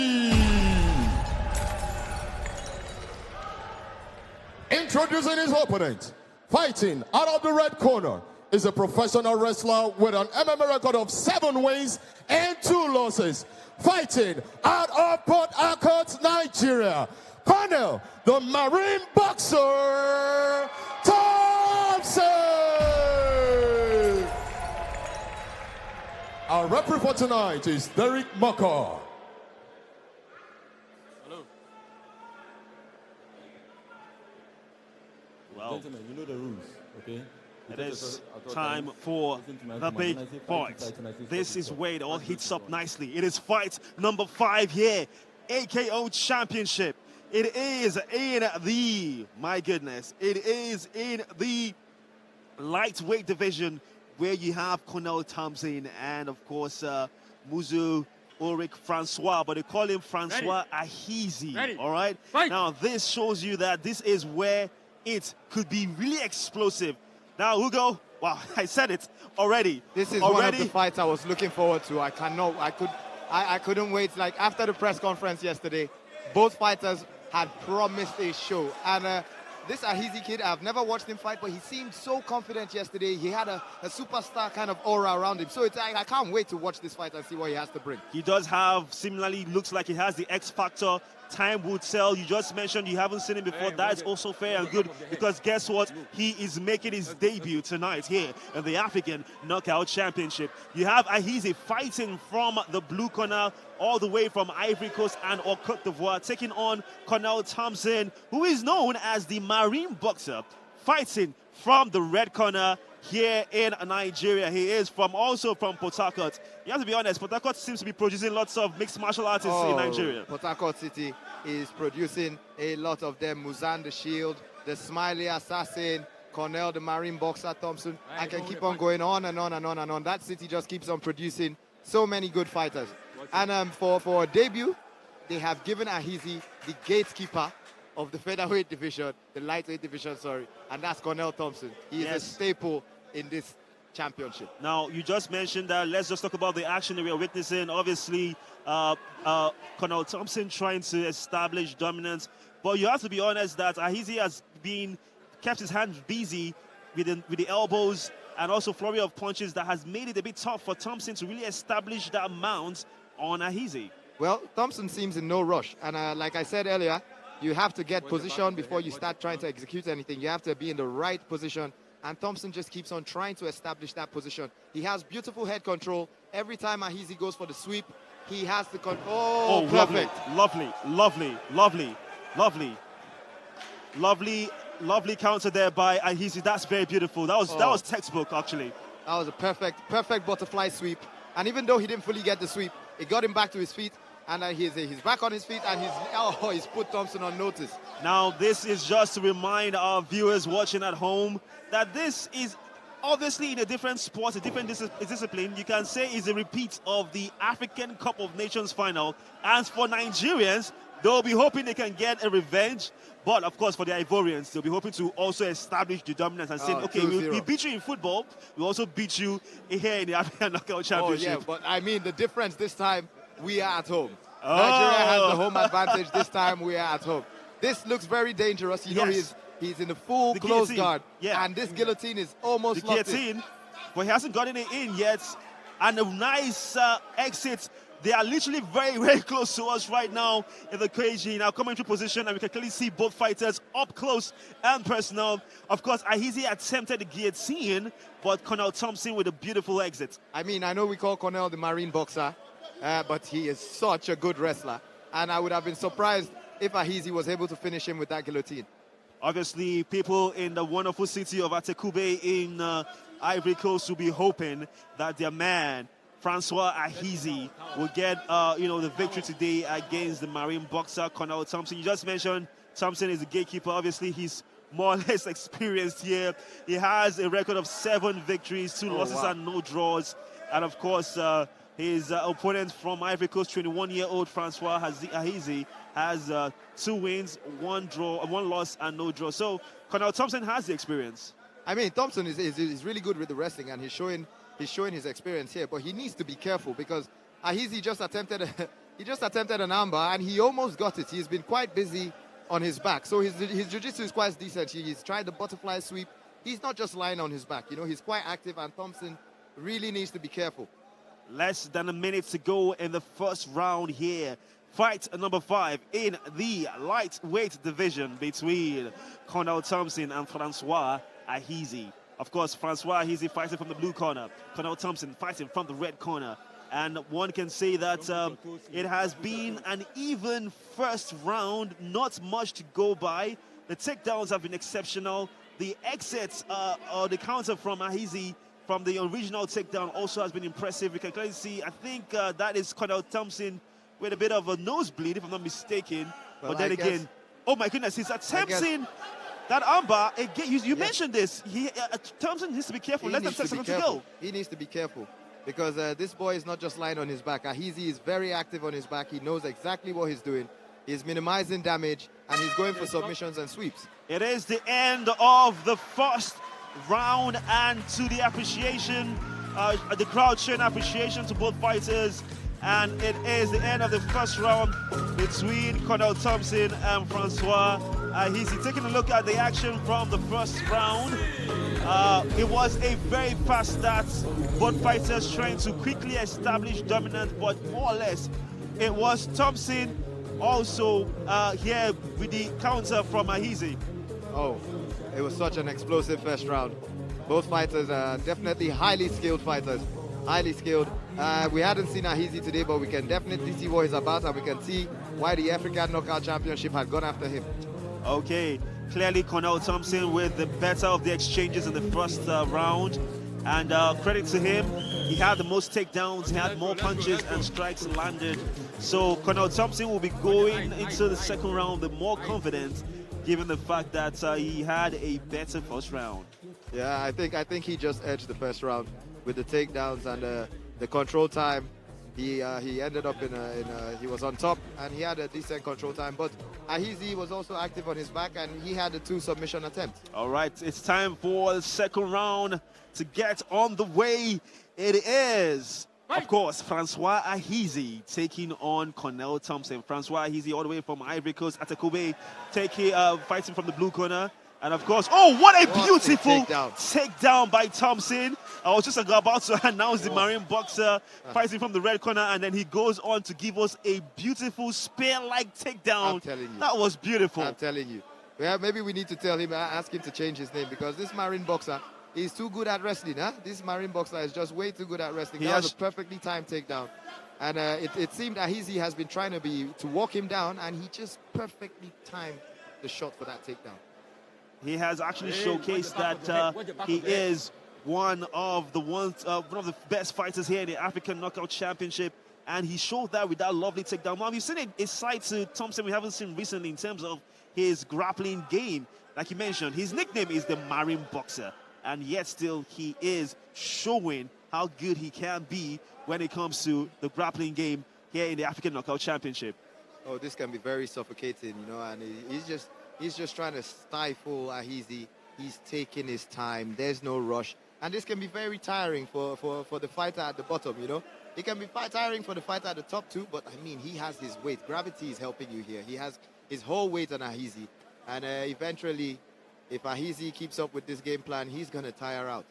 Introducing his opponent, fighting out of the red corner is a professional wrestler with an MMA record of 7 wins and 2 losses. Fighting out of Port Harcourt, Nigeria, Cornel, the Marine boxer, Thompson. Our referee for tonight is Derek Maka. Well, gentlemen, you know the rules, okay? it is time for the big fight. This is where it all heats up nicely. It is fight number 5 here, AKO Championship. It is in the, my goodness, it is in the lightweight division where you have Cornel Thompson and, of course, Muzu Ulrich Francois, but they call him Francois Ahizi, all right? Now, this shows you that this is where it could be really explosive. Now, Ugo, wow, I said it already. This is one of the fights I was looking forward to. I couldn't wait. Like, after the press conference yesterday, both fighters had promised a show. And this Ahizi kid, I've never watched him fight, but he seemed so confident yesterday. He had a superstar kind of aura around him. So I can't wait to watch this fight and see what he has to bring. He does have, similarly, looks like he has the X factor. Time would tell. You just mentioned you haven't seen him before. That's also fair and good because guess what? He is making his debut tonight here in the African Knockout Championship. You have Ahizi fighting from the blue corner all the way from Ivory Coast and or Côte d'Ivoire, taking on Cornel Thompson, who is known as the Marine boxer, fighting from the red corner here in Nigeria. He is also from Port Harcourt. You have to be honest, Port Harcourt seems to be producing lots of mixed martial artists in Nigeria. Port Harcourt City is producing a lot of them. Muzan the Shield, the Smiley Assassin, Cornel the Marine boxer, Thompson. I can keep on going on and on and on and on. That city just keeps on producing so many good fighters. And for a debut, they have given Ahizi the gatekeeper of the featherweight division, the lightweight division, sorry, and that's Cornel Thompson. He is a staple in this championship. Now, you just mentioned that. Let's just talk about the action that we are witnessing. Obviously, Cornel Thompson trying to establish dominance, but you have to be honest that Ahizi has kept his hands busy with the elbows and also flurry of punches that has made it a bit tough for Thompson to really establish that mount on Ahizi. Well, Thompson seems in no rush, and like I said earlier, you have to get position before you start trying to execute anything. You have to be in the right position, and Thompson just keeps on trying to establish that position. He has beautiful head control. Every time Ahizi goes for the sweep, he has the control. Oh, perfect. Lovely counter there by Ahizi. That's very beautiful. That was textbook, actually. That was a perfect butterfly sweep. And even though he didn't fully get the sweep, it got him back to his feet. And he's back on his feet, and he's put Thompson on notice. Now, this is just to remind our viewers watching at home that this is obviously in a different sport, a different discipline. You can say it's a repeat of the African Cup of Nations final. As for Nigerians, they'll be hoping they can get a revenge. But, of course, for the Ivorians, they'll be hoping to also establish the dominance and say, okay, we beat you in football, we also beat you here in the African Knockout Championship. Oh, yeah, but I mean, the difference this time, we are at home. Nigeria has the home advantage. This time we are at home. This looks very dangerous. You know, he's in the full close guard. Yeah. And this guillotine is almost locked in. But he hasn't gotten it in yet. And a nice exit. They are literally very, very close to us right now in the cage. Now coming into position, and we can clearly see both fighters up close and personal. Of course, Ahizi attempted the guillotine, but Cornel Thompson with a beautiful exit. I mean, I know we call Cornel the Marine boxer, but he is such a good wrestler. And I would have been surprised if Ahizi was able to finish him with that guillotine. Obviously, people in the wonderful city of Atekube in Ivory Coast will be hoping that their man, Francois Ahizi, will get the victory today against the Marine boxer Cornel Thompson. You just mentioned Thompson is the gatekeeper. Obviously, he's more or less experienced here. He has a record of 7 victories, 2 losses, and no draws. And of course, his opponent from Ivory Coast, 21-year-old Francois Ahizi, has 2 wins, 1 draw, 1 loss, and no draw. So Cornel Thompson has the experience. I mean, Thompson is really good with the wrestling, and he's showing his experience here. But he needs to be careful because Ahizi just attempted an armbar, and he almost got it. He's been quite busy on his back, so his jiu-jitsu is quite decent. He's tried the butterfly sweep. He's not just lying on his back. You know, he's quite active, and Thompson really needs to be careful. Less than a minute to go in the first round here. Fight number 5 in the lightweight division between Cornel Thompson and Francois Ahizi. Of course, Francois Ahizi fighting from the blue corner. Cornel Thompson fighting from the red corner. And one can say that it has been an even first round, not much to go by. The takedowns have been exceptional. The exits or the counter from Ahizi from the original takedown also has been impressive. We can clearly see, I think that is Cornel Thompson with a bit of a nosebleed, if I'm not mistaken. Well, but then again, oh my goodness, he's attempting that armbar. Again, you mentioned this. Thompson needs to be careful. Less than 10 seconds to go. He needs to be careful because this boy is not just lying on his back. Ahizi is very active on his back. He knows exactly what he's doing. He's minimizing damage, and he's going for submissions and sweeps. It is the end of the first round, and to the appreciation, the crowd showing appreciation to both fighters. And it is the end of the first round between Cornel Thompson and Francois Ahizi. Taking a look at the action from the first round, it was a very fast start. Both fighters trying to quickly establish dominance, but more or less, it was Thompson also here with the counter from Ahizi. Oh, it was such an explosive first round. Both fighters are definitely highly skilled fighters. Highly skilled. We hadn't seen Ahizi today, but we can definitely see what he's about, and we can see why the African Knockout Championship had gone after him. Okay, clearly Cornel Thompson with the better of the exchanges in the first round. And credit to him, he had the most takedowns, he had more punches and strikes landed. So Cornel Thompson will be going into the second round with more confidence, given the fact that he had a better first round. Yeah, I think he just edged the first round with the takedowns and the control time. He ended up he was on top, and he had a decent control time. But Ahizi was also active on his back, and he had the 2 submission attempts. All right, it's time for the second round to get on the way. It is, of course, Francois Ahizi taking on Cornel Thompson. Francois Ahizi all the way from Ivory Coast, Atakube, fighting from the blue corner. And of course, oh, what a beautiful takedown by Thompson. I was just about to announce the Marine boxer fighting from the red corner, and then he goes on to give us a beautiful spear-like takedown. I'm telling you. That was beautiful. I'm telling you. Yeah, maybe we need to tell him, ask him to change his name, because this Marine boxer is too good at wrestling. Huh? This Marine boxer is just way too good at wrestling. That was a perfectly timed takedown. And it seemed Ahizi has been trying to walk him down, and he just perfectly timed the shot for that takedown. He has actually showcased that he is one of the best fighters here in the African Knockout Championship, and he showed that with that lovely takedown. Now, we've seen a side to Thompson we haven't seen recently in terms of his grappling game. Like you mentioned, his nickname is the Marine Boxer, and yet still he is showing how good he can be when it comes to the grappling game here in the African Knockout Championship. Oh, this can be very suffocating, you know, and he's just trying to stifle Ahizi. He's taking his time. There's no rush. And this can be very tiring for the fighter at the bottom, you know. It can be tiring for the fighter at the top too, but I mean, he has his weight. Gravity is helping you here. He has his whole weight on Ahizi. And eventually, if Ahizi keeps up with this game plan, he's going to tire out.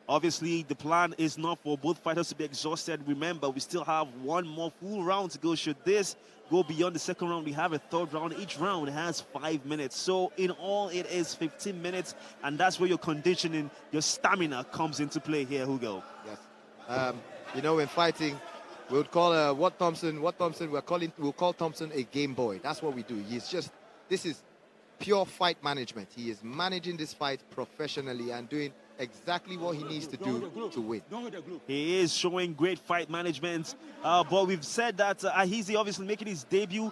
Obviously, the plan is not for both fighters to be exhausted. Remember, we still have one more full round to go. Should this go beyond the second round, we have a third round. Each round has 5 minutes. So in all, it is 15 minutes. And that's where your conditioning, your stamina comes into play here, Hugo. Yes. You know, in fighting, we'll call we'll call Thompson a game boy. That's what we do. This is pure fight management. He is managing this fight professionally and doing exactly what he needs to do to win. He is showing great fight management, but we've said that Ahizi obviously making his debut.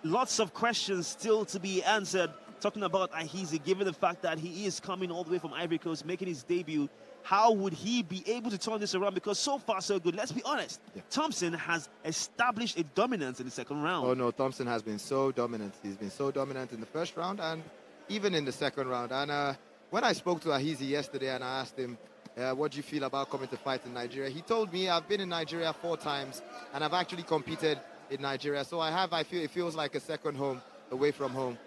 lots of questions still to be answered. Talking about Ahizi, given the fact that he is coming all the way from Ivory Coast, making his debut, how would he be able to turn this around? Because so far, so good. Let's be honest. Yeah. Thompson has established a dominance in the second round. Oh, no, Thompson has been so dominant. He's been so dominant in the first round and even in the second round. And when I spoke to Ahizi yesterday and I asked him, what do you feel about coming to fight in Nigeria? He told me, I've been in Nigeria 4 times and I've actually competed in Nigeria. So I feel it feels like a second home away from home.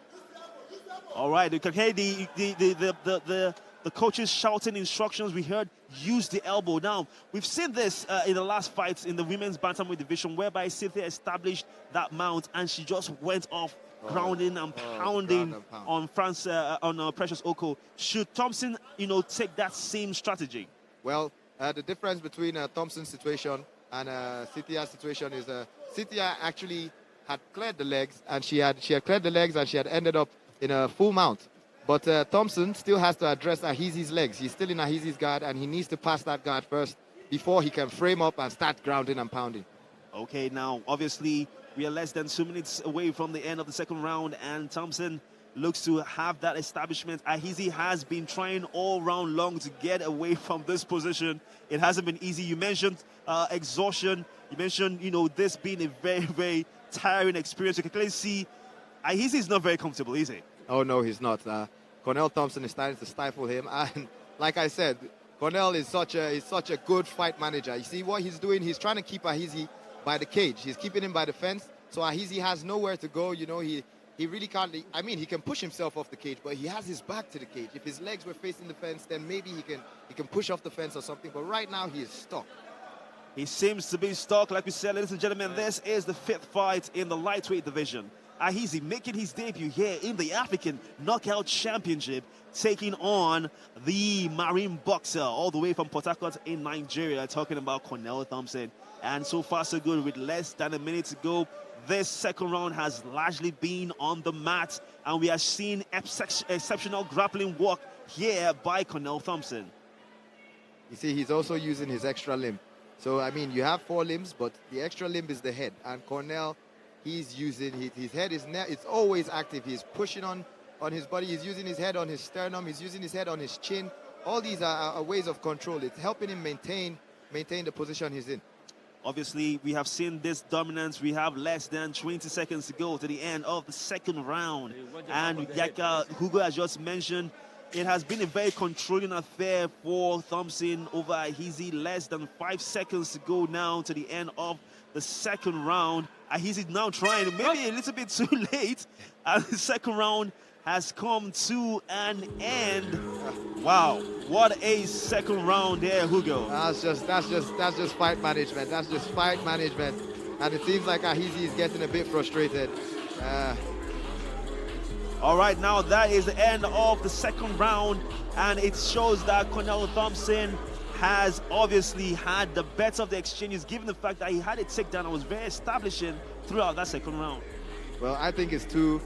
All right, okay, the coaches shouting instructions. We heard use the elbow. Now, we've seen this in the last fights in the women's bantamweight division, whereby Cythia established that mount and she just went off grounding and pounding on Precious Oko. Should Thompson, take that same strategy? Well, the difference between Thompson's situation and Cythia's situation is Cythia actually had cleared the legs, and she had cleared the legs and she had ended up in a full mount. But Thompson still has to address Ahizi's legs. He's still in Ahizi's guard, and he needs to pass that guard first before he can frame up and start grounding and pounding. Okay, now, obviously, we are less than 2 minutes away from the end of the second round, and Thompson looks to have that establishment. Ahizi has been trying all round long to get away from this position. It hasn't been easy. You mentioned exhaustion. You mentioned, this being a very, very tiring experience. You can clearly see Ahizi is not very comfortable, is he? Oh, no, he's not. Cornel Thompson is starting to stifle him. And like I said, Cornel is such a good fight manager. You see what he's doing? He's trying to keep Ahizi by the cage. He's keeping him by the fence. So Ahizi has nowhere to go. He really can't. I mean, he can push himself off the cage, but he has his back to the cage. If his legs were facing the fence, then maybe he can push off the fence or something. But right now, he is stuck. He seems to be stuck. Like we said, ladies and gentlemen, this is the 5th fight in the lightweight division. Ahizi making his debut here in the African Knockout Championship, taking on the Marine boxer all the way from Port Harcourt in Nigeria, talking about Cornel Thompson. And so far, so good. With less than a minute to go, this second round has largely been on the mat, and we are seeing exceptional grappling work here by Cornel Thompson. You see, he's also using his extra limb. So, I mean, you have 4 limbs, but the extra limb is the head. And Cornel, he's using his head it's always active. He's pushing on his body. He's using his head on his sternum. He's using his head on his chin. All these are ways of control. It's helping him maintain the position he's in. Obviously, we have seen this dominance. We have less than 20 seconds to go to the end of the second round. And like Hugo has just mentioned, it has been a very controlling affair for Thompson over Ahizi. Less than 5 seconds to go now to the end of the second round. Ahizi now trying, maybe a little bit too late, and the second round has come to an end. Wow, what a second round there, Hugo. That's just fight management. That's just fight management. And it seems like Ahizi is getting a bit frustrated. All right, now that is the end of the second round, and it shows that Cornel Thompson has obviously had the better of the exchanges, given the fact that he had a takedown and was very establishing throughout that second round. Well, I think it's 2-0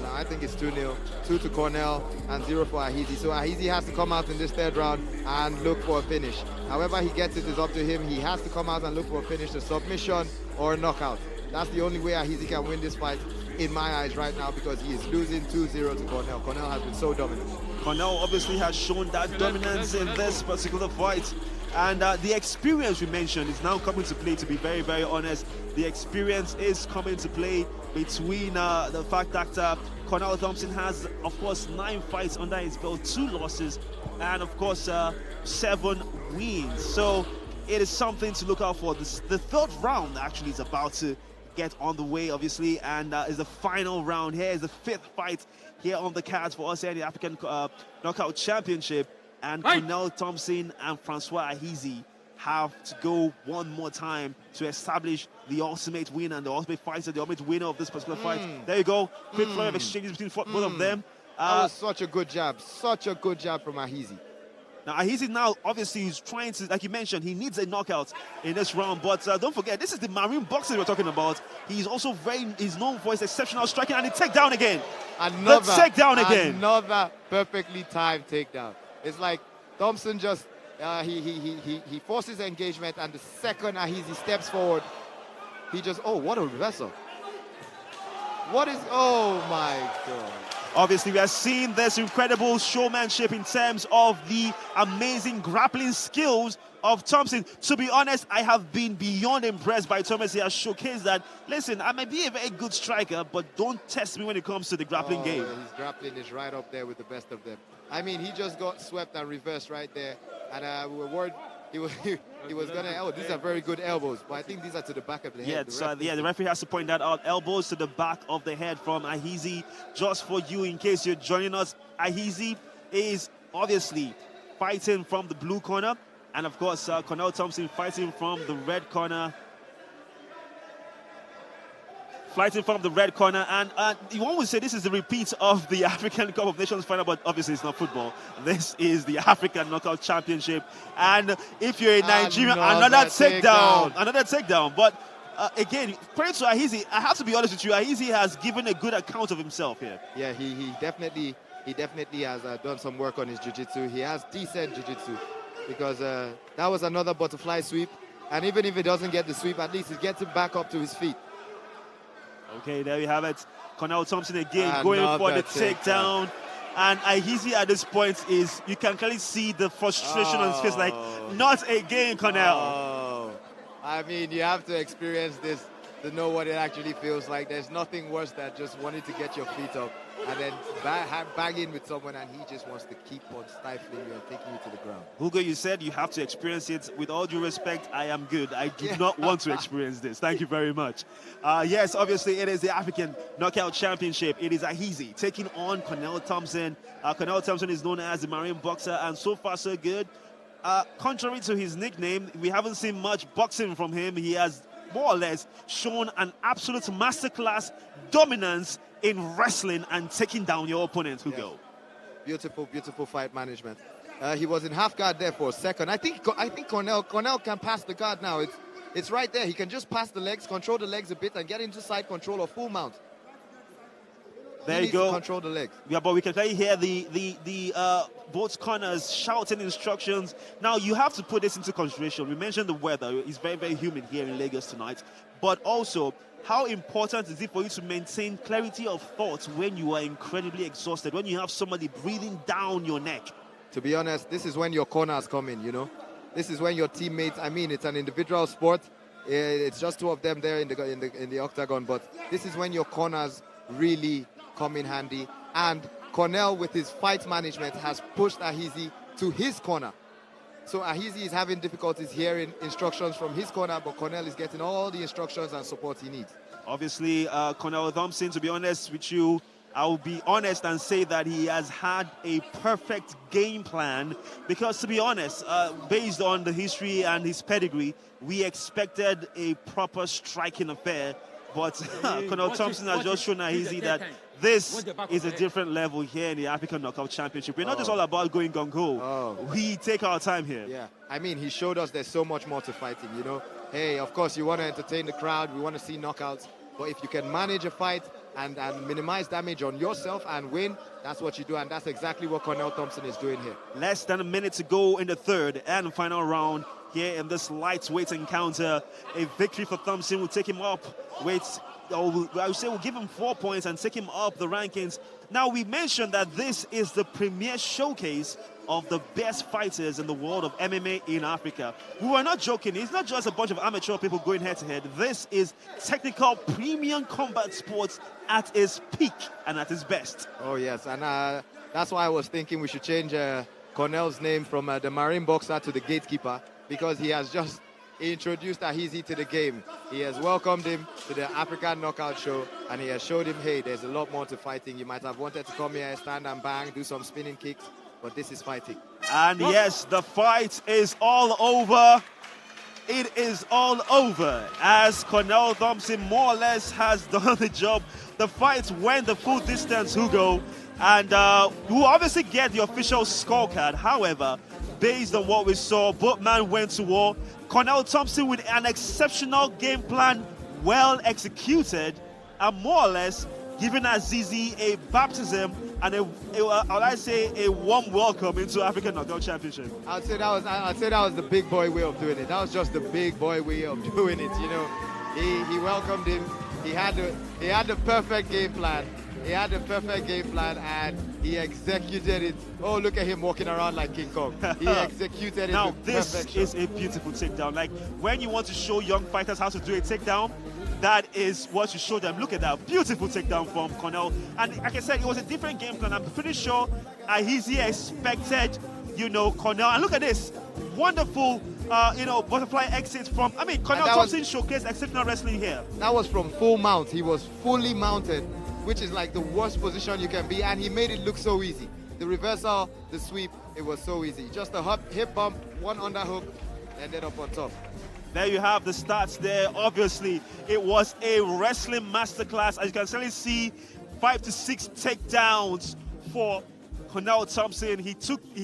now. I think it's 2-0, 2 to Cornel and 0 for Ahizi. So Ahizi has to come out in this third round and look for a finish. However he gets it is up to him. He has to come out and look for a finish, a submission or a knockout. That's the only way Ahizi can win this fight, in my eyes right now, because he is losing 2-0 to Cornel. Cornel has been so dominant. Cornel obviously has shown that dominance in this particular fight. And the experience we mentioned is now coming to play, to be very, very honest. The experience is coming to play between the fact that Cornel Thompson has, of course, 9 fights under his belt, 2 losses, and, of course, 7 wins. So it is something to look out for. The third round actually is about to get on the way, obviously, and is the final round. Here is the 5th fight here on the cards for us here in the African Knockout Championship. And Cornel Thompson and Francois Ahizi have to go one more time to establish the ultimate winner and the ultimate fighter, the ultimate winner of this particular fight. There you go. Quick flow of exchanges between both of them. That was such a good jab from Ahizi. Now, Ahizi now, obviously, he's trying to, like you mentioned, he needs a knockout in this round. But don't forget, this is the Marine boxer we're talking about. He's also he's known for his exceptional striking, and the takedown again. Another perfectly timed takedown. It's like Thompson just, he forces engagement, and the second Ahizi steps forward, he just, oh, what a reversal. What is... Oh, my God. Obviously, we are seeing this incredible showmanship in terms of the amazing grappling skills of Thompson. To be honest, I have been beyond impressed by Thomas. He has showcased that, listen, I may be a very good striker, but don't test me when it comes to the grappling game. His grappling is right up there with the best of them. I mean, he just got swept and reversed right there. And we were worried he was going to... Oh, these are very good elbows. But I think these are to the back of the head. Yeah, the referee has to point that out. Elbows to the back of the head from Ahizi. Just for you, in case you're joining us, Ahizi is obviously fighting from the blue corner. And, of course, Cornel Thompson fighting from the red corner. And one would say this is the repeat of the African Cup of Nations final, but obviously it's not football. This is the African Knockout Championship. And if you're in Nigeria, another takedown. But again, credit to Ahizi. I have to be honest with you, Ahizi has given a good account of himself here. Yeah, he definitely has done some work on his jiu-jitsu. He has decent jiu-jitsu because that was another butterfly sweep. And even if he doesn't get the sweep, at least he gets it back up to his feet. Okay, there we have it. Cornel Thompson again going for the takedown. And Ahizi at this point is, you can clearly see the frustration on his face, like, not again, Cornel. Oh. I mean, you have to experience this to know what it actually feels like. There's nothing worse than just wanting to get your feet up and then bang in with someone and he just wants to keep on stifling you and taking you to the ground. Hugo, you said you have to experience it. With all due respect, I am good. I do not want to experience this. Thank you very much. Yes, obviously, it is the African Knockout Championship. It is Ahizi taking on Cornel Thompson. Cornel Thompson is known as the Marine Boxer, and so far, so good. Contrary to his nickname, we haven't seen much boxing from him. He has more or less shown an absolute masterclass dominance in wrestling and taking down your opponent, Hugo. Yes. Beautiful, beautiful fight management. He was in half guard there for a second. I think Cornel can pass the guard now. It's right there. He can just pass the legs, control the legs a bit, and get into side control or full mount. There you go. Control the legs. Yeah, but we can clearly hear the both corners shouting instructions. Now, you have to put this into consideration. We mentioned the weather. It's very, very humid here in Lagos tonight. But also, how important is it for you to maintain clarity of thought when you are incredibly exhausted, when you have somebody breathing down your neck? To be honest, this is when your corners come in, you know. This is when your teammates, I mean, it's an individual sport. It's just two of them there in the octagon. But this is when your corners really come in handy. And Cornel, with his fight management, has pushed Ahizi to his corner. So Ahizi is having difficulties hearing instructions from his corner, but Cornel is getting all the instructions and support he needs. Obviously, Cornel Thompson, to be honest with you, I will be honest and say that he has had a perfect game plan because, to be honest, based on the history and his pedigree, we expected a proper striking affair. But Cornel Thompson has just shown Ahizi that this is a different level here in the African Knockout Championship. We're not just all about going gung-ho. We take our time here. Yeah, I mean, he showed us there's so much more to fighting, you know. Hey, of course, you want to entertain the crowd. We want to see knockouts. But if you can manage a fight and minimize damage on yourself and win, that's what you do. And that's exactly what Cornel Thompson is doing here. Less than a minute to go in the third and final round here in this lightweight encounter. A victory for Thompson will take him up with, I would say we'll give him 4 points and take him up the rankings. Now, we mentioned that this is the premier showcase of the best fighters in the world of MMA in Africa. We were not joking. It's not just a bunch of amateur people going head-to-head. This is technical premium combat sports at its peak and at its best. Oh, yes. And that's why I was thinking we should change Cornel's name from the Marine Boxer to the Gatekeeper, because he has just introduced Ahizi to the game. He has welcomed him to the African Knockout Show, and he has showed him, hey, there's a lot more to fighting. You might have wanted to come here, stand and bang, do some spinning kicks, but this is fighting. And yes, the fight is all over. It is all over as Cornel Thompson more or less has done the job. The fight went the full distance, Hugo, and we'll obviously get the official scorecard. However, based on what we saw, both men went to war. Cornel Thompson with an exceptional game plan, well executed, and more or less giving Ahizi a baptism and a warm welcome into African Knockout Championship. I'd say that was the big boy way of doing it. That was just the big boy way of doing it. You know, he welcomed him He had the perfect game plan. He had the perfect game plan and he executed it. Oh, look at him walking around like King Kong. He executed it now, with this perfection. is a beautiful takedown. Like, when you want to show young fighters how to do a takedown, that is what you show them. Look at that beautiful takedown from Cornel. And like I said, it was a different game plan. I'm pretty sure Ahizi expected, you know, Cornel. And look at this wonderful, you know, butterfly exit from. I mean, Cornel Thompson showcased exceptional wrestling here. That was from full mount. He was fully mounted, which is like the worst position you can be, and he made it look so easy. The reversal, the sweep, it was so easy. Just a hip bump, one underhook, ended up on top. There you have the stats there. Obviously, it was a wrestling masterclass. As you can certainly see, 5 to 6 takedowns for Cornel Thompson. He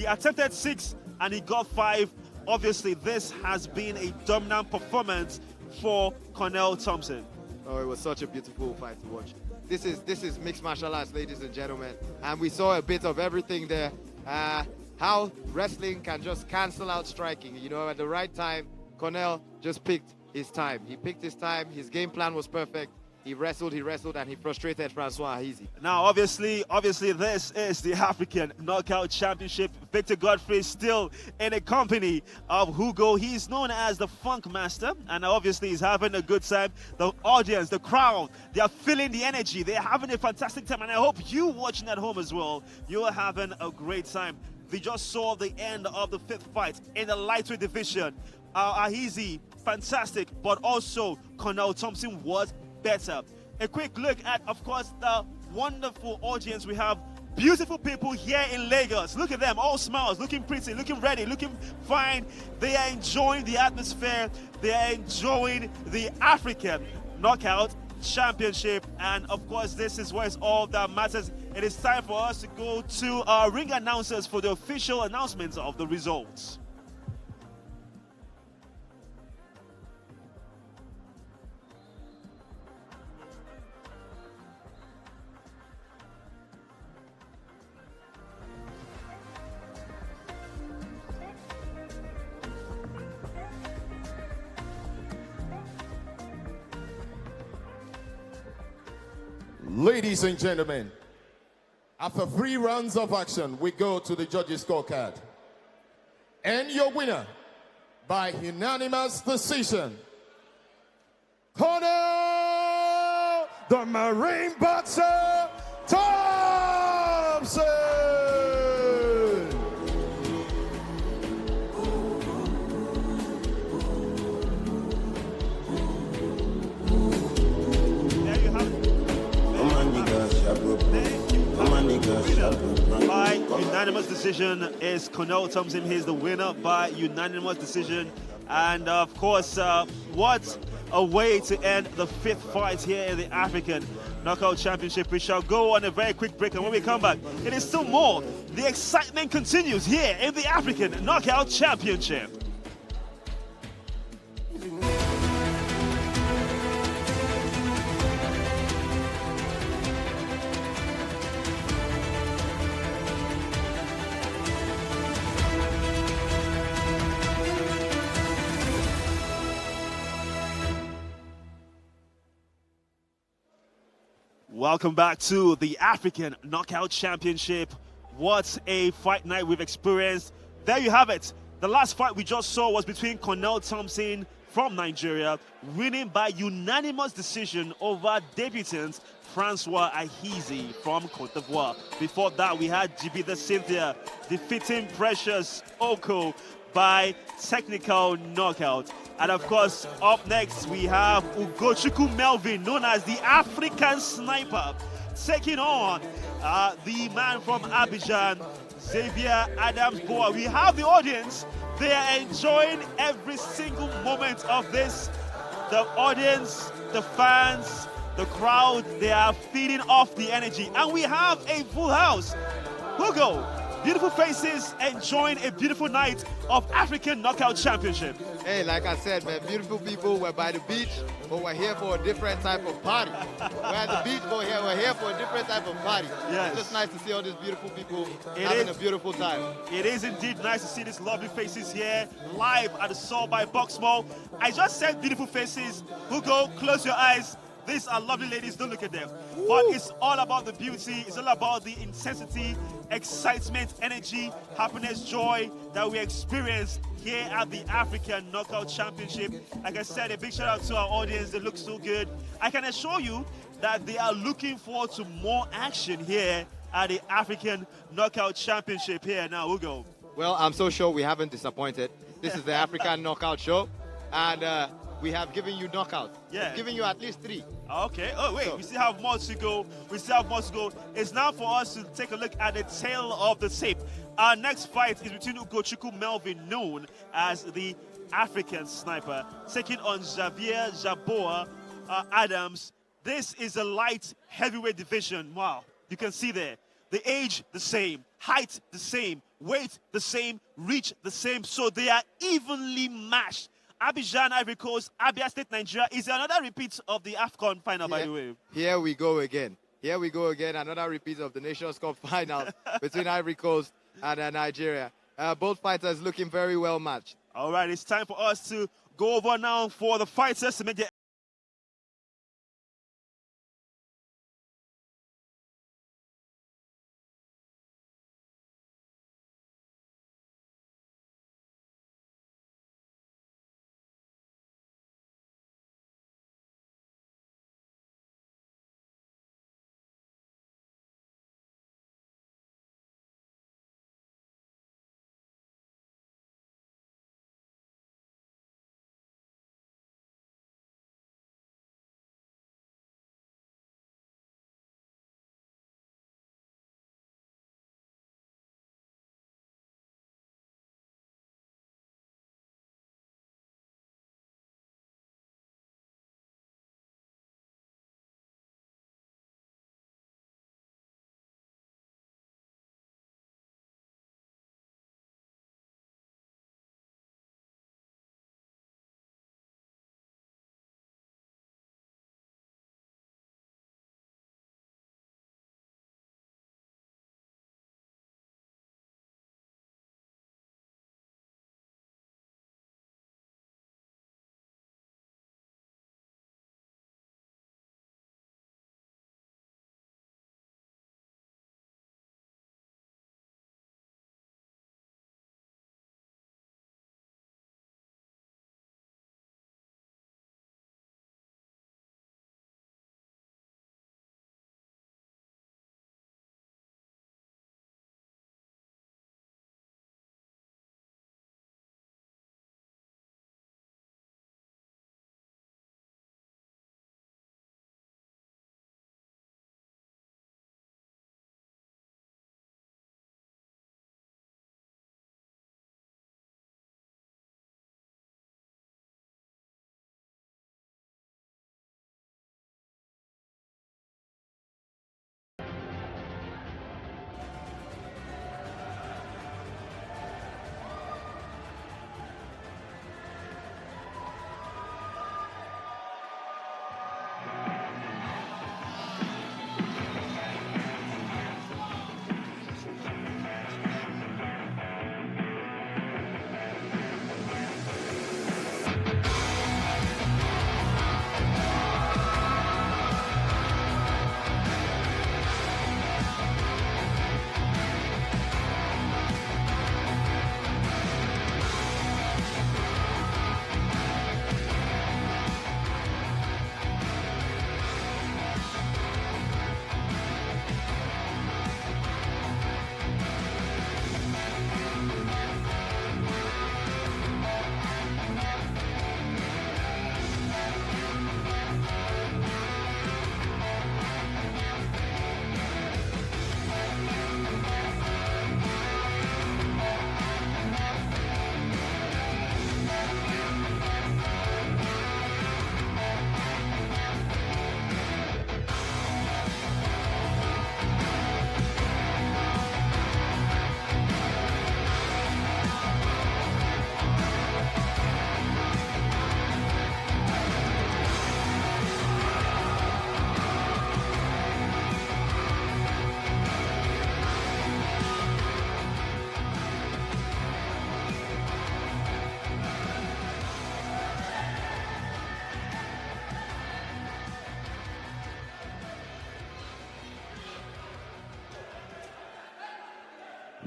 attempted 6 and he got 5. Obviously, this has been a dominant performance for Cornel Thompson. Oh, it was such a beautiful fight to watch. This is mixed martial arts, ladies and gentlemen, and we saw a bit of everything there. How wrestling can just cancel out striking. You know, at the right time, Cornel just picked his time. He picked his time. His game plan was perfect. He wrestled, and he frustrated Francois Ahizi. Now, obviously, this is the African Knockout Championship. Victor Godfrey is still in the company of Hugo. He's known as the Funk Master, and obviously he's having a good time. The audience, the crowd, they are feeling the energy. They're having a fantastic time, and I hope you watching at home as well, you're having a great time. We just saw the end of the 5th fight in the lightweight division. Ahizi, fantastic, but also Cornel Thompson was better. A quick look at, of course, the wonderful audience we have. Beautiful people here in Lagos. Look at them, all smiles, looking pretty, looking ready, looking fine. They are enjoying the atmosphere. They are enjoying the African Knockout Championship. And of course, this is where it's all that matters. It is time for us to go to our ring announcers for the official announcements of the results. Ladies and gentlemen, after 3 rounds of action, we go to the judges' scorecard. And your winner, by unanimous decision, Cornel, the Marine Boxer, Thompson! By unanimous decision is Cornel Thompson. He's the winner by unanimous decision. And of course, what a way to end the 5th fight here in the African Knockout Championship. We shall go on a very quick break, and when we come back, it is still more. The excitement continues here in the African Knockout Championship. Welcome back to the African Knockout Championship. What a fight night we've experienced. There you have it. The last fight we just saw was between Cornel Thompson from Nigeria, winning by unanimous decision over debutant Francois Ahizi from Côte d'Ivoire. Before that, we had Jibidar Cythia defeating Precious Oko by technical knockout. And of course, up next, we have Ugochukwu Melvin, known as the African Sniper, taking on the man from Abidjan, Xavier Adams Boa. We have the audience. They are enjoying every single moment of this. The audience, the fans, the crowd, they are feeding off the energy. And we have a full house. Hugo, beautiful faces enjoying a beautiful night of African Knockout Championship. Hey, like I said, man, beautiful people. We're by the beach, but we're here for a different type of party. We're at the beach, but we're here for a different type of party. Yes. It's just nice to see all these beautiful people having a beautiful time. It is indeed nice to see these lovely faces here, live at the Soul by Boxmall. I just said beautiful faces. Hugo, close your eyes. These are lovely ladies, don't look at them. But it's all about the beauty, it's all about the intensity, excitement, energy, happiness, joy that we experience here at the African Knockout Championship. Like I said, a big shout out to our audience, they look so good. I can assure you that they are looking forward to more action here at the African Knockout Championship here. Now, Ugo. Well, I'm so sure we haven't disappointed. This is the African Knockout Show, and we have given you knockouts. Yeah. We've given you at least 3. Okay. Oh, wait. We still have more to go. We still have more to go. It's now for us to take a look at the tail of the tape. Our next fight is between Ugochukwu Melvin, known as the African Sniper, taking on Xavier Jaboa Adams. This is a light heavyweight division. Wow. You can see there. The age, the same. Height, the same. Weight, the same. Reach, the same. So they are evenly matched. Abidjan, Ivory Coast, Abia State, Nigeria is another repeat of the AFCON final, by the way. Here we go again. Here we go again. Another repeat of the Nations Cup final between Ivory Coast and Nigeria. Both fighters looking very well matched. All right, it's time for us to go over now for the fighters to make their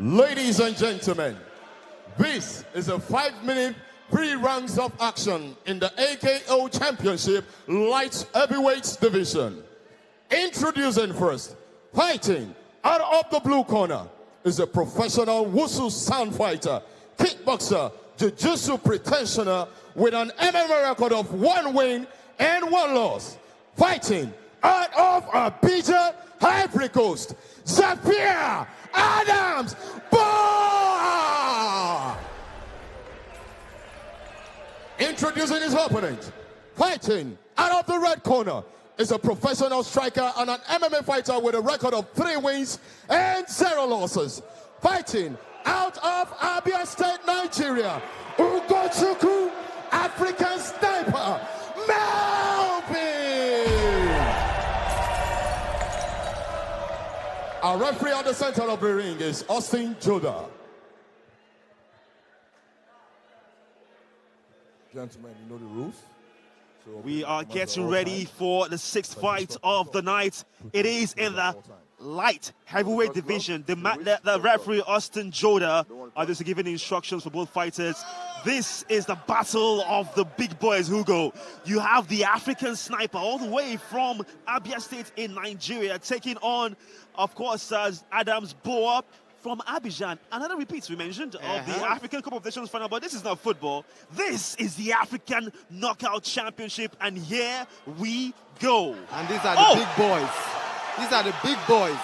Ladies and gentlemen, this is a 5-minute 3 rounds of action in the AKO Championship Light Heavyweights Division. Introducing first, fighting out of the blue corner is a professional Wusu sound fighter, kickboxer, jiu-jitsu practitioner with an MMA record of 1 win and 1 loss. Fighting out of Abidjan, Ivory Coast, Xavier Adams Boa! Introducing his opponent, fighting out of the red corner is a professional striker and an MMA fighter with a record of 3 wins and 0 losses. Fighting out of Abia State, Nigeria, Ugochukwu, African sniper, Melvin! Our referee at the center of the ring is Austin Joda. Gentlemen, you know the rules. So we are getting ready for the 6th fight of the night. It is in the light heavyweight division. The referee, Austin Joda, are just giving instructions for both fighters. This is the battle of the big boys, Hugo. You have the African sniper all the way from Abia State in Nigeria taking on, of course, Adams Boa from Abidjan. Another repeat we mentioned of the African Cup of Nations final, but this is not football. This is the African Knockout Championship, and here we go. And these are the big boys. These are the big boys.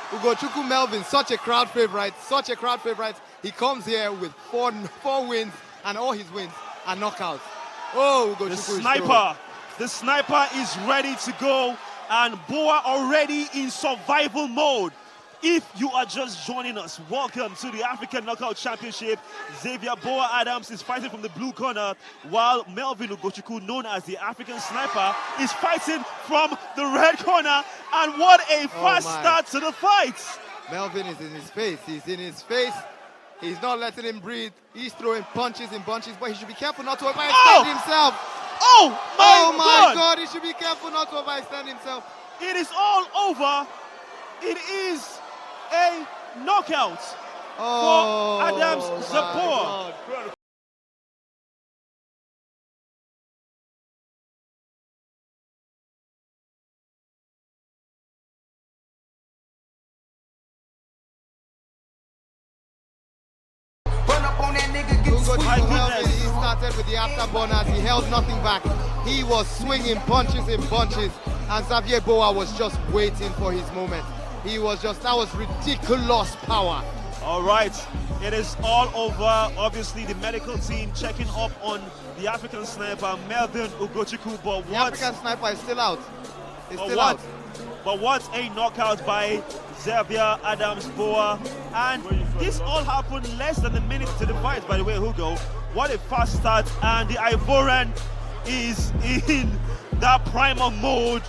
Ugochukwu Melvin, such a crowd favorite, such a crowd favorite. He comes here with four wins, and all his wins are knockouts. Oh, Ugochukwu the sniper is ready to go, and Boa already in survival mode. If you are just joining us, welcome to the African Knockout Championship. Xavier Boa Adams is fighting from the blue corner, while Melvin Ugochukwu, known as the African Sniper, is fighting from the red corner. And what a fast start to the fight! Melvin is in his face. He's in his face. He's not letting him breathe. He's throwing punches in bunches, but he should be careful not to overextend himself. Oh my God! He should be careful not to overextend himself. It is all over. It is a knockout for Adams Zapoor. He started with the afterburners. He held nothing back. He was swinging punches in bunches, and Xavier Boa was just waiting for his moment. He was just, that was ridiculous power. All right, it is all over. Obviously, the medical team checking up on the African sniper, Melvin Ugochukwu, but what? The African sniper is still out. He's still out. But what a knockout by Xavier Adams Boa. And this all happened less than a minute to the fight, by the way, Hugo. What a fast start. And the Ivorian is in that primal mode.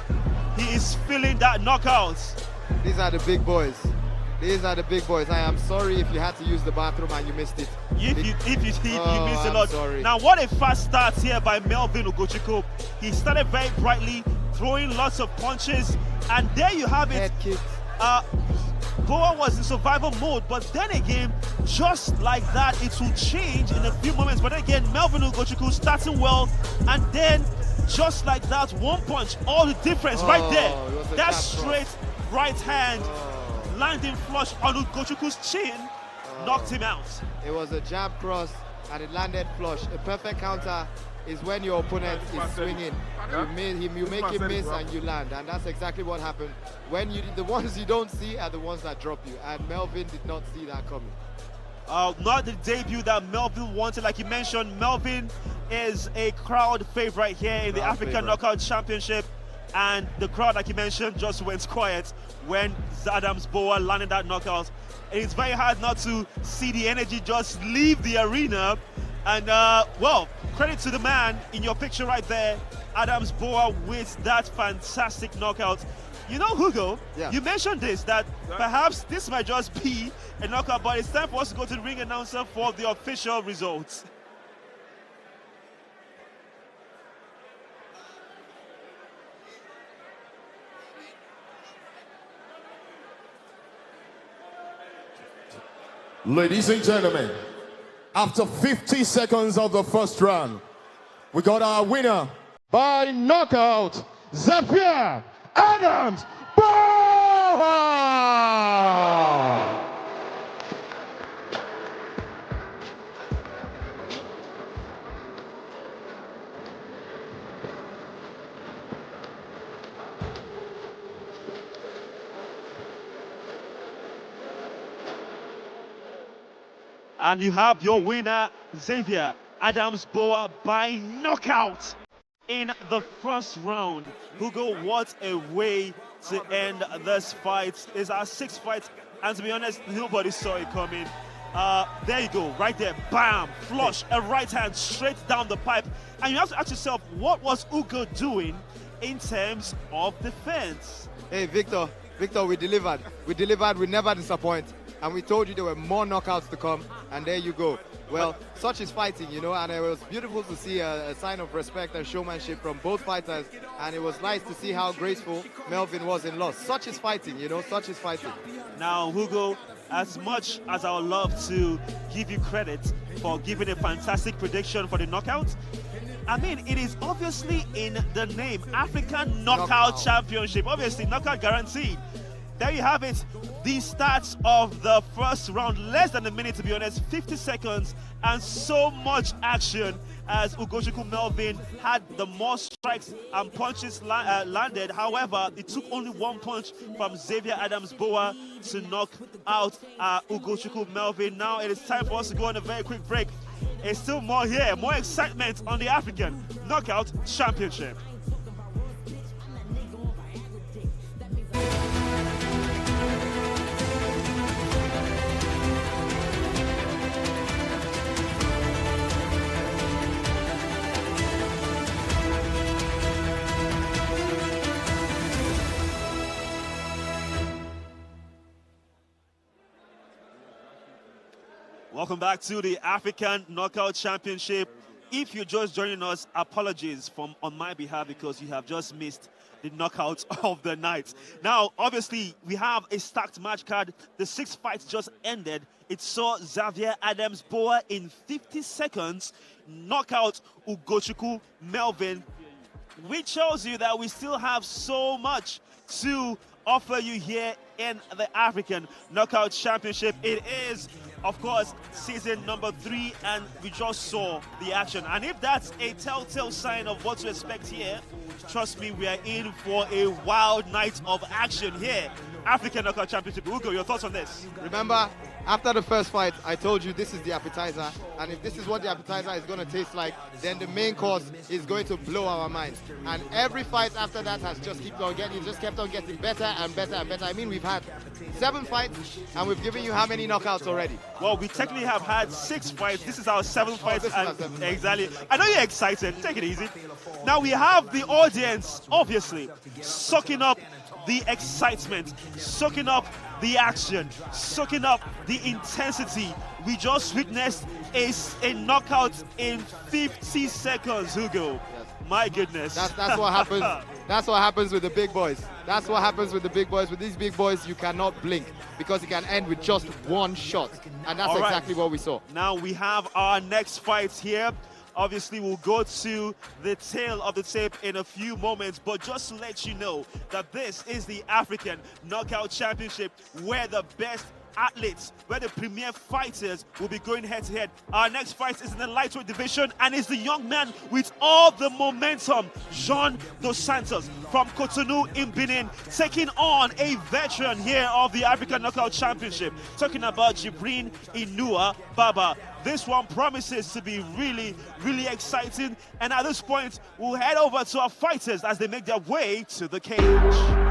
He is feeling that knockout. These are the big boys. These are the big boys. I am sorry if you had to use the bathroom and you missed it. If you missed a lot. Sorry. Now, what a fast start here by Melvin Ugochukwu. He started very brightly, throwing lots of punches, and there you have it. Head kicks. Boa was in survival mode, but then again, just like that, it will change in a few moments. But again, Melvin Ugochukwu starting well, and then just like that, one punch, all the difference right there. That straight right hand landing flush on Ugochukwu's chin knocked him out. It was a jab cross and it landed flush. A perfect counter is when your opponent is swinging. You make him miss and you land, and that's exactly what happened. When the ones you don't see are the ones that drop you, and Melvin did not see that coming. Not the debut that Melvin wanted. Like you mentioned, Melvin is a crowd favorite here in the African Knockout Championship. And the crowd, like you mentioned, just went quiet when Adams Boa landed that knockout. And it's very hard not to see the energy just leave the arena. And, well, credit to the man in your picture right there, Adams Boa, with that fantastic knockout. You know, Hugo, you mentioned this, that perhaps this might just be a knockout, but it's time for us to go to the ring announcer for the official results. Ladies and gentlemen, after 50 seconds of the first round, we got our winner by knockout, Xavier Adams Boa! And you have your winner, Xavier Adams Boa, by knockout in the first round. Hugo, what a way to end this fight. It's our 6th fight, and to be honest, nobody saw it coming. There you go, right there, bam, flush, a right hand straight down the pipe. And you have to ask yourself, what was Ugo doing in terms of defense? Hey, Victor, we delivered. We never disappoint. And we told you there were more knockouts to come, and there you go. Well, such is fighting, you know, and it was beautiful to see a sign of respect and showmanship from both fighters, and it was nice to see how graceful Melvin was in loss. Such is fighting, you know, such is fighting. Now, Hugo, as much as I would love to give you credit for giving a fantastic prediction for the knockout, I mean, it is obviously in the name, African Knockout Championship, obviously knockout guaranteed. There you have it, the stats of the first round, less than a minute to be honest, 50 seconds, and so much action as Ugochukwu Melvin had the more strikes and punches landed. However, it took only one punch from Xavier Adams Boa to knock out Ugochukwu Melvin. Now it is time for us to go on a very quick break. It's still more here, more excitement on the African Knockout Championship. Welcome back to the African Knockout Championship. If you're just joining us, apologies on my behalf because you have just missed the knockout of the night. Now, obviously, we have a stacked match card. The 6th fight just ended. It saw Xavier Adams Boa in 50 seconds knock out Ugochukwu Melvin, which shows you that we still have so much to offer you here in the African Knockout Championship. It is, of course, season number 3, and we just saw the action. And if that's a telltale sign of what to expect here, trust me, we are in for a wild night of action here. African Knockout Championship. Ugo, your thoughts on this? Remember, after the first fight, I told you this is the appetizer, and if this is what the appetizer is going to taste like, then the main course is going to blow our minds. And every fight after that has just kept on getting better and better and better. I mean, we've had 7 fights, and we've given you how many knockouts already? Well, we technically have had 6 fights. This is our 7th fight. Exactly. I know you're excited. Take it easy. Now we have the audience, obviously, sucking up the excitement, soaking up the action, soaking up the intensity. We just witnessed a knockout in 50 seconds, Hugo. Yes. My goodness. That's what happens. That's what happens with the big boys. That's what happens with the big boys. With these big boys, you cannot blink because it can end with just one shot. And that's exactly what we saw. Now we have our next fight here. Obviously, we'll go to the tail of the tape in a few moments, but just to let you know that this is the African Knockout Championship, where the best athletes, where the premier fighters will be going head-to-head. Our next fight is in the lightweight division, and it's the young man with all the momentum, Jean Dos Santos from Cotonou in Benin, taking on a veteran here of the African Knockout Championship, talking about Jibrin Inuwa Baba. This one promises to be really, really exciting, and at this point, we'll head over to our fighters as they make their way to the cage.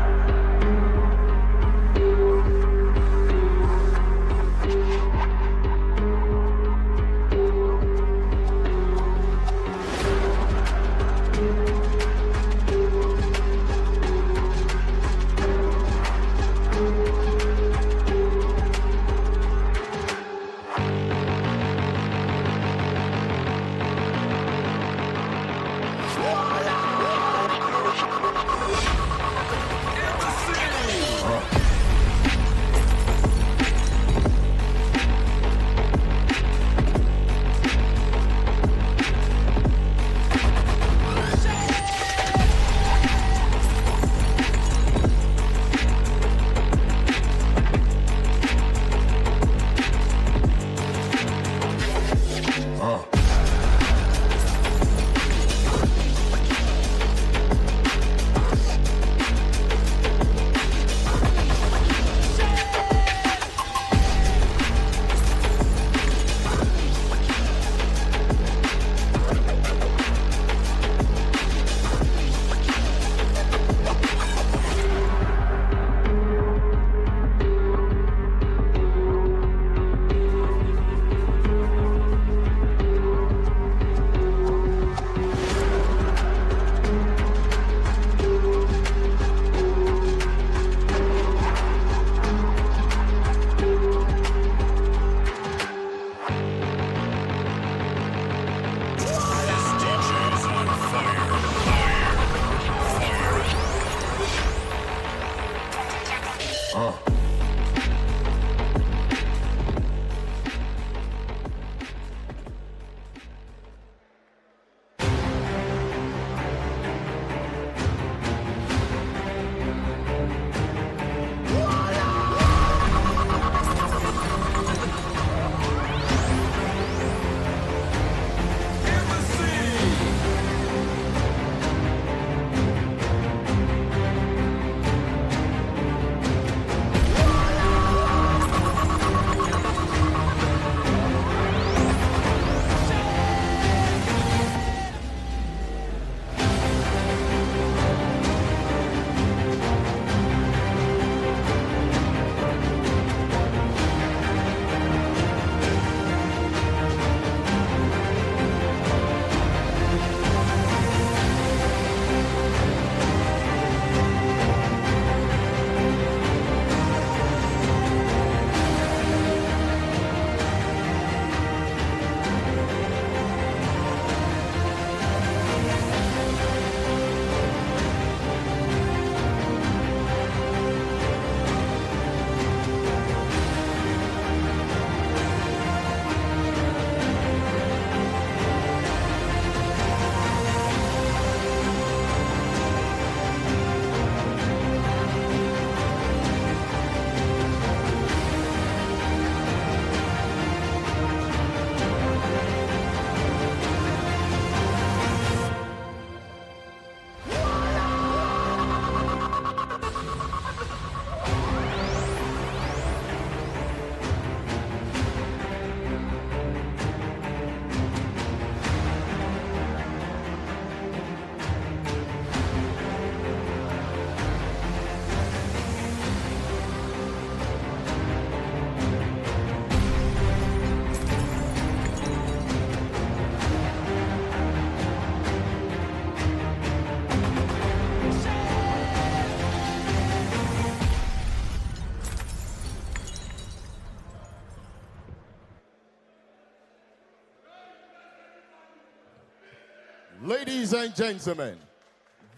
Ladies and gentlemen,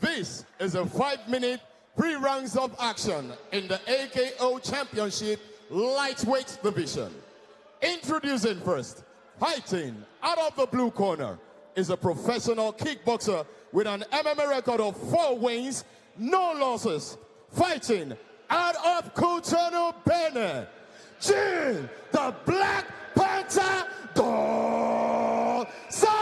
this is a 5-minute pre-rounds of action in the AKO Championship Lightweight Division. Introducing first, fighting out of the blue corner is a professional kickboxer with an MMA record of 4 wins, no losses. Fighting out of Cotonou, Benin, Jin, the Black Panther, Dos Santos.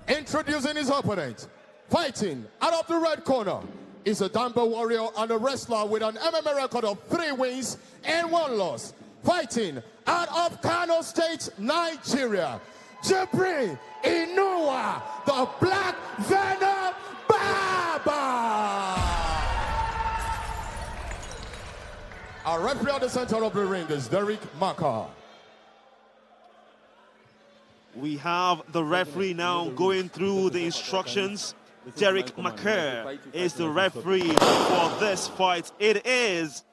Introducing his opponent, fighting out of the red corner is a Damba warrior and a wrestler with an MMA record of 3 wins and 1 loss. Fighting out of Kano State, Nigeria, Jibrin, Inuwa, the Black Venom Baba. Our referee at the center of the ring is Derek Maka. We have the referee now going through the instructions. Derek Maker is the referee for this fight. It is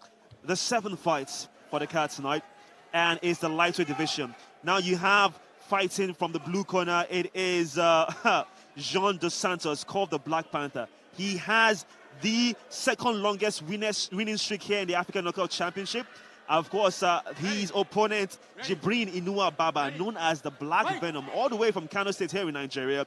the 7th fight for the card tonight, and it's the lightweight division. Now you have fighting from the blue corner. It is Jean Dos Santos, called the Black Panther. He has the 2nd longest winning streak here in the African Knockout Championship. Of course, his opponent, Jibrin Inuwa Baba, known as the Black Venom, all the way from Kano State here in Nigeria.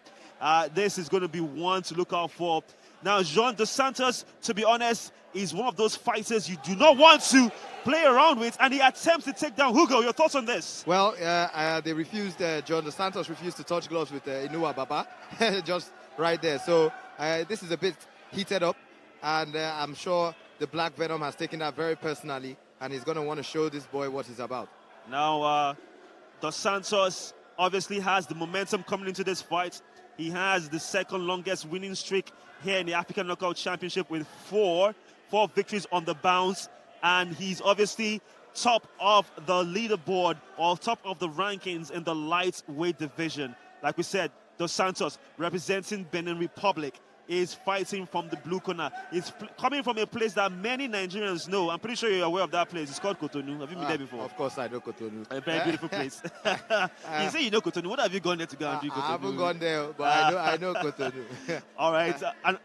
This is going to be one to look out for. Now, Jean Dos Santos, to be honest, is one of those fighters you do not want to play around with, and he attempts to take down Hugo. Your thoughts on this? Well, they refused, Jean Dos Santos refused to touch gloves with Inuwa Baba, just right there. So this is a bit heated up, and I'm sure the Black Venom has taken that very personally, and he's going to want to show this boy what he's about. Now, Dos Santos obviously has the momentum coming into this fight. He has the 2nd longest winning streak here in the African Knockout Championship with 4 victories on the bounce. And he's obviously top of the leaderboard or top of the rankings in the lightweight division. Like we said, Dos Santos, representing Benin Republic, is fighting from the blue corner. It's coming from a place that many Nigerians know. I'm pretty sure you're aware of that place. It's called Cotonou. Have you been there before? Of course I know Cotonou. A very beautiful place. You say you know Cotonou. What have you gone there to go and do Cotonou? I haven't gone there, but I know Cotonou. All right. And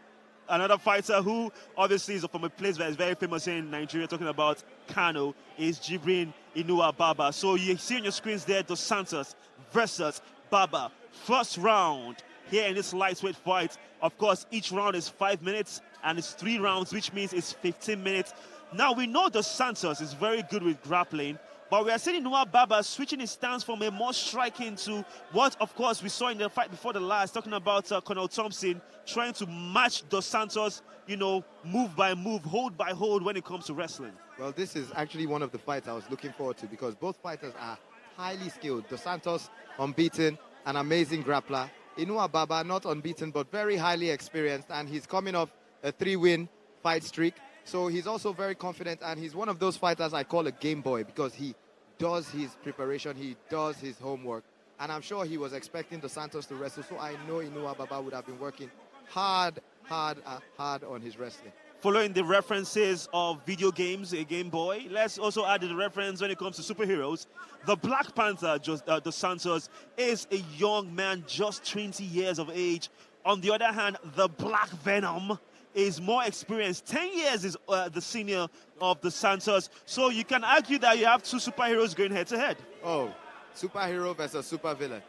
Another fighter who obviously is from a place that is very famous here in Nigeria, talking about Kano, is Jibrin Inuwa Baba. So you see on your screens there, Dos Santos versus Baba. First round here in this lightweight fight. Of course, each round is 5 minutes, and it's 3 rounds, which means it's 15 minutes. Now, we know Dos Santos is very good with grappling, but we are seeing Inuwa Baba switching his stance from a more striking to what, of course, we saw in the fight before the last, talking about Cornel Thompson trying to match Dos Santos, you know, move by move, hold by hold when it comes to wrestling. Well, this is actually one of the fights I was looking forward to because both fighters are highly skilled. Dos Santos, unbeaten, an amazing grappler. Inuwa Baba, not unbeaten, but very highly experienced, and he's coming off a 3-win fight streak. So he's also very confident, and he's one of those fighters I call a game boy because he does his preparation, he does his homework. And I'm sure he was expecting Dos Santos to wrestle, so I know Inuwa Baba would have been working hard on his wrestling. Following the references of video games, a Game Boy, let's also add the reference when it comes to superheroes. The Black Panther, Dos Santos, is a young man, just 20 years of age. On the other hand, the Black Venom is more experienced. 10 years is the senior of Dos Santos. So you can argue that you have 2 superheroes going head-to-head. Oh, superhero versus supervillain.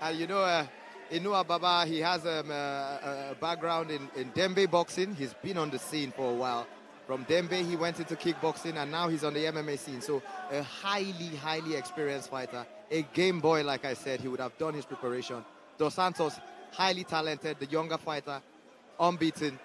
And you know, Inuwa Baba, he has a background in Dembe boxing. He's been on the scene for a while. From Dembe, he went into kickboxing, and now he's on the MMA scene. So a highly experienced fighter. A game boy, like I said, he would have done his preparation. Dos Santos, highly talented, the younger fighter, unbeaten.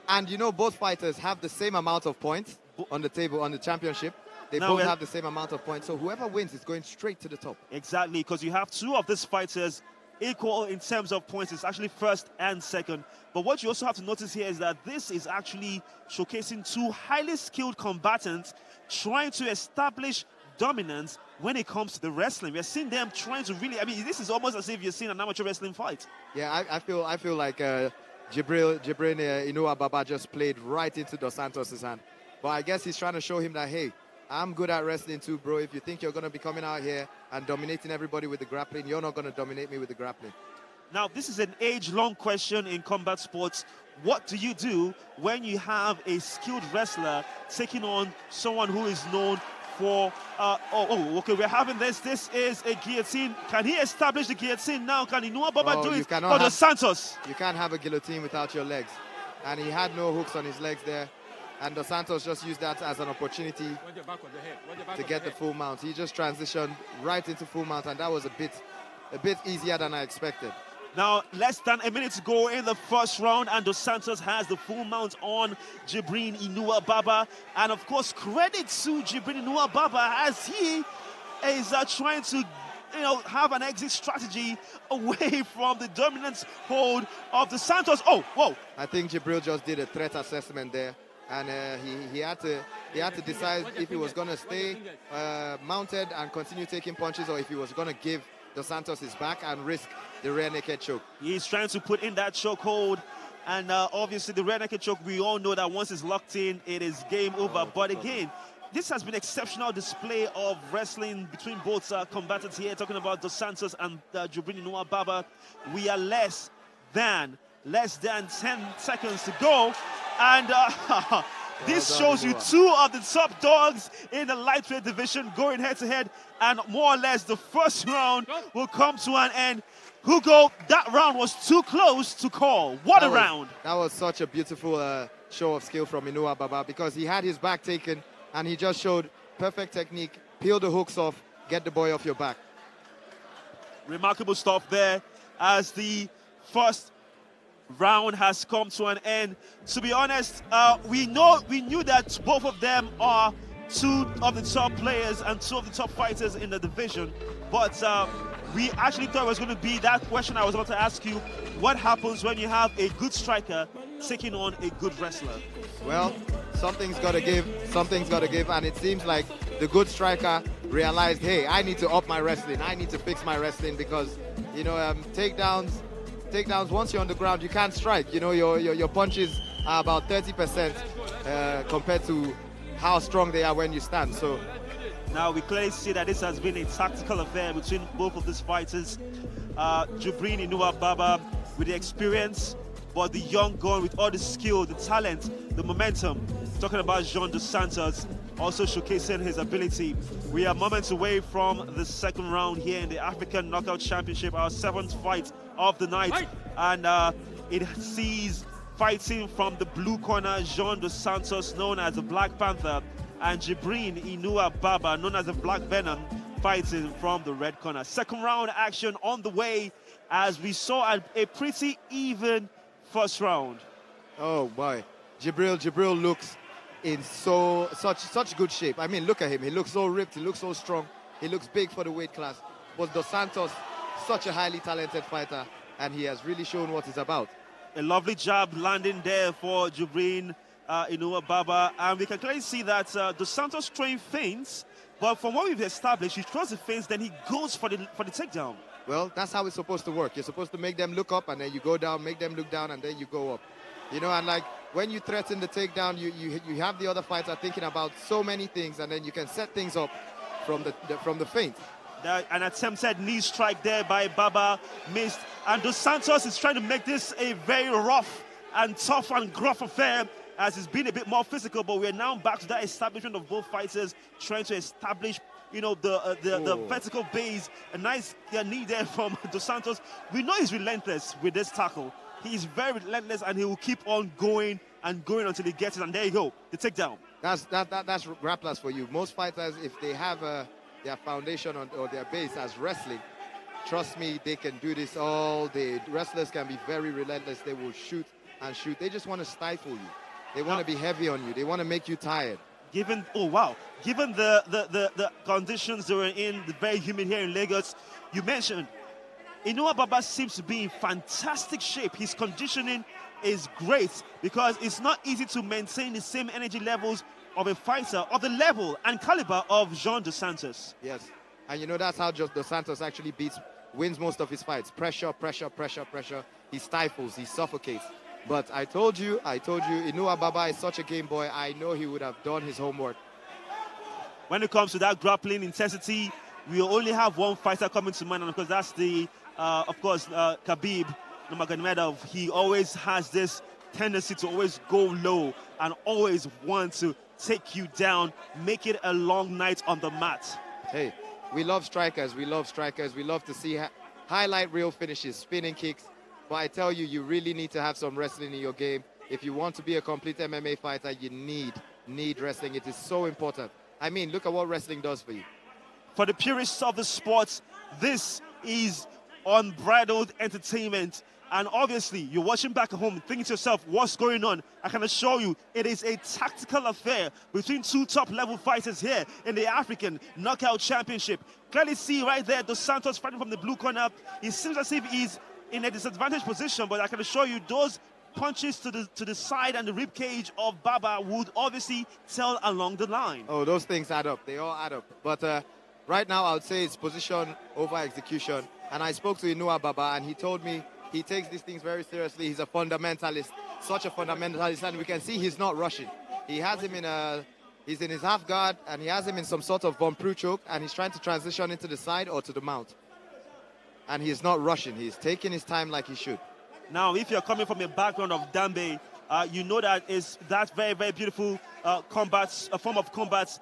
And you know, both fighters have the same amount of points on the table, on the championship. They both have the same amount of points. So whoever wins is going straight to the top. Exactly, because you have 2 of these fighters equal in terms of points. It's actually first and second. But what you also have to notice here is that this is actually showcasing 2 highly skilled combatants trying to establish dominance when it comes to the wrestling. We're seeing them trying to really, I mean, this is almost as if you're seeing an amateur wrestling fight. Yeah, I feel like Jibrin Inuwa Baba just played right into Dos Santos' hand. But I guess he's trying to show him that, hey, I'm good at wrestling too, bro. If you think you're going to be coming out here and dominating everybody with the grappling, you're not going to dominate me with the grappling. Now, this is an age-long question in combat sports. What do you do when you have a skilled wrestler taking on someone who is known for... okay, we're having this. This is a guillotine. Can he establish the guillotine now? Can Inuwa Baba do it for Dos Santos? You can't have a guillotine without your legs. And he had no hooks on his legs there. And Dos Santos just used that as an opportunity to get the full mount. He just transitioned right into full mount, and that was a bit easier than I expected. Now, less than a minute to go in the first round, and Dos Santos has the full mount on Jibrin Inuwa Baba. And, of course, credit to Jibrin Inuwa Baba as he is trying to, you know, have an exit strategy away from the dominant hold of Dos Santos. Oh, whoa. I think Jibril just did a threat assessment there. And he had to decide if he was going to stay mounted and continue taking punches, or if he was going to give Dos Santos his back and risk the rear naked choke. He's trying to put in that choke hold, and obviously the rear naked choke, we all know that once it's locked in, it is game over. But again, this has been exceptional display of wrestling between both combatants here. Talking about Dos Santos and Jibrin Inuwa Baba. We are less than 10 seconds to go. And this shows you 2 of the top dogs in the lightweight division going head-to-head. And more or less the first round will come to an end. Hugo, that round was too close to call. What a round. That was such a beautiful show of skill from Inuwa Baba, because he had his back taken and he just showed perfect technique. Peel the hooks off, get the boy off your back. Remarkable stuff there as the first round has come to an end. To be honest, we knew that both of them are 2 of the top players and 2 of the top fighters in the division, but we actually thought it was going to be that question I was about to ask you. What happens when you have a good striker taking on a good wrestler? Well, something's got to give, and it seems like the good striker realized, hey, I need to up my wrestling, I need to fix my wrestling, because, you know, takedowns, once you're on the ground, you can't strike. You know, your punches are about 30% compared to how strong they are when you stand. So now we clearly see that this has been a tactical affair between both of these fighters. Jibrin Inuwa Baba with the experience, but the young gun with all the skill, the talent, the momentum. Talking about Jean Dos Santos, also showcasing his ability. We are moments away from the second round here in the African Knockout Championship, our 7th fight of the night. And it sees fighting from the blue corner, Jean Dos Santos, known as the Black Panther, and Jibrin Inuwa Baba, known as the Black Venom, fighting from the red corner. Second round action on the way, as we saw a pretty even first round. Oh boy, Jibril looks in such good shape. I mean, look at him. He looks so ripped. He looks so strong. He looks big for the weight class. But Dos Santos, such a highly talented fighter, and he has really shown what he's about. A lovely jab landing there for Jibrin Inuwa Baba, and we can clearly see that Dos Santos throwing feints, but from what we've established, he throws the feints, then he goes for the takedown. Well, that's how it's supposed to work. You're supposed to make them look up, and then you go down, make them look down, and then you go up. You know, and like when you threaten the takedown, you have the other fighter thinking about so many things, and then you can set things up from the feint. An attempted knee strike there by Baba, missed. And Dos Santos is trying to make this a very rough and tough and gruff affair, as it's been a bit more physical, but we're now back to that establishment of both fighters trying to establish, you know, the vertical base. A nice knee there from Dos Santos. We know he's relentless with this tackle. He's very relentless, and he will keep on going and going until he gets it. And there you go, the takedown. That's grapplers for you. Most fighters, if they have their foundation or their base as wrestling, trust me, they can do this all day. Wrestlers can be very relentless. They will shoot and shoot. They just want to stifle you. They want to be heavy on you. They want to make you tired. Given the conditions they were in, the very humid here in Lagos, you mentioned Inuwa Baba seems to be in fantastic shape. His conditioning is great, because it's not easy to maintain the same energy levels of a fighter of the level and caliber of Jean Dos Santos. Yes, and you know that's how Dos Santos actually wins most of his fights. Pressure, pressure, pressure, pressure. He stifles, he suffocates. But I told you, Inuwa Baba is such a game boy. I know he would have done his homework. When it comes to that grappling intensity, we only have one fighter coming to mind, and of course that's the, Khabib Nurmagomedov. He always has this tendency to always go low and always want to take you down, make it a long night on the mat. Hey, we love strikers. We love strikers. We love to see highlight reel finishes, spinning kicks. But I tell you, you really need to have some wrestling in your game. If you want to be a complete MMA fighter, you need wrestling. It is so important. I mean, look at what wrestling does for you. For the purists of the sport, this is unbridled entertainment. And obviously, you're watching back at home thinking to yourself, what's going on? I can assure you, it is a tactical affair between two top-level fighters here in the African Knockout Championship. Clearly see right there, Dos Santos fighting from the blue corner. It seems as if he's in a disadvantaged position, but I can assure you, those punches to the side and the rib cage of Baba would obviously tell along the line. Oh, those things add up. They all add up. But right now, I would say it's position over execution. And I spoke to Inuwa Baba, and he told me he takes these things very seriously. He's a fundamentalist, such a fundamentalist, and we can see he's not rushing. He has him he's in his half guard, and he has him in some sort of Von-Preux choke, and he's trying to transition into the side or to the mount. And he's not rushing. He's taking his time like he should. Now, if you're coming from a background of Dambe, you know that is that very, very beautiful a form of combat,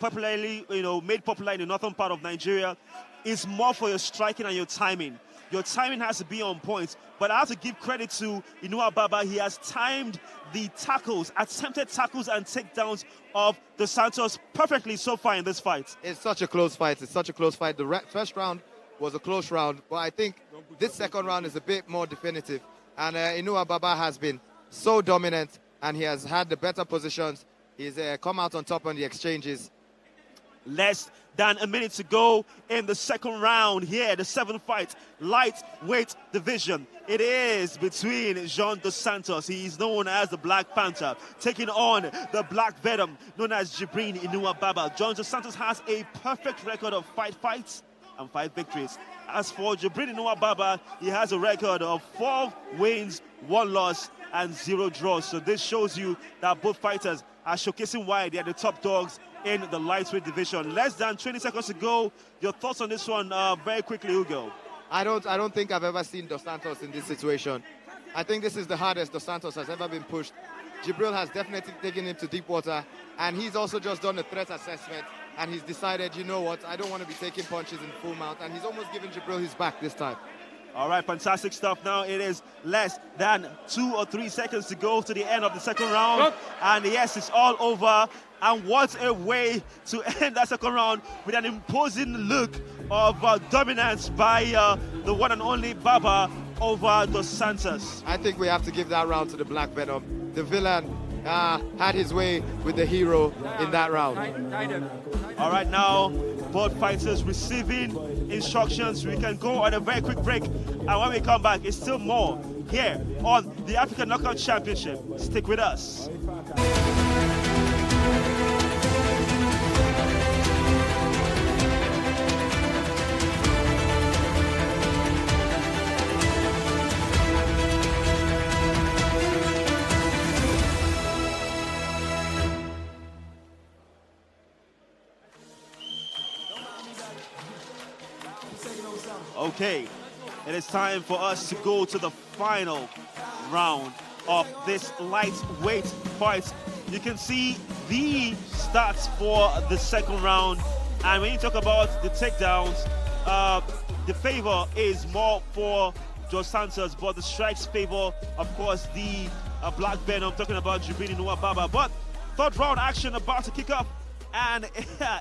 popularly, made popular in the northern part of Nigeria. It's more for your striking and your timing. Your timing has to be on point. But I have to give credit to Inuwa Baba. He has timed the tackles, attempted tackles and takedowns of Dos Santos perfectly so far in this fight. It's such a close fight. It's such a close fight. The first round was a close round, but I think this second round is a bit more definitive. And Inuwa Baba has been so dominant, and he has had the better positions. He's come out on top on the exchanges. Less than a minute to go in the second round here, the seventh fight, lightweight division. It is between Jean Dos Santos, he's known as the Black Panther, taking on the Black Venom, known as Jibrin Inuwa Baba. Jean Dos Santos has a perfect record of 5 fights and 5 victories. As for Jibrin Inuwa Baba, he has a record of 4 wins, 1 loss, and 0 draws. So this shows you that both fighters are showcasing why they are the top dogs in the lightweight division. Less than 20 seconds to go. Your thoughts on this one very quickly, Ugo? I don't think I've ever seen Dos Santos in this situation. I think this is the hardest Dos Santos has ever been pushed. Jibril has definitely taken him to deep water, and he's also just done a threat assessment, and he's decided, you know what, I don't want to be taking punches in full mount, and he's almost given Jibril his back this time. All right, fantastic stuff. Now it is less than 2 or 3 seconds to go to the end of the second round. And yes, it's all over. And what a way to end that second round with an imposing look of dominance by the one and only Baba over Dos Santos. I think we have to give that round to the Black Venom. The villain had his way with the hero in that round. All right, now both fighters receiving instructions. We can go on a very quick break, and when we come back, it's still more here on the African Knockout Championship. Stick with us. Okay, it is time for us to go to the final round of this lightweight fight. You can see the stats for the second round, and when you talk about the takedowns, the favor is more for Dos Santos, but the strikes favor, of course, the Black Venom. Talking about Jibrin Inuwa Baba. But third round action about to kick off, and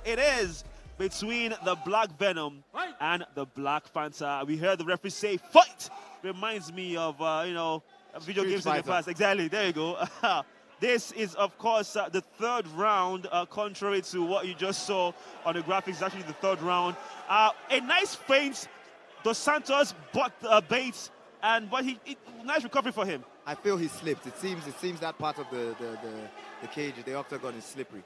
it is between the Black Venom and the Black Panther. We heard the referee say fight. Reminds me of video games in the past. Exactly, there you go. This is, of course, the third round, contrary to what you just saw on the graphics. Actually the third round. A nice feint. Dos Santos bought baits, but nice recovery for him. I feel he slipped. It seems that part of the cage, the octagon, is slippery.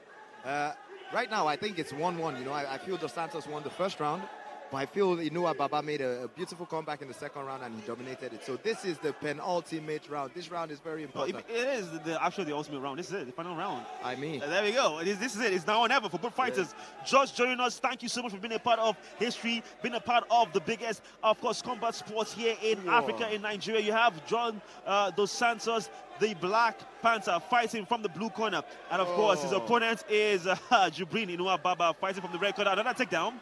Right now, I think it's 1-1. You know, I feel Dos Santos won the first round, but I feel Inuwa Baba made a beautiful comeback in the second round, and he dominated it. So this is the penultimate round. This round is very important. It is actually the ultimate round. This is it, the final round. I mean, there we go. This is it. It's now or never for both fighters. Just joining us. Thank you so much for being a part of history, being a part of the biggest, of course, combat sports here in Africa, in Nigeria. You have John Dos Santos, the Black Panther, fighting from the blue corner. And of course, his opponent is Jibrin Inuwa Baba, fighting from the red corner. Another takedown.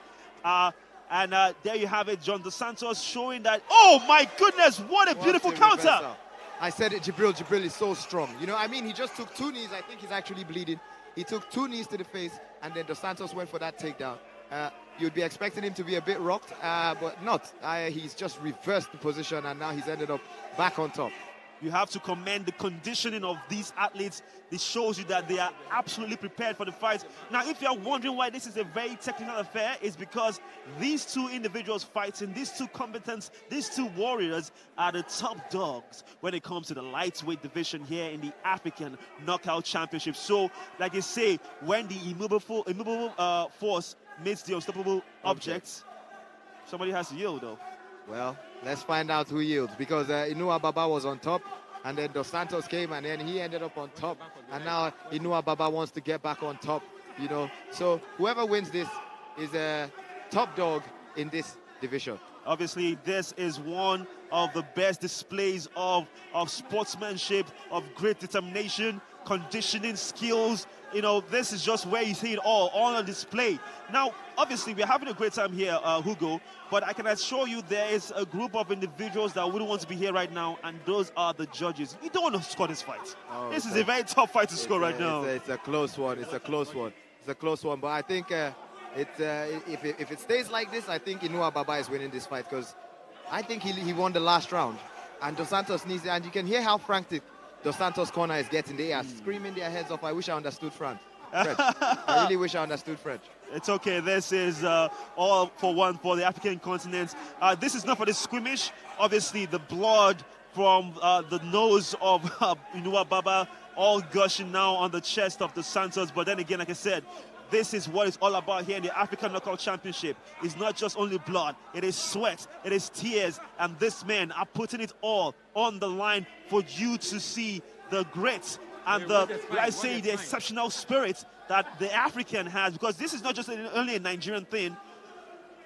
And there you have it, John Dos Santos showing that, oh my goodness, what a beautiful counter. Reversal. I said it, Jibril is so strong. You know, I mean, he just took 2 knees. I think he's actually bleeding. He took 2 knees to the face, and then Dos Santos went for that takedown. You'd be expecting him to be a bit rocked, but not. He's just reversed the position, and now he's ended up back on top. You have to commend the conditioning of these athletes. It shows you that they are absolutely prepared for the fight. Now, if you're wondering why this is a very technical affair, it's because these two individuals fighting, these two combatants, these two warriors are the top dogs when it comes to the lightweight division here in the African Knockout Championship. So, like you say, when the immovable force meets the unstoppable objects, somebody has to yield, though. Well, let's find out who yields, because Inuwa Baba was on top, and then Dos Santos came, and then he ended up on top, and now Inuwa Baba wants to get back on top, you know. So whoever wins this is a top dog in this division. Obviously, this is one of the best displays of sportsmanship, of great determination, conditioning skills. You know, this is just where you see it all on display. Now, obviously, we're having a great time here, Hugo, but I can assure you there is a group of individuals that wouldn't want to be here right now, and those are the judges. You don't want to score this fight. This is a very tough fight to score right now. It's a close one. It's a close one. It's a close one. But I think if it stays like this, I think Inuwa Baba is winning this fight, because I think he won the last round, and Dos Santos needs it. And you can hear how frantic Dos Santos corner is getting. They are screaming their heads off. I wish I understood French. I really wish I understood French. It's okay. This is all for one for the African continent. This is not for the squeamish. Obviously, the blood from the nose of Inuwa Baba all gushing now on the chest of Dos Santos. But then again, like I said, this is what it's all about here in the African Knockout Championship. It's not just only blood. It is sweat. It is tears. And these men are putting it all on the line for you to see the grit and the exceptional spirit that the African has. Because this is not just only a Nigerian thing.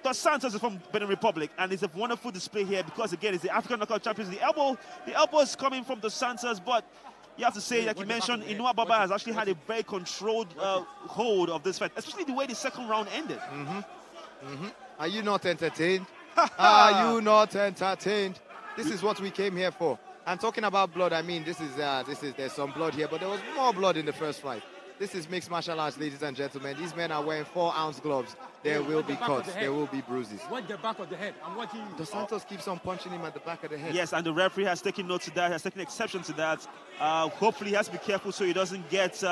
Dos Santos is from Benin Republic, and it's a wonderful display here because, again, it's the African Knockout Champions. The elbow is coming from Dos Santos, but you have to say, like you mentioned, Inuwa Baba has actually had a very controlled hold of this fight, especially the way the second round ended. Are you not entertained? Are you not entertained? This is what we came here for. And talking about blood, I mean, there's some blood here, but there was more blood in the first fight. This is mixed martial arts, ladies and gentlemen. These men are wearing 4-ounce gloves. There will be cuts. There will be bruises. Watch the back of the head. I'm watching you. Dos Santos keeps on punching him at the back of the head. Yes, and the referee has taken note to that, has taken exception to that. Hopefully he has to be careful so he doesn't get,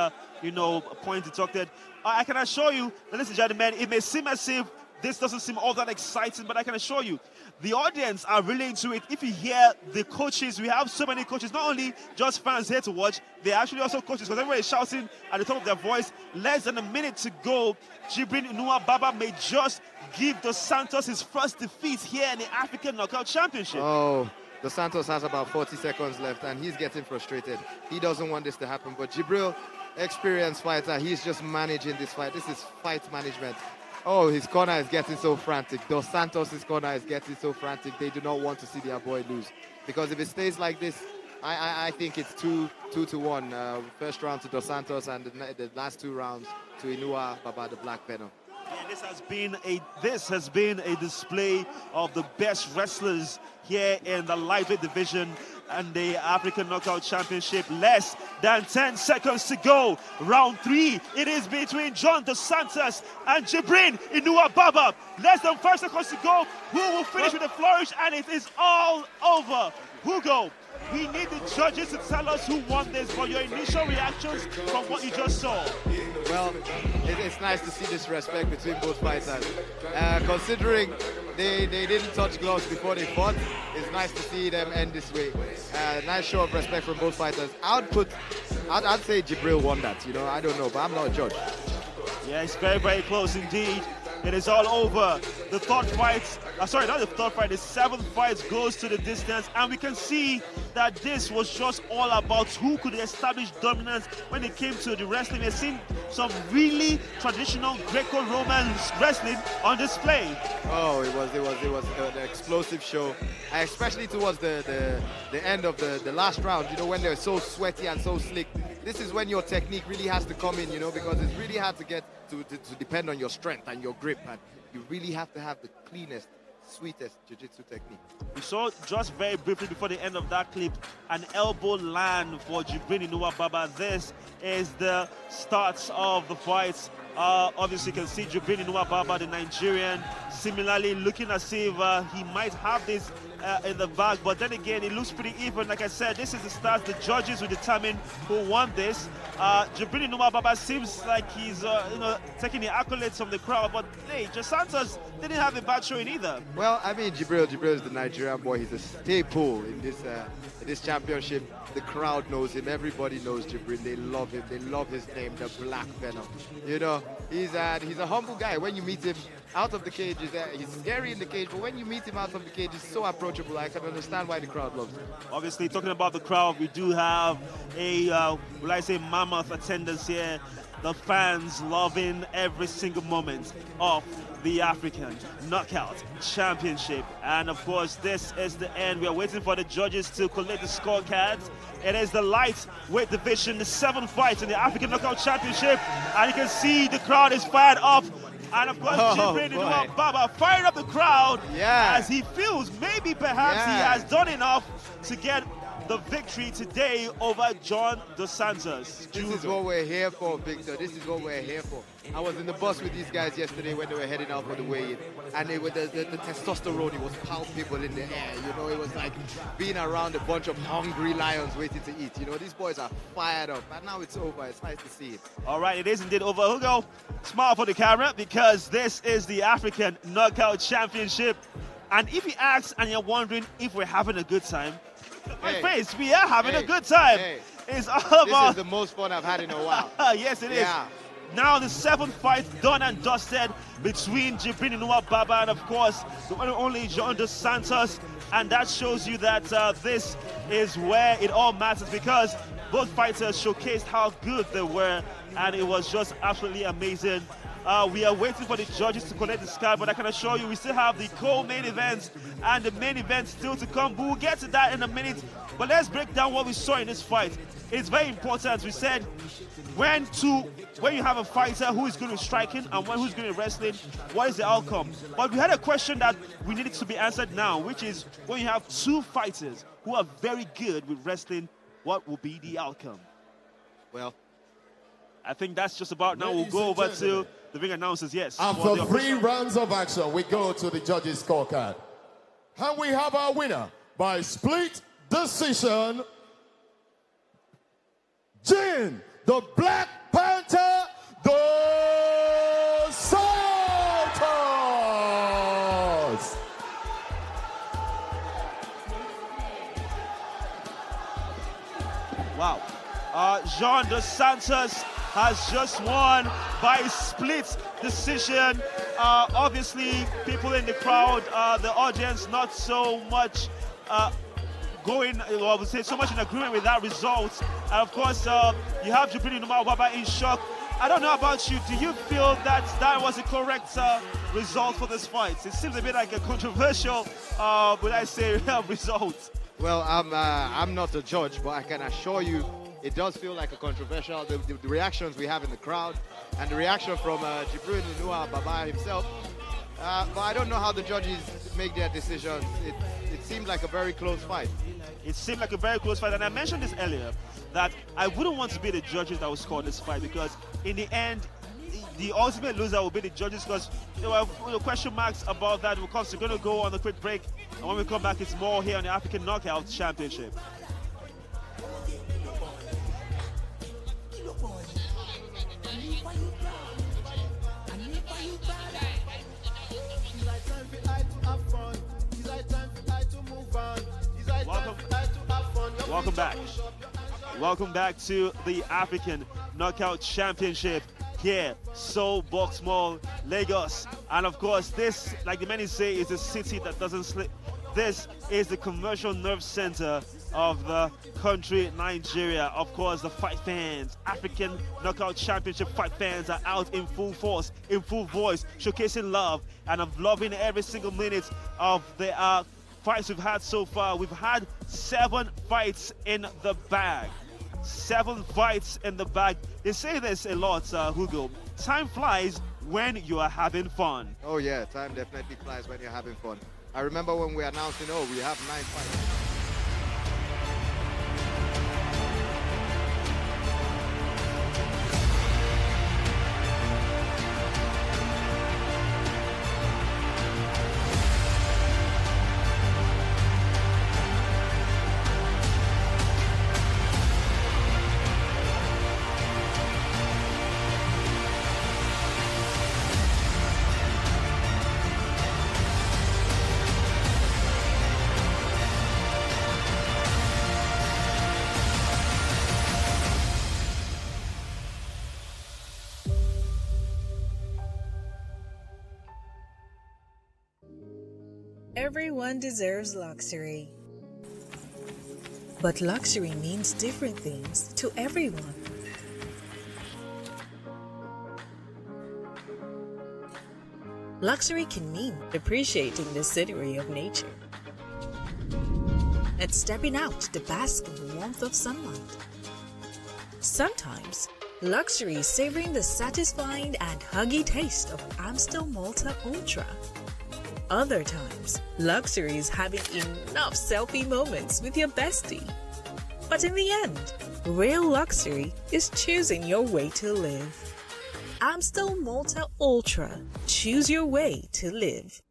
point deducted. I can assure you, ladies and gentlemen, it may seem as if this doesn't seem all that exciting, but I can assure you, the audience are really into it. If you hear the coaches, we have so many coaches, not only just fans here to watch, they're actually also coaches, because everybody is shouting at the top of their voice. Less than a minute to go. Jibrin Inuwa Baba may just give Dos Santos his first defeat here in the African Knockout Championship. Oh, Dos Santos has about 40 seconds left, and he's getting frustrated. He doesn't want this to happen, but Jibril, experienced fighter, he's just managing this fight. This is fight management. Oh, his corner is getting so frantic. Dos Santos' corner is getting so frantic. They do not want to see their boy lose. Because if it stays like this, I think it's 2-1. First round to Dos Santos and the last 2 rounds to Inuwa Baba, the Black Venom. Yeah, this has been a display of the best wrestlers here in the lightweight division and the African Knockout Championship. Less than 10 seconds to go. Round 3. It is between John Dos Santos and Jibrin Inuwa Baba. Less than 5 seconds to go. Who will finish with a flourish? And it is all over. Hugo, we need the judges to tell us who won this, for your initial reactions from what you just saw. Well, it's nice to see this respect between both fighters. Considering they didn't touch gloves before they fought, it's nice to see them end this way. Nice show of respect from both fighters. I'd say Jibril won that, I don't know, but I'm not a judge. Yeah, it's very, very close indeed. It is all over. The third fight, sorry, not the third fight, the 7th fight goes to the distance, and we can see that this was just all about who could establish dominance when it came to the wrestling. We've seen some really traditional Greco-Roman wrestling on display. Oh, it was an explosive show, especially towards the end of the last round, when they're so sweaty and so slick. This is when your technique really has to come in, because it's really hard to get to depend on your strength and your grip, and you really have to have the cleanest, sweetest jiu-jitsu technique. We saw just very briefly before the end of that clip an elbow land for Jibrin Inuwa Baba. This is the start of the fight. Obviously, you can see Jibrin Inuwa Baba, the Nigerian, similarly looking as if he might have this in the bag, but then again, it looks pretty even. Like I said, this is the start. The judges will determine who won this. Jibrin Inuwa Baba seems like he's taking the accolades from the crowd, but hey, Dos Santos didn't have a bad showing either. Well, I mean, Jibril is the Nigerian boy. He's a staple in this championship. The crowd knows him. Everybody knows Jibrin. They love him. They love his name, the Black Venom. He's a humble guy. When you meet him out of the cage, he's scary in the cage, but when you meet him out of the cage, he's so approachable. I can understand why the crowd loves him. Obviously, talking about the crowd, we do have a, mammoth attendance here. The fans loving every single moment of the African Knockout Championship. And of course, this is the end. We are waiting for the judges to collect the scorecards. It is the lightweight division, the 7th fight in the African Knockout Championship. And you can see the crowd is fired up. And of course, Jibrin Inuwa Baba firing up the crowd as he feels maybe perhaps he has done enough to get the victory today over John Dos Santos. This is what we're here for, Victor. This is what we're here for. I was in the bus with these guys yesterday when they were heading out for the weigh-in, and the testosterone, it was palpable in the air. It was like being around a bunch of hungry lions waiting to eat. These boys are fired up, and now it's over. It's nice to see it. All right, it is indeed over. Hugo, smile for the camera, because this is the African Knockout Championship. And if you ask and you're wondering if we're having a good time, my face, we are having a good time. It's all about... This is the most fun I've had in a while. Yes, it is. Now the 7th fight done and dusted between Jibrin Inuwa Baba and, of course, the one and only John Dos Santos. And that shows you that this is where it all matters, because both fighters showcased how good they were, and it was just absolutely amazing. We are waiting for the judges to collect the sky, but I can assure you we still have the co-main events and the main event still to come. But we'll get to that in a minute. But let's break down what we saw in this fight. It's very important, as we said, when you have a fighter who is good at striking and one who's good at wrestling, what is the outcome? But we had a question that we needed to be answered now, which is when you have two fighters who are very good with wrestling, what will be the outcome? Well, I think that's just about now. We'll go over to the ring announcers, yes. After 3 rounds of action, we go to the judges' scorecard. And we have our winner by split decision, Jin, the Black Panther, the Santos. Wow. Jean dos Santos has just won by split decision. Obviously, people in the crowd, the audience, not so much going, well, I would say, so much in agreement with that result. And of course, you have Jibrin in shock. I don't know about you. Do you feel that that was a correct result for this fight? It seems a bit like a controversial, would I say, result. Well, I'm not a judge, but I can assure you it does feel like a controversial. The reactions we have in the crowd and the reaction from Jibrin Inuwa Baba himself. But I don't know how the judges make their decisions. It seemed like a very close fight. It seemed like a very close fight, and I mentioned this earlier, that I wouldn't want to be the judges that will score this fight, because in the end, the ultimate loser will be the judges, because there were question marks about that. Of course, we're going to go on a quick break, and when we come back, it's more here on the African Knockout Championship. Welcome back. Welcome back to the African Knockout Championship here, so Boxmall, Lagos. And of course, this, like the many say, is a city that doesn't sleep. This is the commercial nerve center of the country, Nigeria. Of course, the fight fans, African Knockout Championship fight fans are out in full force, in full voice, showcasing love, and I'm loving every single minute of the fights we've had so far. We've had 7 fights in the bag. 7 fights in the bag. They say this a lot, Hugo. Time flies when you are having fun. Oh yeah, time definitely flies when you're having fun. I remember when we announced, we have 9 fights. Everyone deserves luxury. But luxury means different things to everyone. Luxury can mean appreciating the scenery of nature and stepping out to bask in the warmth of sunlight. Sometimes, luxury is savoring the satisfying and huggy taste of Amstel Malta Ultra. Other times, luxury is having enough selfie moments with your bestie. But in the end, real luxury is choosing your way to live. Amstel Malta Ultra. Choose your way to live.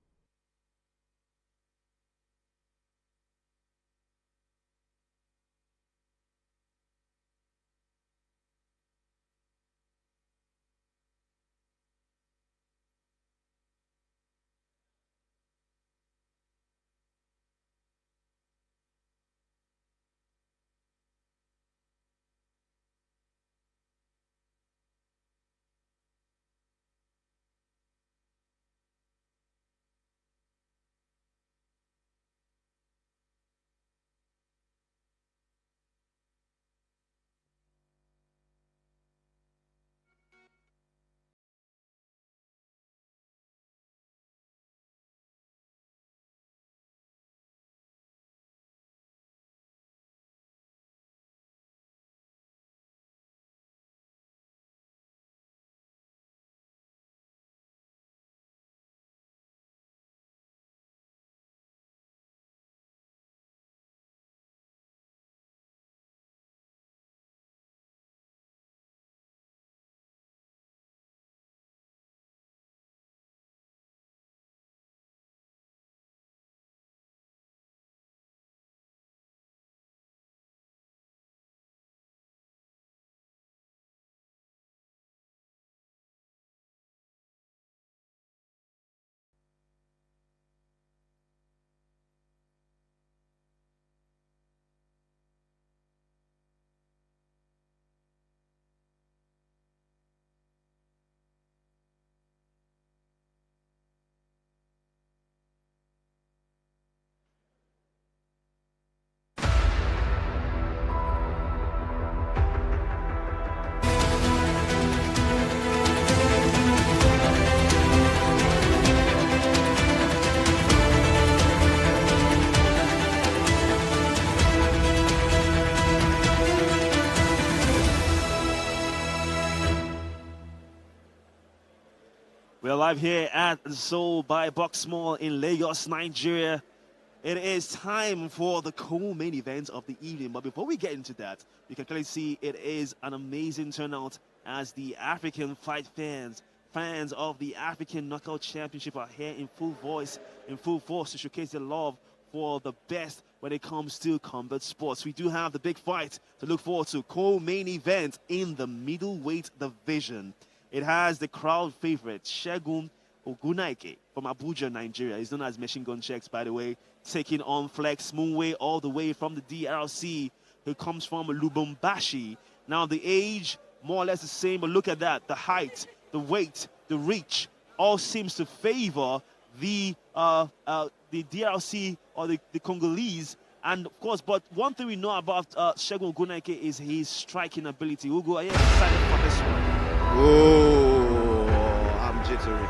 We're live here at Seoul by Boxmall in Lagos, Nigeria. It is time for the co-main event of the evening. But before we get into that, you can clearly see it is an amazing turnout as the African fight fans of the African Knockout Championship are here in full voice, in full force to showcase their love for the best when it comes to combat sports. We do have the big fight to look forward to, co-main event in the middleweight division. It has the crowd favorite, Segun Ogunnoiki from Abuja, Nigeria. He's known as Machinegun Shegz, by the way, taking on Flex Munwe all the way from the DRC, who comes from Lubumbashi. Now, the age, more or less the same, but look at that. The height, the weight, the reach, all seems to favor the DRC or the Congolese. And, of course, but one thing we know about Segun Ogunnoiki is his striking ability. Ugo, are you excited for this one? Oh, I'm jittery.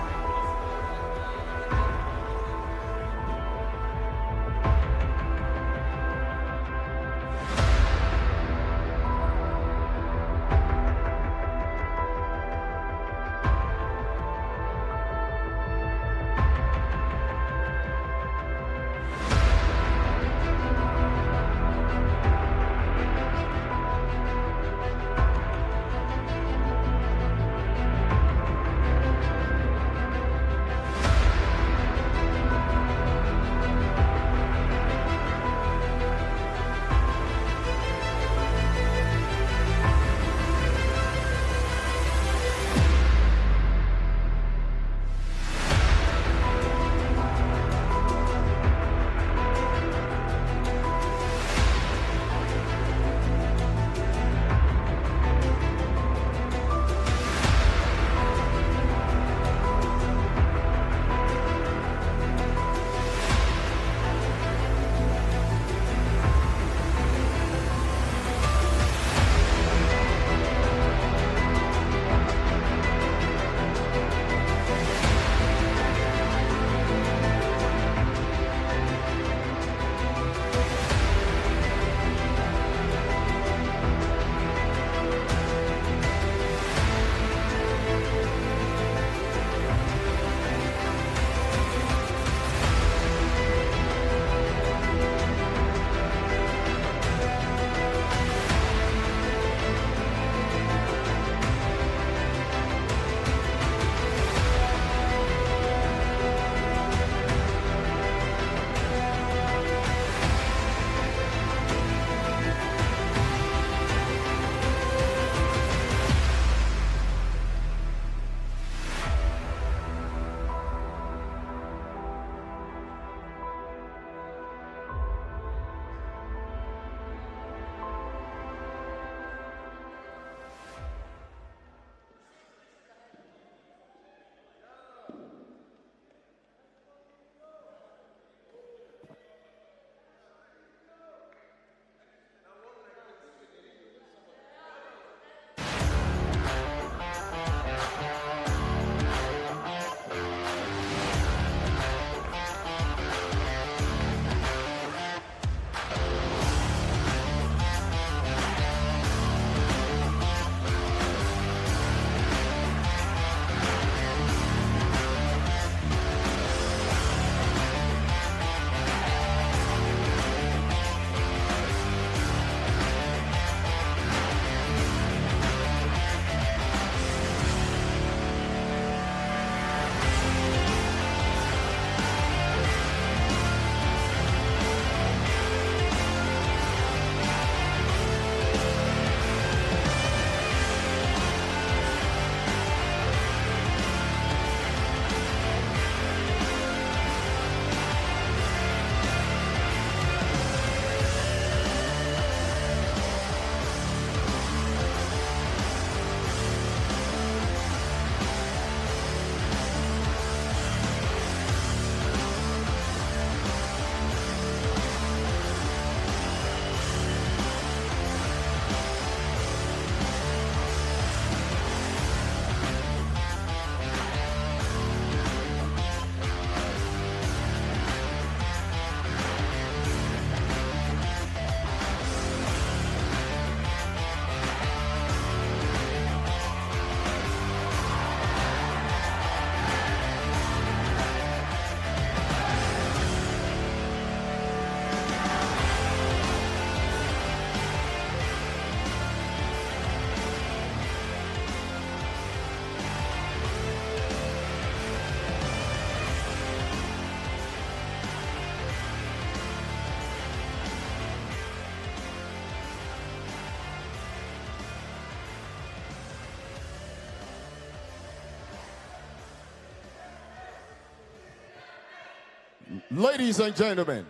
Ladies and gentlemen,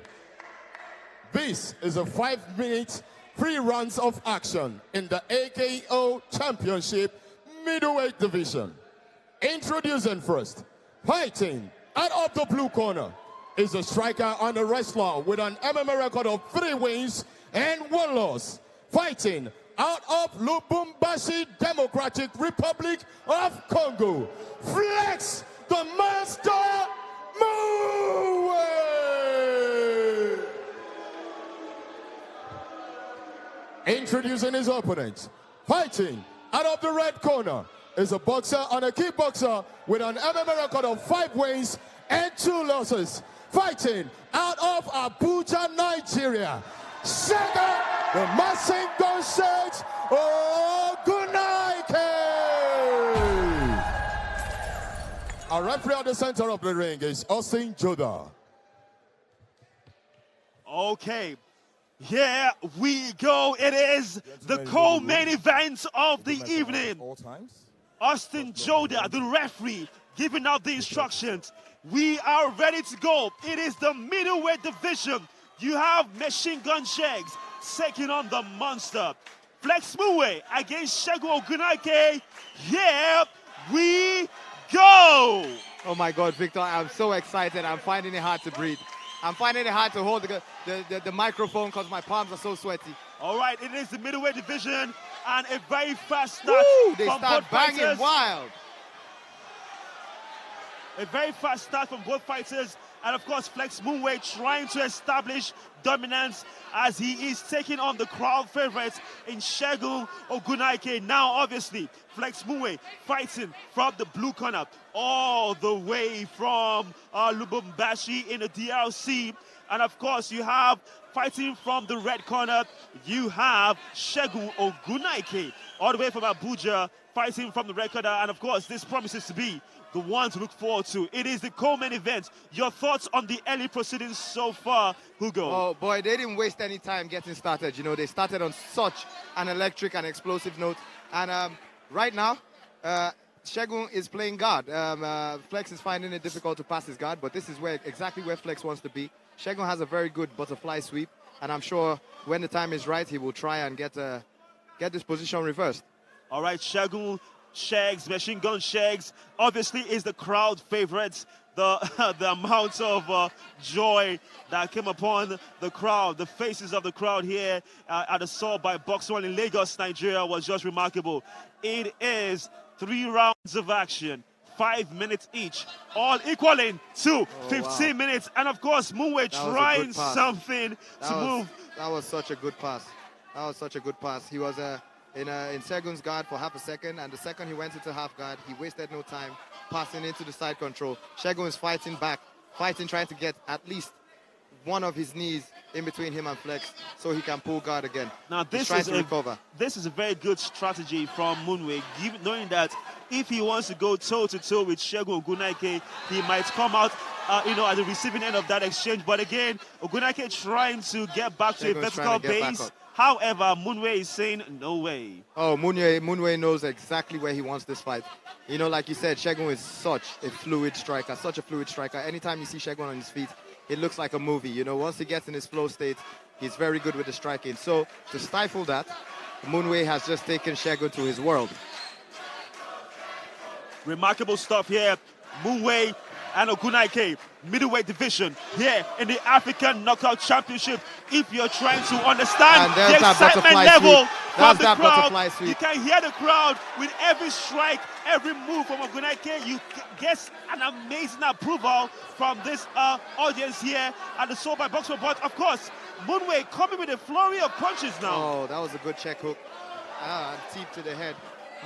this is a 5-minute 3 rounds of action in the AKO Championship Middleweight Division. Introducing first, fighting out of the blue corner is a striker and a wrestler with an MMA record of 3 wins and 1 loss. Fighting out of Lubumbashi Democratic Republic of Congo, Flex the Master Munwe! Introducing his opponent, fighting out of the red corner is a boxer and a kickboxer with an MMA record of 5 wins and 2 losses. Fighting out of Abuja, Nigeria, Segun, the Machinegun Shegz, Ogunnoiki! Our referee at the center of the ring is Austin Joda. Okay, here we go. It is the co-main event of the evening. Austin Joda, the referee, giving out the instructions. We are ready to go. It is the middleweight division. You have Machinegun Shegz taking on the monster. Flex Munwe against Segun Ogunnoiki. Here we go. Oh my God, Victor, I'm so excited. I'm finding it hard to breathe. I'm finding it hard to hold the microphone because my palms are so sweaty. All right, it is the middleweight division and a very fast start. Woo, they start banging fighters. Wild. A very fast start from both fighters. And of course, Flex Munwe trying to establish dominance as he is taking on the crowd favorites in Segun Ogunnoiki. Now, obviously, Flex Munwe fighting from the blue corner all the way from Lubumbashi in the DRC. And of course, you have fighting from the red corner, you have Segun Ogunnoiki all the way from Abuja fighting from the red corner. And of course, this promises to be the one to look forward to. It is the co-main event. Your thoughts on the early proceedings so far, Hugo? Oh boy, they didn't waste any time getting started. You know, they started on such an electric and explosive note. And right now, Segun is playing guard. Flex is finding it difficult to pass his guard, but this is exactly where Flex wants to be. Segun has a very good butterfly sweep, and I'm sure when the time is right, he will try and get this position reversed. All right, Segun Shegz, Machinegun Shegz, obviously is the crowd favorite. The amount of joy that came upon the crowd, the faces of the crowd here at assault by Boxmall in Lagos, Nigeria was just remarkable. It is 3 rounds of action, 5 minutes each, all equaling to 15 minutes. And of course, Munwe trying something to move. That was such a good pass. That was such a good pass. He was in Segun's guard for half a second, and the second he went into half guard, he wasted no time passing into the side control. Segun is fighting back, trying to get at least one of his knees in between him and Flex so he can pull guard again. Now this is a very good strategy from Munwe, knowing that if he wants to go toe-to-toe with Segun Ogunnoiki, he might come out at the receiving end of that exchange. But again, Ogunnoiki trying to get back to a vertical base. However, Munwe is saying no way. Oh, Munwe knows exactly where he wants this fight. You know, like you said, Segun is such a fluid striker, Anytime you see Segun on his feet, it looks like a movie. You know, once he gets in his flow state, he's very good with the striking. So to stifle that, Munwe has just taken Segun to his world. Remarkable stuff here. Munwe and Ogunnoiki, middleweight division here in the African Knockout Championship. If you're trying to understand the excitement level from the crowd, you can hear the crowd with every strike, every move from Ogunnoiki. You get an amazing approval from this audience here at the Soul by Boxmall. But of course, Munwe coming with a flurry of punches now. Oh, that was a good check hook. Teep to the head.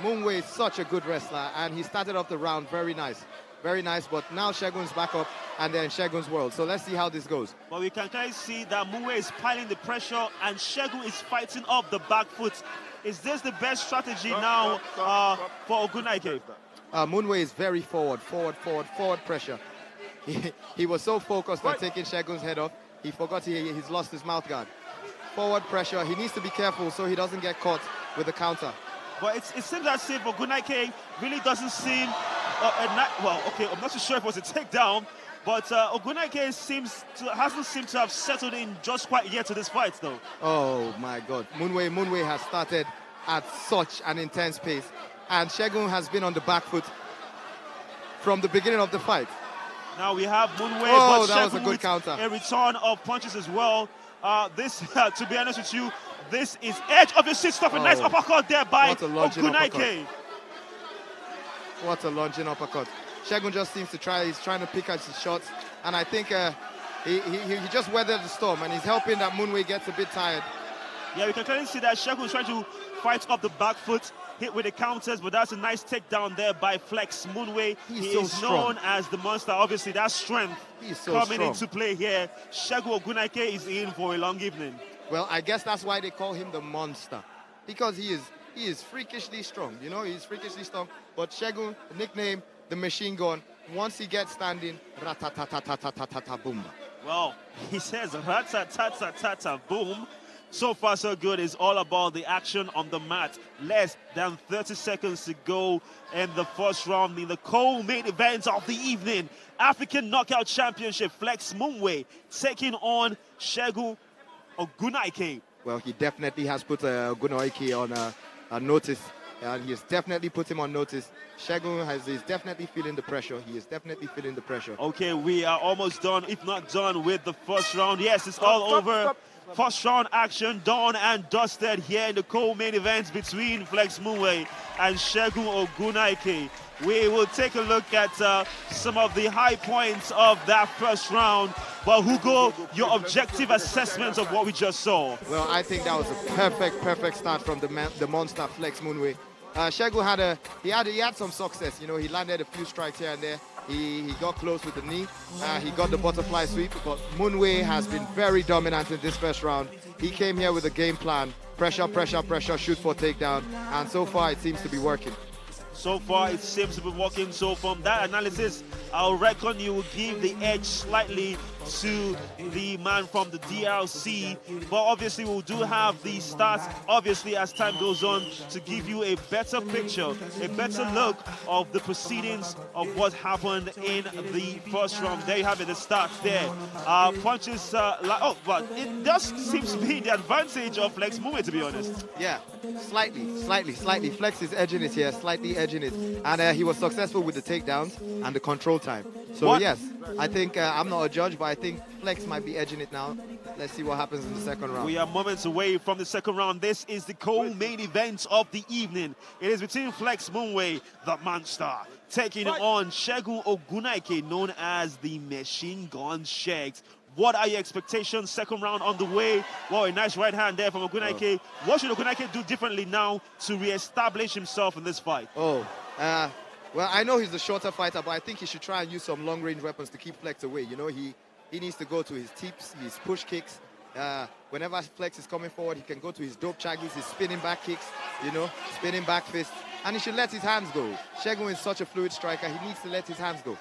Munwe is such a good wrestler, and he started off the round very nice. Very nice, but now Segun's back up and then Segun's world. So let's see how this goes. But we can clearly see that Munwe is piling the pressure and Segun is fighting off the back foot. Is this the best strategy now for Ogunnoiki? Munwe is very forward pressure. He was so focused on taking Segun's head off, he forgot he's lost his mouth guard. Forward pressure, he needs to be careful so he doesn't get caught with the counter. But it seems as if Ogunnoiki really doesn't seem... well, okay, I'm not too sure if it was a takedown, But Ogunnoiki hasn't seemed to have settled in just quite yet to this fight, though. Oh my God, Munwe has started at such an intense pace, and Segun has been on the back foot from the beginning of the fight. Now we have Munwe, Oh, but that was a Segun good with counter. a return of punches as well. This, to be honest with you, this is edge of the seat stuff. A nice uppercut there by What a lunging Ogunnoiki. What a lunging uppercut. Segun just seems to he's trying to pick out his shots, and I think he just weathered the storm, and he's helping that Munwe gets a bit tired. Yeah, we can clearly see that Segun is trying to fight up the back foot, hit with the counters, but that's a nice takedown there by Flex Munwe. He so is strong. known as the monster. Obviously, that strength coming into play here. Segun Ogunnoiki is in for a long evening. Well, I guess that's why they call him the monster, because he is freakishly strong. You know, he's freakishly strong. But Segun, nickname the machine gun. Once he gets standing, ratatatatatatatata boom. Well, he says ratatatata boom. So far, so good. It's all about the action on the mat. Less than 30 seconds to go in the first round in the co-main event of the evening. African Knockout Championship. Flex Munwe taking on Segun Ogunnoiki. Well, he definitely has put Ogunnoiki on a notice. And he has definitely put him on notice. Segun is definitely feeling the pressure. He is definitely feeling the pressure. Okay, we are almost done, if not done, with the first round. Yes, it's all over. First round action done and dusted here in the co-main events between Flex Munwe and Segun Ogunnoiki. We will take a look at some of the high points of that first round. But Hugo, your objective assessment of what we just saw. Well, I think that was a perfect start from the monster Flex Munwe. Segun had some success. You know, he landed a few strikes here and there. He got close with the knee. He got the butterfly sweep. But Munwe has been very dominant in this first round. He came here with a game plan. Pressure, shoot for takedown. And so far, it seems to be working. So far, it seems to be working. So from that analysis, I'll reckon you will give the edge slightly to the man from the DRC. But obviously, we do have the stats, obviously, as time goes on, to give you a better picture, a better look of the proceedings of what happened in the first round. There you have it, the stats there. Punches, but it does seem to be the advantage of Flex Munwe, to be honest. Yeah, slightly. Flex is edging it here, slightly edging it. And he was successful with the takedowns and the control time. So yes, I think I'm not a judge, but I think Flex might be edging it now. Let's see what happens in the second round. We are moments away from the second round. This is the co-main event of the evening. It is between Flex Munwe, the monster, taking on Segun Ogunnoiki, known as the machine gun Shegz. What are your expectations? Second round on the way. Well, a nice right hand there from Ogunnoiki. What should Ogunnoiki do differently now to re-establish himself in this fight? Well, I know he's the shorter fighter, but I think he should try and use some long-range weapons to keep Flex away. You know, he needs to go to his tips, his push kicks. Whenever Flex is coming forward, he can go to his dope chagis, his spinning back kicks, you know, spinning back fists. And he should let his hands go. Segun is such a fluid striker, he needs to let his hands go.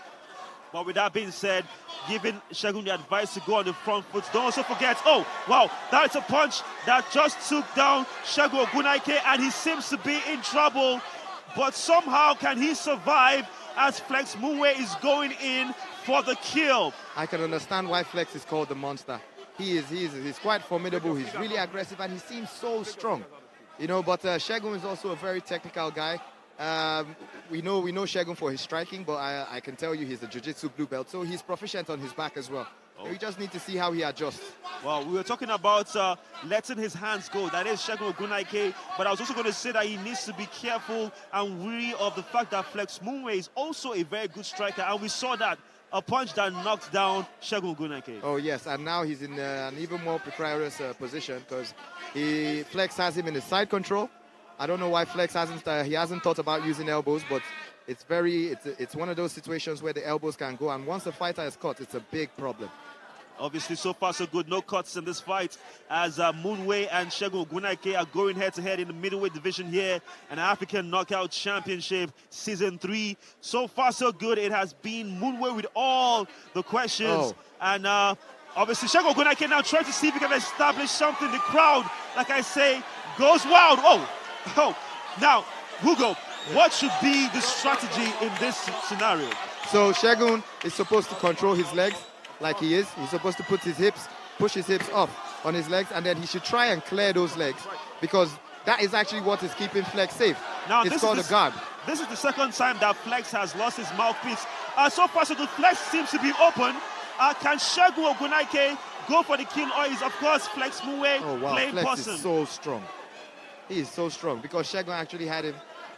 But with that being said, giving Segun the advice to go on the front foot. Don't also forget, oh, wow, that's a punch that just took down Segun Ogunnoiki, and he seems to be in trouble. But somehow can he survive as Flex Munwe is going in for the kill? I can understand why Flex is called the monster. He's quite formidable, he's really aggressive, and he seems so strong. You know, but Segun is also a very technical guy. We know Segun for his striking, but I can tell you he's a jiu-jitsu blue belt, so he's proficient on his back as well. We just need to see how he adjusts. Well, we were talking about letting his hands go. That is Segun Ogunnoiki. But I was also going to say that he needs to be careful and wary of the fact that Flex Munwe is also a very good striker. And we saw that, a punch that knocked down Segun Ogunnoiki. Oh, yes. And now he's in an even more precarious position because Flex has him in his side control. I don't know why Flex hasn't thought about using elbows, but it's one of those situations where the elbows can go. And once the fighter is caught, it's a big problem. Obviously, so far, so good. No cuts in this fight as Munwe and Segun Ogunnoiki are going head-to-head in the middleweight division here, an African Knockout Championship Season 3. So far, so good. It has been Munwe with all the questions. And obviously, Segun Ogunnoiki now trying to see if he can establish something. The crowd, like I say, goes wild. Oh. Now, Hugo, what should be the strategy in this scenario? So Segun is supposed to control his legs like he is. He's supposed to push his hips off on his legs, and then he should try and clear those legs, because that is actually what is keeping Flex safe. Now, it's called a guard. This is the second time that Flex has lost his mouthpiece. So far, so good. Flex seems to be open. Can Segun Ogunnoiki go for the kill, or is, of course, Flex Munwe playing Flex person? is so strong. He is so strong because Segun actually had him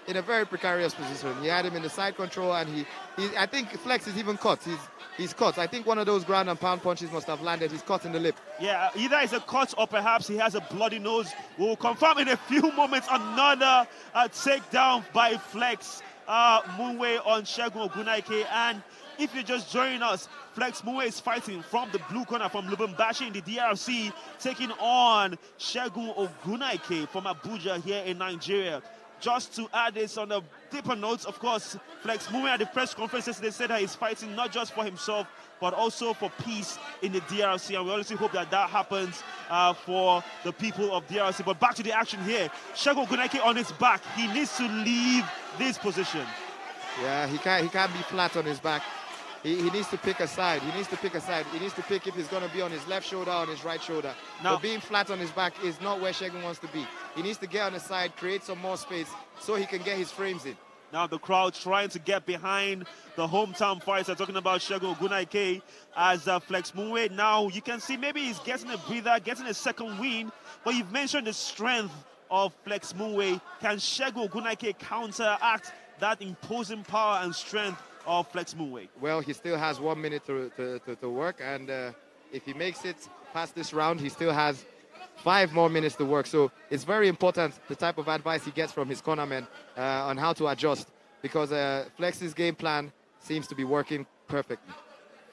in a very precarious position. He had him in the side control, and I think Flex is even cut. He's cut. I think one of those ground and pound punches must have landed. He's cut in the lip. Yeah, either it's a cut or perhaps he has a bloody nose. We'll confirm in a few moments another takedown by Flex Munwe on Segun Ogunnoiki. And if you're just joining us, Flex Munwe is fighting from the blue corner from Lubumbashi in the DRC, taking on Segun Ogunnoiki from Abuja here in Nigeria. Just to add this on a deeper note, of course, Flex Munwe at the press conferences, they said that he's fighting not just for himself, but also for peace in the DRC. And we honestly hope that that happens for the people of DRC. But back to the action here. Segun Ogunnoiki on his back. He needs to leave this position. Yeah, he can't be flat on his back. He needs to pick a side. He needs to pick if he's going to be on his left shoulder or on his right shoulder. Now, but being flat on his back is not where Segun wants to be. He needs to get on the side, create some more space so he can get his frames in. Now the crowd trying to get behind the hometown fighter, talking about Segun Ogunnoiki as Flex Munwe. Now you can see maybe he's getting a breather, getting a second win, but you've mentioned the strength of Flex Munwe. Can Segun Ogunnoiki counteract that imposing power and strength of Flex Munwe? Well, he still has 1 minute to work, and if he makes it past this round, he still has 5 more minutes to work. So it's very important the type of advice he gets from his cornermen on how to adjust, because Flex's game plan seems to be working perfectly.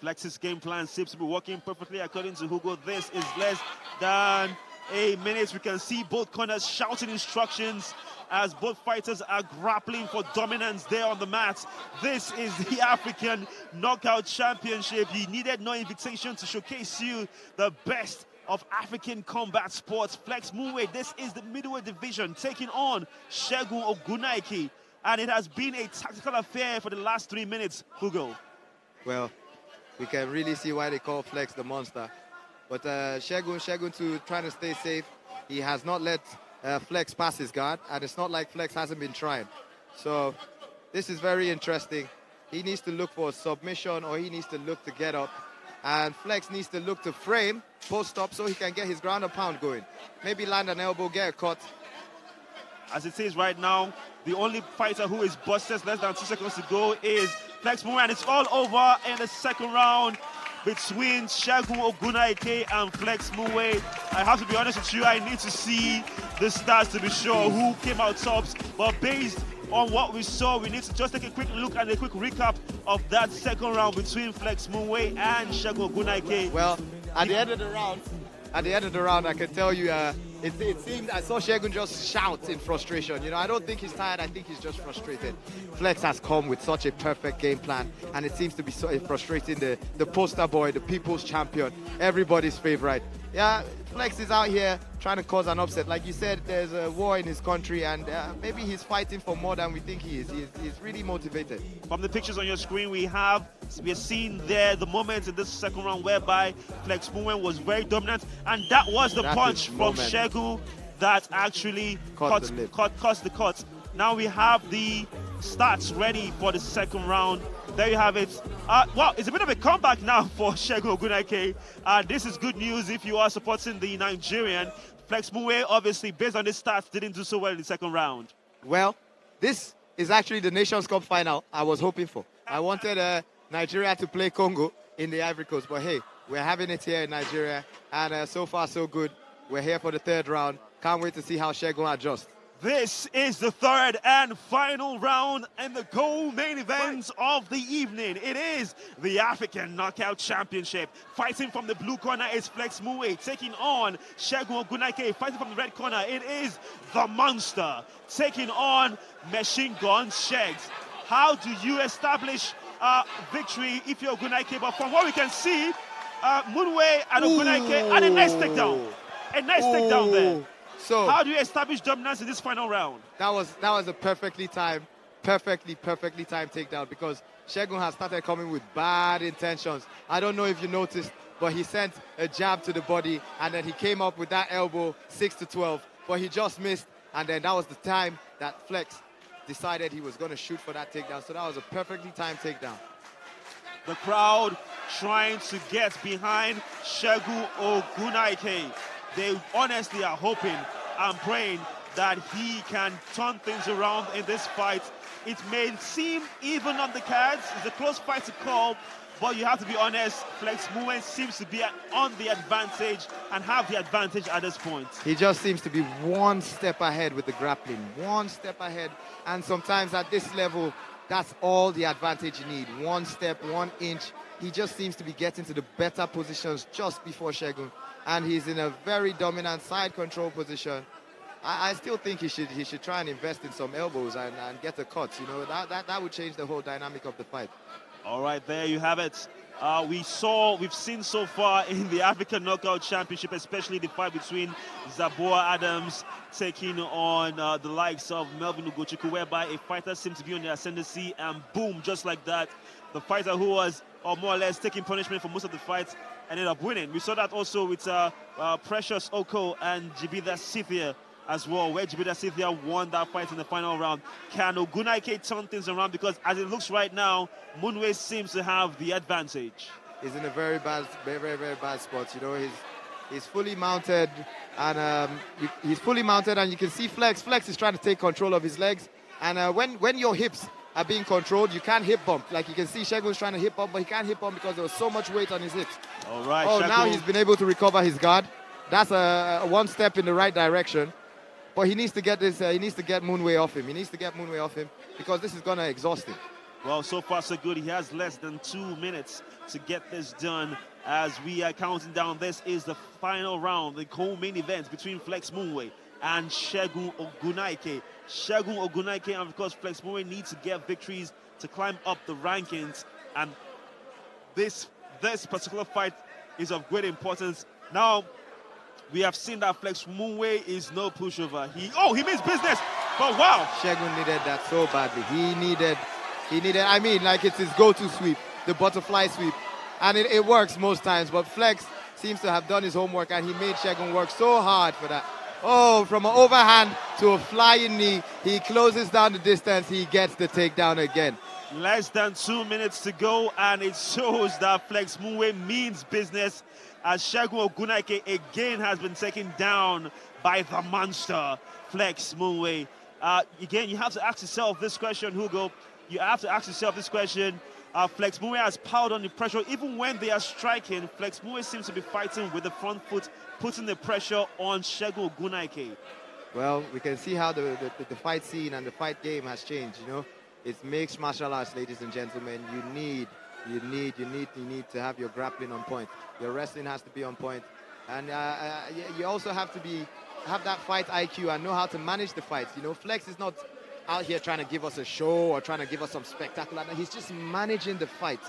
Flex's game plan seems to be working perfectly according to Hugo. This is less than a minute. We can see both corners shouting instructions as both fighters are grappling for dominance there on the mat. This is the African Knockout Championship. You needed no invitation to showcase you the best of African combat sports. Flex Munwe, this is the middleweight division, taking on Segun Ogunnoiki. And it has been a tactical affair for the last 3 minutes, Hugo. Well, we can really see why they call Flex the monster. But Segun to trying to stay safe. He has not let Flex pass his guard, and it's not like Flex hasn't been trying. So this is very interesting. He needs to look for a submission, or he needs to look to get up. And Flex needs to look to frame, post up, so he can get his ground and pound going. Maybe land an elbow, get a cut. As it is right now, the only fighter who is busted, less than 2 seconds to go, is Flex Munwe, and it's all over in the second round between Segun Ogunnoiki and Flex Munwe. I have to be honest with you, I need to see the stats to be sure who came out tops, but based on what we saw, we need to just take a quick look and a quick recap of that second round between Flex Munwe and Segun Ogunnoiki. Well, at the end of the round, I can tell you, it seemed I saw Segun just shout in frustration. You know, I don't think he's tired. I think he's just frustrated. Flex has come with such a perfect game plan, and it seems to be so frustrating the poster boy, the people's champion, everybody's favorite. Yeah, Flex is out here trying to cause an upset. Like you said, there's a war in his country, and maybe he's fighting for more than we think he is. He's really motivated. From the pictures on your screen, we are seeing there the moments in this second round whereby Flex Munwe was very dominant, and that was the punch from Segun that actually caused the cut. Now we have the stats ready for the second round. There you have it. Well, it's a bit of a comeback now for Segun Ogunnoiki. This is good news if you are supporting the Nigerian. Flex Munwe, obviously, based on his stats, didn't do so well in the second round. Well, this is actually the Nations Cup final I was hoping for. I wanted Nigeria to play Congo in the Ivory Coast, but hey, we're having it here in Nigeria, and so far so good. We're here for the third round. Can't wait to see how Segun adjusts. This is the third and final round and the co-main event of the evening. It is the African Knockout Championship. Fighting from the blue corner is Flex Munwe, taking on Segun Ogunnoiki. Fighting from the red corner, it is the Monster, taking on Machinegun Shegz. How do you establish victory if you're Ogunnoiki? But from what we can see, Munwe and Ogunnoiki, and a nice takedown. A nice takedown there. So how do you establish dominance in this final round? That was a perfectly timed takedown, because Segun has started coming with bad intentions. I don't know if you noticed, but he sent a jab to the body, and then he came up with that elbow, 6-12, but he just missed, and then that was the time that Flex decided he was going to shoot for that takedown. So that was a perfectly timed takedown. The crowd trying to get behind Segun Ogunnoiki. They honestly are hoping and praying that he can turn things around in this fight. It may seem even on the cards. It's a close fight to call, but you have to be honest, Flex Munwe seems to be on the advantage and have the advantage at this point. He just seems to be one step ahead with the grappling, one step ahead. And sometimes at this level, that's all the advantage you need. One step, 1 inch. He just seems to be getting to the better positions just before Segun. And he's in a very dominant side control position. I still think he should try and invest in some elbows and get a cut. You know, that would change the whole dynamic of the fight. All right, there you have it. We've seen so far in the African Knockout Championship, especially the fight between Zaboa Adams taking on the likes of Melvin Ugochukwu, whereby a fighter seemed to be on the ascendancy, and boom, just like that, the fighter who was more or less taking punishment for most of the fights ended up winning. We saw that also with Precious Oko and Jibidar Cythia as well, where Jibidar Cythia won that fight in the final round. Can Ogunnoiki turn things around? Because as it looks right now, Munwe seems to have the advantage. He's in a very bad spot. You know, he's fully mounted, and he's fully mounted, and you can see Flex. Flex is trying to take control of his legs, and when your hips are being controlled, you can't hip bump. Like you can see, Segun's trying to hip bump, but he can't hip bump because there was so much weight on his hips. All right. Oh, now he's been able to recover his guard. That's a one step in the right direction. But he needs to get this. He needs to get Munwe off him. He needs to get Munwe off him because this is gonna exhaust him. Well, so far so good. He has less than 2 minutes to get this done. As we are counting down, this is the final round, the co-main event between Flex Munwe and Segun Ogunnoiki. Segun Ogunnoiki and of course Flex Munwe need to get victories to climb up the rankings, and this particular fight is of great importance. Now, we have seen that Flex Munwe is no pushover. He means business, but wow. Segun needed that so badly. He needed, I mean, like it's his go-to sweep, the butterfly sweep. And it works most times, but Flex seems to have done his homework, and he made Segun work so hard for that. Oh, from an overhand to a flying knee, he closes down the distance, he gets the takedown again. Less than 2 minutes to go, and it shows that Flex Munwe means business, as Segun Ogunnoiki again has been taken down by the monster, Flex Munwe. Again, you have to ask yourself this question, Hugo. You have to ask yourself this question. Flex Munwe has piled on the pressure. Even when they are striking, Flex Munwe seems to be fighting with the front foot, putting the pressure on Segun Ogunnoiki. Well, we can see how the fight scene and the fight game has changed, you know. It's mixed martial arts, ladies and gentlemen. You need to have your grappling on point. Your wrestling has to be on point. And you also have to have that fight IQ and know how to manage the fights. You know, Flex is not out here trying to give us a show or trying to give us some spectacular. He's just managing the fight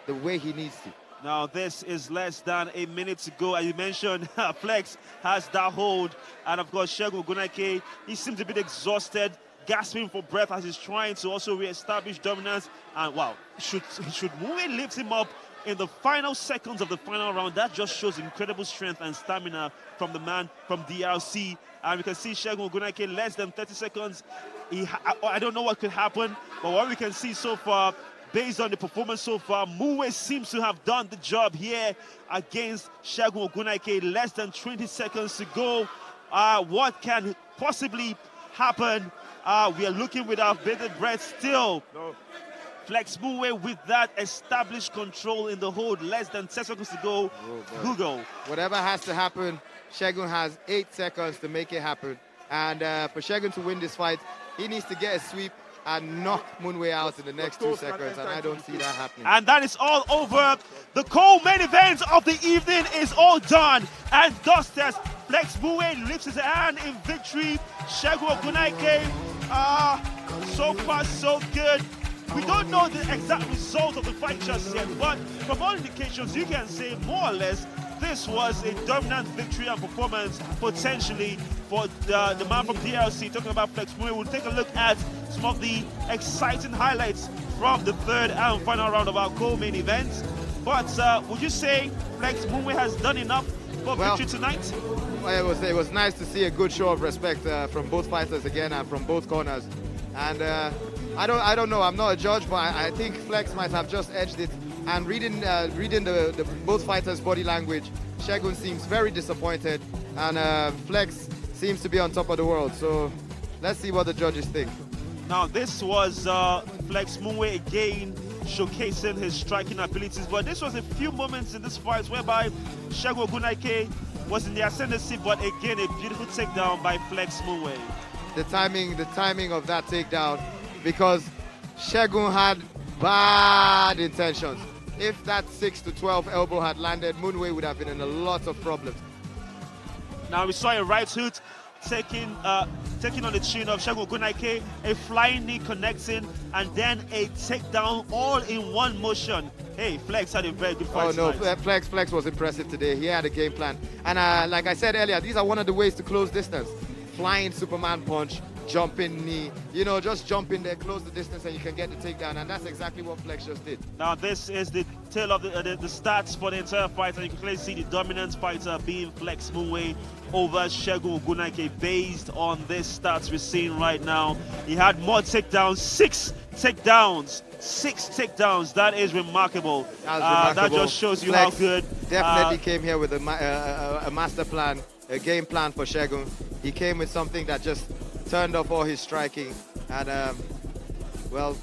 the way he needs to. Now, this is less than a minute to go. As you mentioned, Flex has that hold. And, of course, Segun Ogunnoiki, he seems a bit exhausted, gasping for breath as he's trying to also re-establish dominance. And, wow, should Munwe lift him up in the final seconds of the final round? That just shows incredible strength and stamina from the man from DRC. And we can see Segun Ogunnoiki less than 30 seconds. I don't know what could happen, but what we can see so far, based on the performance so far, Munwe seems to have done the job here against Segun Ogunnoiki. Less than 20 seconds to go. What can possibly happen? We are looking with our bated breath still. No. Flex Munwe with that established control in the hold. Less than 10 seconds to go. Google. Whatever has to happen, Segun has 8 seconds to make it happen. And for Segun to win this fight, he needs to get a sweep and knock Munwe out in the next 2 seconds, and I don't see that happening. And that is all over. The co-main event of the evening is all done. And Josias, Flex Munwe lifts his hand in victory. Segun Ogunnoiki, so far so good. We don't know the exact result of the fight just yet, but from all indications, you can say more or less this was a dominant victory and performance potentially for for the man from DLC, talking about Flex Munwe. We'll take a look at some of the exciting highlights from the third and final round of our co-main event. But would you say Flex Munwe has done enough for victory tonight? Well, it was nice to see a good show of respect from both fighters again and from both corners. And I don't know. I'm not a judge, but I think Flex might have just edged it. And reading the both fighters' body language, Segun seems very disappointed, and Flex seems to be on top of the world. So let's see what the judges think. Now this was Flex Munwe again showcasing his striking abilities, but this was a few moments in this fight whereby Segun Ogunnoiki was in the ascendancy, but again a beautiful takedown by Flex Munwe. The timing of that takedown, because Segun had bad intentions. If that 6-12 elbow had landed, Munwe would have been in a lot of problems. Now we saw a right hook taking on the chin of Segun Ogunnoiki, a flying knee connecting, and then a takedown all in one motion. Hey, Flex had a very good fight tonight. Flex was impressive today. He had a game plan. And like I said earlier, these are one of the ways to close distance. Flying Superman punch, jumping knee, you know, just jump in there, close the distance, and you can get the takedown, and that's exactly what Flex just did. Now this is the tail of the stats for the entire fight, and you can clearly see the dominant fighter being Flex Munwe over Segun Ogunnoiki based on this stats we're seeing right now. He had more takedowns, 6 takedowns. 6 takedowns. That is remarkable. That just shows you Flex how good. Definitely came here with a master plan, a game plan for Segun. He came with something that just turned off all his striking, and well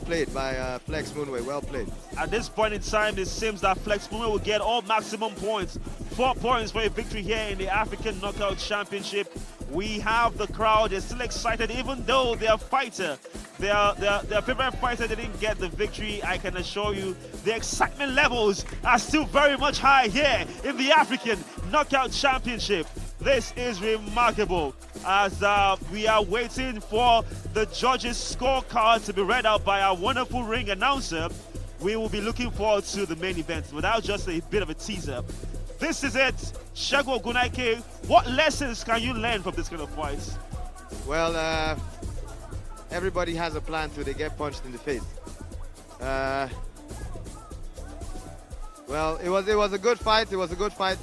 played by Flex Munwe. Well played. At this point in time, it seems that Flex Munwe will get all maximum points. 4 points for a victory here in the African Knockout Championship. We have the crowd, they're still excited, even though their fighter, their favorite fighter didn't get the victory. I can assure you the excitement levels are still very much high here in the African Knockout Championship. This is remarkable as we are waiting for the judges' scorecard to be read out by our wonderful ring announcer. We will be looking forward to the main event. Without just a bit of a teaser, this is it. Segun Ogunnoiki, what lessons can you learn from this kind of fight? Well, everybody has a plan till they get punched in the face. Well, it was a good fight. It was a good fight.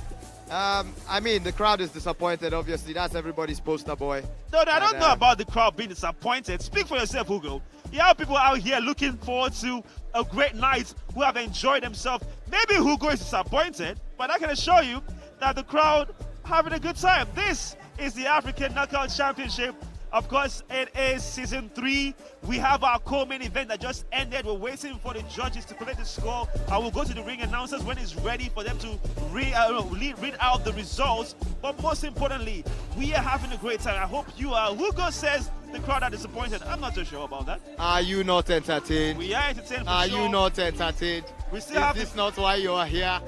I mean, the crowd is disappointed, obviously. That's everybody's poster boy. No, I don't know about the crowd being disappointed. Speak for yourself, Hugo. You have people out here looking forward to a great night who have enjoyed themselves. Maybe Hugo is disappointed, but I can assure you that the crowd having a good time. This is the African Knockout Championship. Of course, it is season 3. We have our co-main event that just ended. We're waiting for the judges to collect the score. I will go to the ring announcers when it's ready for them to read out the results. But most importantly, we are having a great time. I hope you are. Hugo says the crowd are disappointed. I'm not so sure about that. Are you not entertained? We are entertained for Are sure. you not entertained? We still have this not why you are here?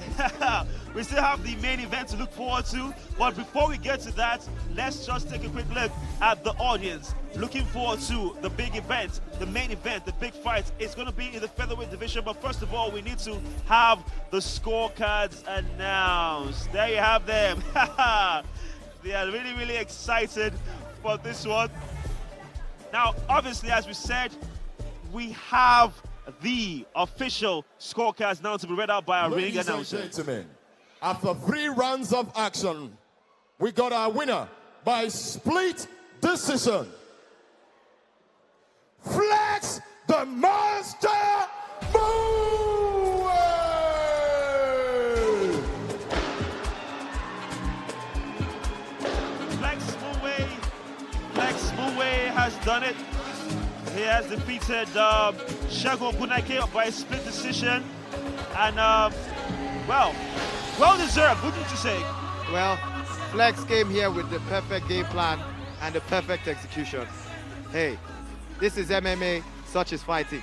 We still have the main event to look forward to, but before we get to that, let's just take a quick look at the audience. Looking forward to the big event, the main event, the big fight. It's going to be in the featherweight division, but first of all, we need to have the scorecards announced. There you have them. They are really, really excited for this one. Now, obviously, as we said, we have the official scorecards now to be read out by our ring announcer. Ladies and gentlemen, after 3 rounds of action, we got our winner by split decision. Flex the Monster Munwe! Flex Munwe has done it. He has defeated Segun Ogunnoiki by a split decision. And, well deserved, wouldn't you say? Well, Flex came here with the perfect game plan and the perfect execution. Hey, this is MMA, such is fighting.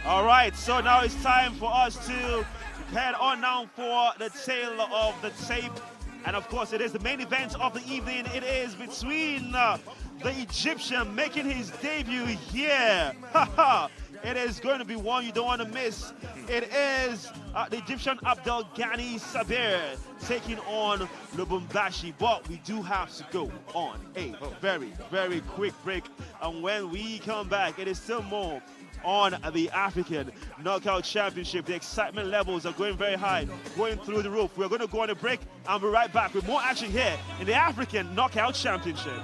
All right, so now it's time for us to head on now for the tail of the tape. And of course, it is the main event of the evening. It is between the Egyptian making his debut here. It is going to be one you don't want to miss. It is the Egyptian Abdelghani Saber taking on Lubumbashi. But we do have to go on a very, very quick break. And when we come back, it is still more on the African Knockout Championship. The excitement levels are going very high, going through the roof. We're going to go on a break and be right back with more action here in the African Knockout Championship.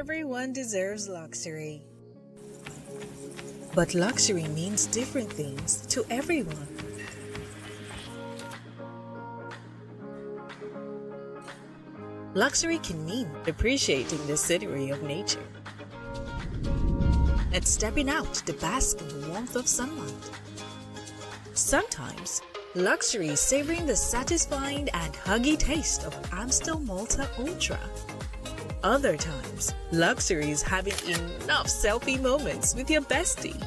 Everyone deserves luxury. But luxury means different things to everyone. Luxury can mean appreciating the scenery of nature and stepping out to bask in the warmth of sunlight. Sometimes, luxury is savoring the satisfying and huggy taste of Amstel Malta Ultra. Other times, luxury is having enough selfie moments with your bestie.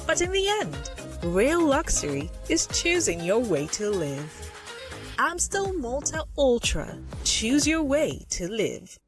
But in the end, real luxury is choosing your way to live. Amstel Malta Ultra. Choose your way to live.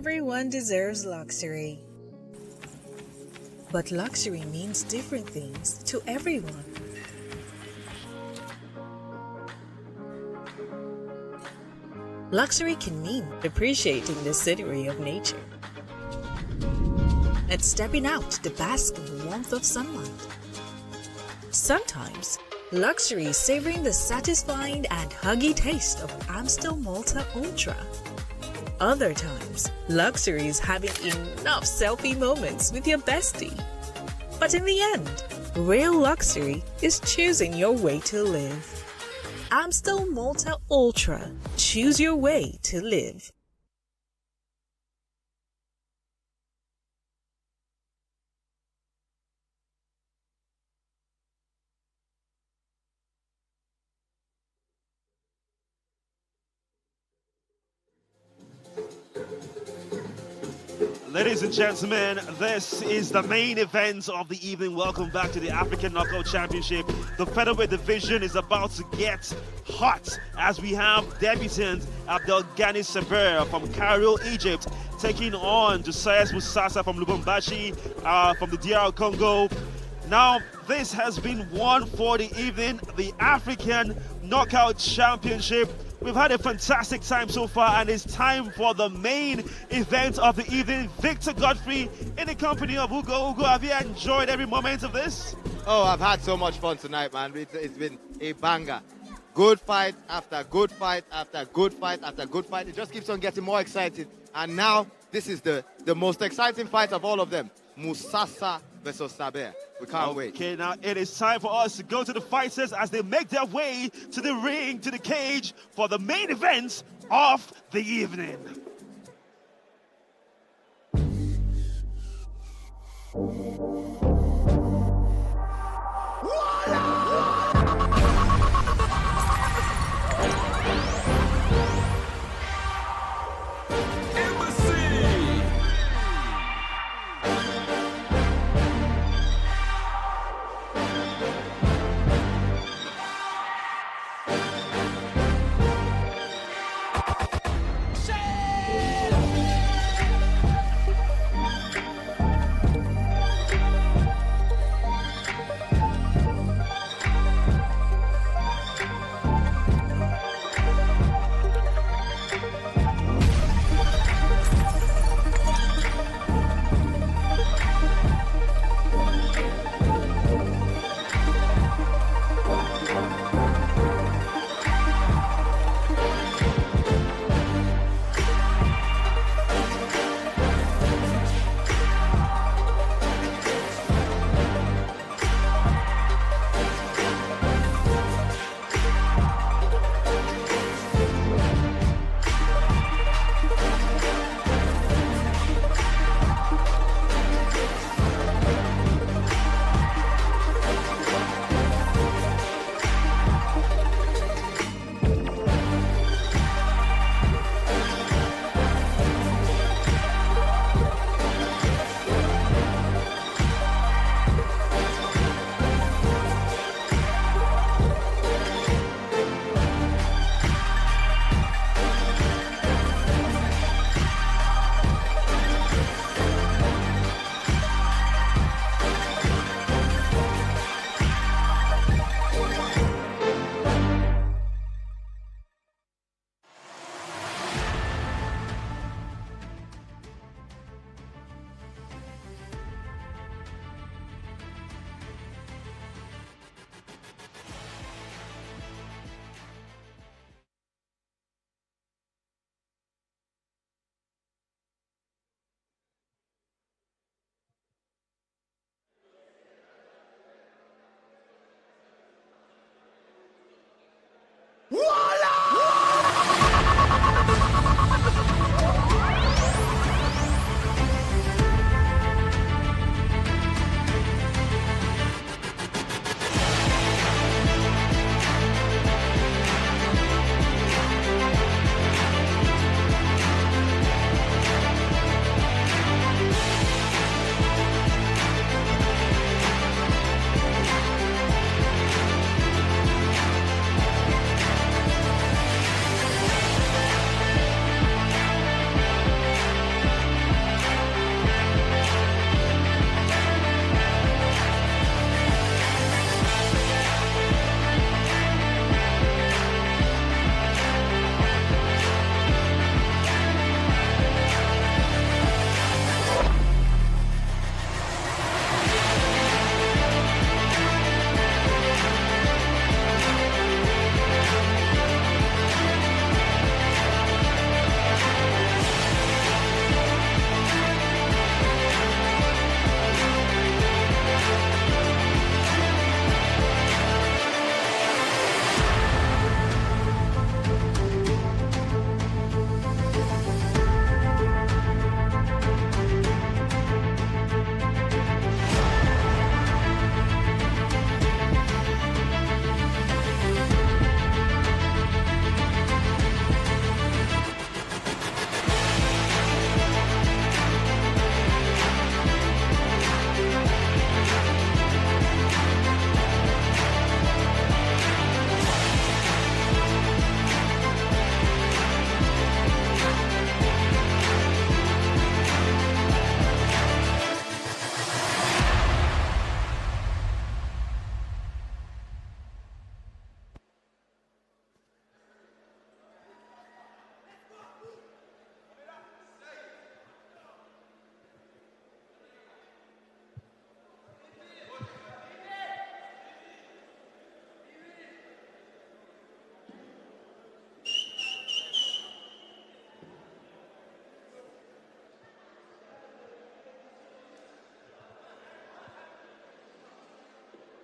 Everyone deserves luxury. But luxury means different things to everyone. Luxury can mean appreciating the scenery of nature and stepping out to bask in the warmth of sunlight. Sometimes, luxury is savoring the satisfying and huggy taste of Amstel Malta Ultra. Other times, luxury is having enough selfie moments with your bestie. But in the end, real luxury is choosing your way to live. Amstel Malta Ultra. Choose your way to live. Ladies and gentlemen, this is the main event of the evening. Welcome back to the African Knockout Championship. The featherweight division is about to get hot as we have debutant Abdelghani Saber from Cairo, Egypt, taking on Josias Musasa from Lubumbashi from the DR Congo. Now, this has been one for the evening, the African Knockout Championship. We've had a fantastic time so far, and it's time for the main event of the evening. Victor Godfrey in the company of Ugo. Ugo, have you enjoyed every moment of this? Oh, I've had so much fun tonight, man. It's been a banger. Good fight after good fight after good fight after good fight. It just keeps on getting more exciting. And now, this is the most exciting fight of all of them. Musasa versus Saber. We can't wait. Okay, now it is time for us to go to the fighters as they make their way to the ring, to the cage, for the main event of the evening.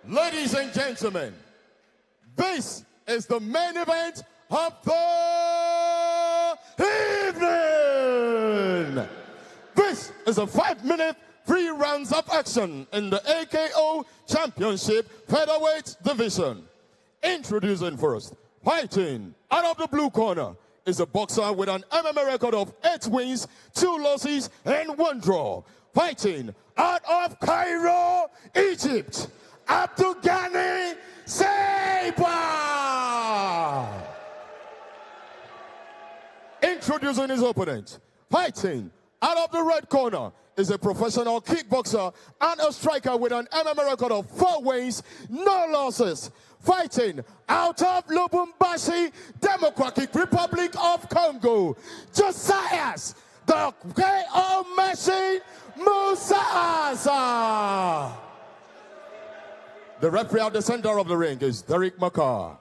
Ladies and gentlemen, this is the main event of the evening. This is a 5-minute 3 rounds of action in the AKO Championship Featherweight Division. Introducing first, fighting out of the blue corner is a boxer with an MMA record of 8 wins, 2 losses, and 1 draw. Fighting out of Cairo, Egypt, Abdelghani Saber. Introducing his opponent, fighting out of the red corner is a professional kickboxer and a striker with an MMA record of 4 wins, no losses. Fighting out of Lubumbashi, Democratic Republic of Congo, Josias, the KO machine, Musasa. The referee at the center of the ring is Derek Makar.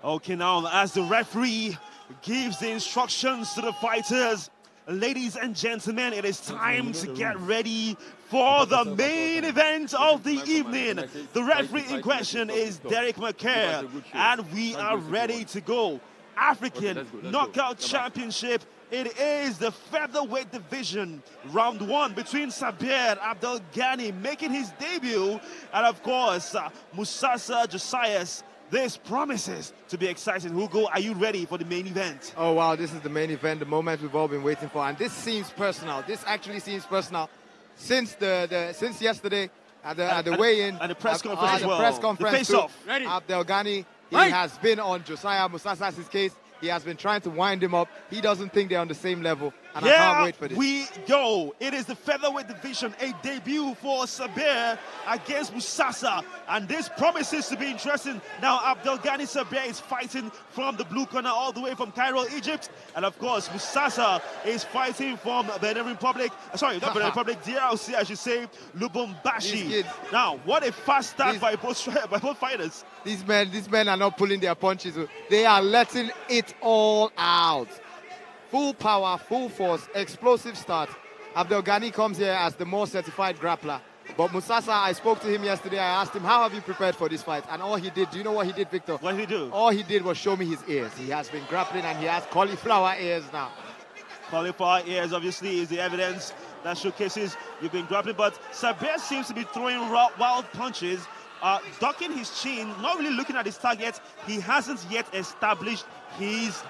Okay, now as the referee gives the instructions to the fighters, ladies and gentlemen, it is time to get ready for the main event of the evening. The referee in question is Derek Makar, and we are ready to go. African Knockout Championship. It is the featherweight division, round 1 between Saber and Abdelghani making his debut, and of course, Musasa Josias. This promises to be exciting. Hugo, are you ready for the main event? Oh, wow, this is the main event, the moment we've all been waiting for. And this seems personal. This actually seems personal since since yesterday at the weigh-in. And the press conference as well. The press conference. The face-off. Abdelghani, he has been on Josiah Musasa's case. He has been trying to wind him up. He doesn't think they're on the same level, and I can't wait for this. We go. It is the featherweight division, a debut for Saber against Musasa, and this promises to be interesting. Now, Abdelghani Saber is fighting from the blue corner all the way from Cairo, Egypt, and of course, Musasa is fighting from Benin Republic. Sorry, not Benin Republic, DRC, I should say, Lubumbashi. Now, what a fast start by both fighters. These men are not pulling their punches. They are letting it all out. Full power, full force, explosive start. Abdelghani comes here as the more certified grappler. But Musasa, I spoke to him yesterday. I asked him, how have you prepared for this fight? And all he did, do you know what he did, Victor? What did he do? All he did was show me his ears. He has been grappling and he has cauliflower ears now. Cauliflower ears, obviously, is the evidence that showcases you've been grappling. But Saber seems to be throwing wild punches. Ducking his chin, not really looking at his target. He hasn't yet established his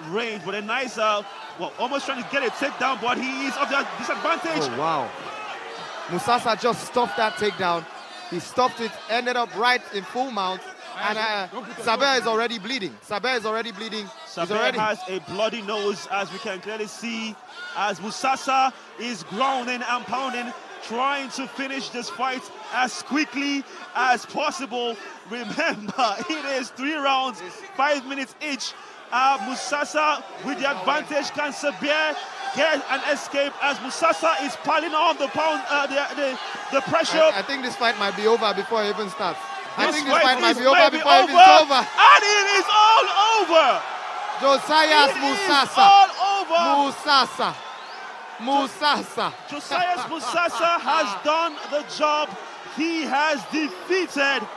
range, but a nice, almost trying to get a takedown, but he is of the disadvantage. Oh, wow. Musasa just stopped that takedown. He stopped it, ended up right in full mount, and Saber is already bleeding. Saber is already bleeding. Saber has a bloody nose, as we can clearly see, as Musasa is grounding and pounding, trying to finish this fight as quickly as possible. Remember, it is 3 rounds, 5 minutes each. Musasa with the advantage. Can Saber get an escape as Musasa is piling on the pressure? I think this fight might be over before it even starts. I think this fight might be over before it's over. And it is all over. Josias Musasa. All over. Musasa. Josias Musasa has done the job. He has defeated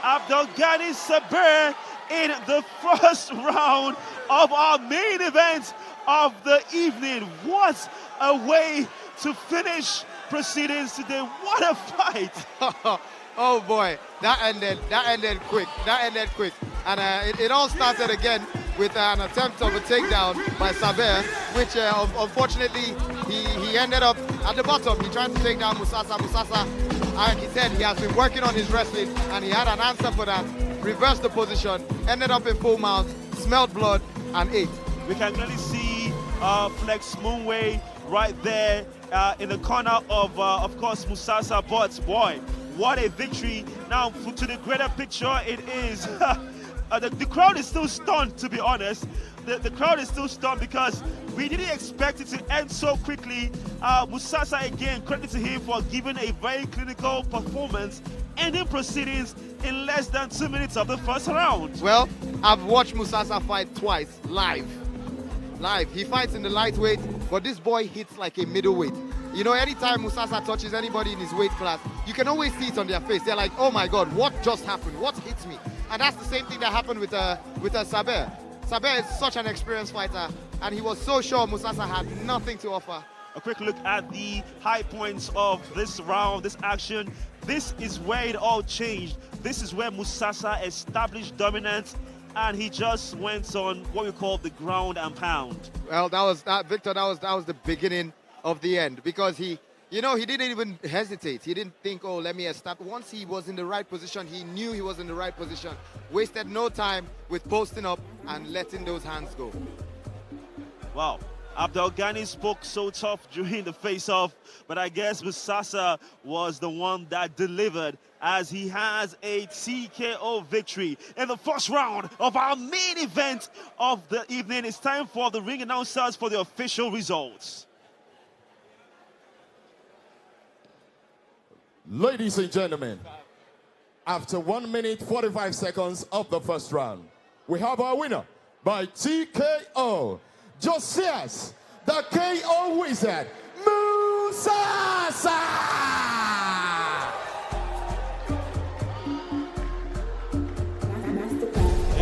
Abdelghani Saber in the first round of our main event of the evening. What a way to finish proceedings today. What a fight. Oh boy, that ended quick. And it all started again with an attempt of a takedown by Saber, which unfortunately he ended up at the bottom. He tried to take down Musasa. Musasa, like he said, he has been working on his wrestling and he had an answer for that. Reversed the position, ended up in full mount, smelled blood, and ate. We can clearly see Flex Munwe right there in the corner of course, Musasa. But boy, what a victory. Now, to the greater picture, it is... the crowd is still stunned, to be honest. The crowd is still stunned because we didn't expect it to end so quickly. Musasa, again, credit to him for giving a very clinical performance, ending proceedings in less than 2 minutes of the first round. Well, I've watched Musasa fight twice, live. He fights in the lightweight, but this boy hits like a middleweight. You know, anytime Musasa touches anybody in his weight class, you can always see it on their face. They're like, oh my God, what just happened? What hit me? And that's the same thing that happened with Saber. Saber is such an experienced fighter, and he was so sure Musasa had nothing to offer. A quick look at the high points of this round, this action. This is where it all changed. This is where Musasa established dominance, and he just went on what we call the ground and pound. Well, Victor, that was the beginning of the end, because he didn't even hesitate. He didn't think, oh, let me start. Once he was in the right position, he knew he was in the right position. Wasted no time with posting up and letting those hands go. Wow. Abdelghani spoke so tough during the face-off, but I guess Musasa was the one that delivered, as he has a TKO victory in the first round of our main event of the evening. It's time for the ring announcers for the official results. Ladies and gentlemen, after 1 minute 45 seconds of the first round, we have our winner by TKO, Josias, the KO Wizzard, Musasa!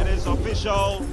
It is official.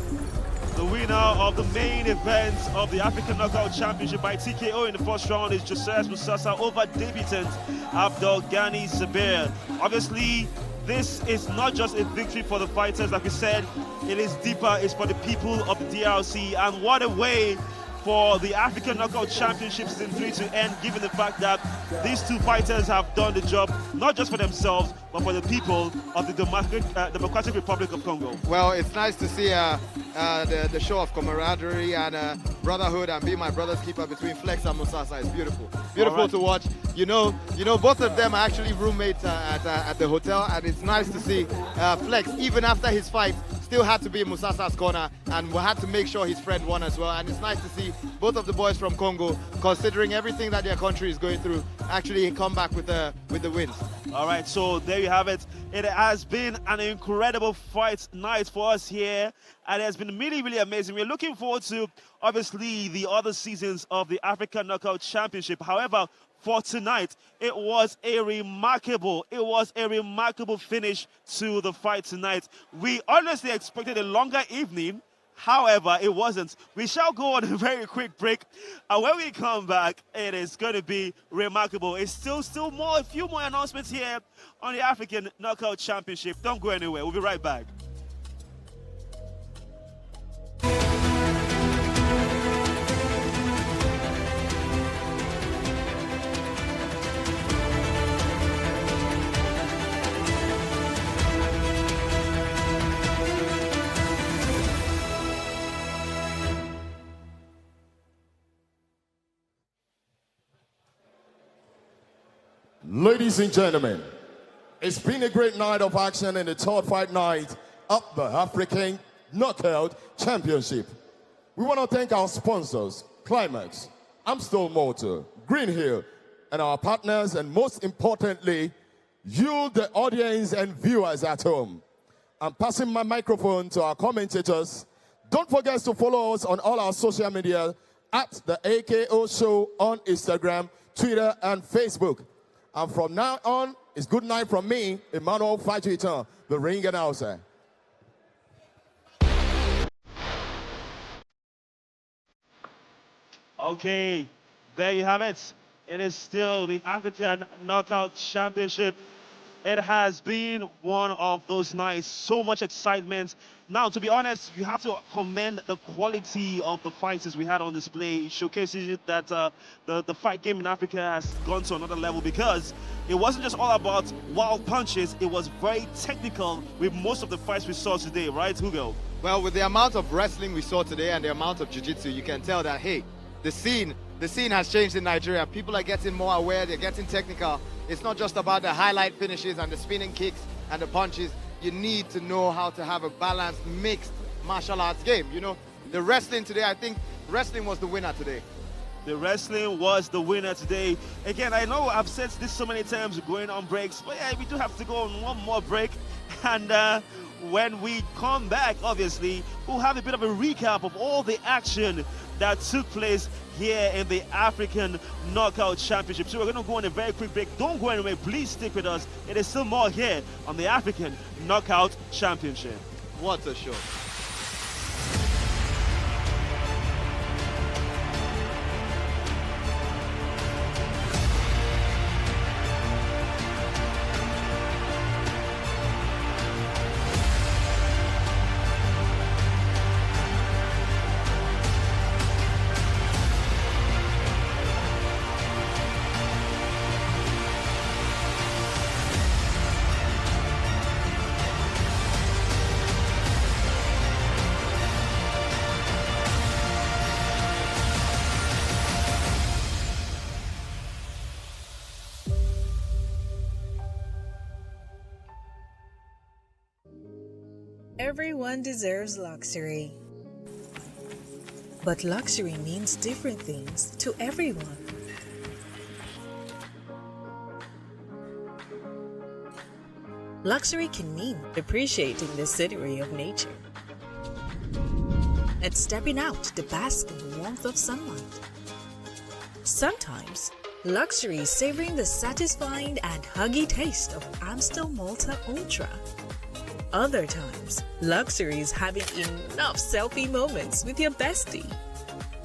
The winner of the main event of the African Knockout Championship by TKO in the first round is Josias Musasa over debutant Abdelghani Saber. Obviously, this is not just a victory for the fighters, like we said, it is deeper, it's for the people of the DRC, and what a way for the African Knockout Championship Season 3 to end, given the fact that these two fighters have done the job, not just for themselves, but for the people of the Democratic Republic of Congo. Well, it's nice to see the show of camaraderie and brotherhood and be my brother's keeper between Flex and Musasa. It's beautiful. Beautiful to watch. You know, both of them are actually roommates at the hotel, and it's nice to see Flex, even after his fight, still had to be in Musasa's corner and had to make sure his friend won as well. And it's nice to see both of the boys from Congo, considering everything that their country is going through, actually come back with the wins. All right, so there you have it. It has been an incredible fight night for us here, and it has been really, really amazing. We're looking forward to, obviously, the other seasons of the African Knockout Championship. However, for tonight, it was a remarkable finish to the fight tonight. We honestly expected a longer evening. However, it wasn't. We shall go on a very quick break, and when we come back, it is going to be remarkable. It's still a few more announcements here on the African Knockout Championship. Don't go anywhere. We'll be right back. Ladies and gentlemen, it's been a great night of action in the third fight night of the African Knockout Championship. We want to thank our sponsors, Climax, Amstel Motor, Green Hill, and our partners, and most importantly, you, the audience and viewers at home. I'm passing my microphone to our commentators. Don't forget to follow us on all our social media at the AKO Show on Instagram, Twitter, and Facebook. And from now on, it's good night from me, Emmanuel Fajita, the ring announcer. Okay, there you have it. It is still the African Knockout Championship. It has been one of those nights, so much excitement. Now, to be honest, you have to commend the quality of the fighters we had on display. It showcases that the fight game in Africa has gone to another level, because it wasn't just all about wild punches. It was very technical with most of the fights we saw today, right, Hugo? Well, with the amount of wrestling we saw today and the amount of jiu-jitsu, you can tell that, hey, the scene has changed in Nigeria. People are getting more aware, they're getting technical. It's not just about the highlight finishes and the spinning kicks and the punches. You need to know how to have a balanced, mixed martial arts game. You know, the wrestling today, I think wrestling was the winner today. The wrestling was the winner today. Again, I know I've said this so many times, we're going on breaks, but yeah, we do have to go on one more break. And when we come back, obviously, we'll have a bit of a recap of all the action that took place here in the African Knockout Championship. So we're going to go on a very quick break. Don't go anywhere. Please stick with us. It is still more here on the African Knockout Championship. What a show. Everyone deserves luxury. But luxury means different things to everyone. Luxury can mean appreciating the scenery of nature and stepping out to bask in the warmth of sunlight. Sometimes, luxury is savoring the satisfying and huggy taste of Amstel Malta Ultra. Other times, luxury is having enough selfie moments with your bestie.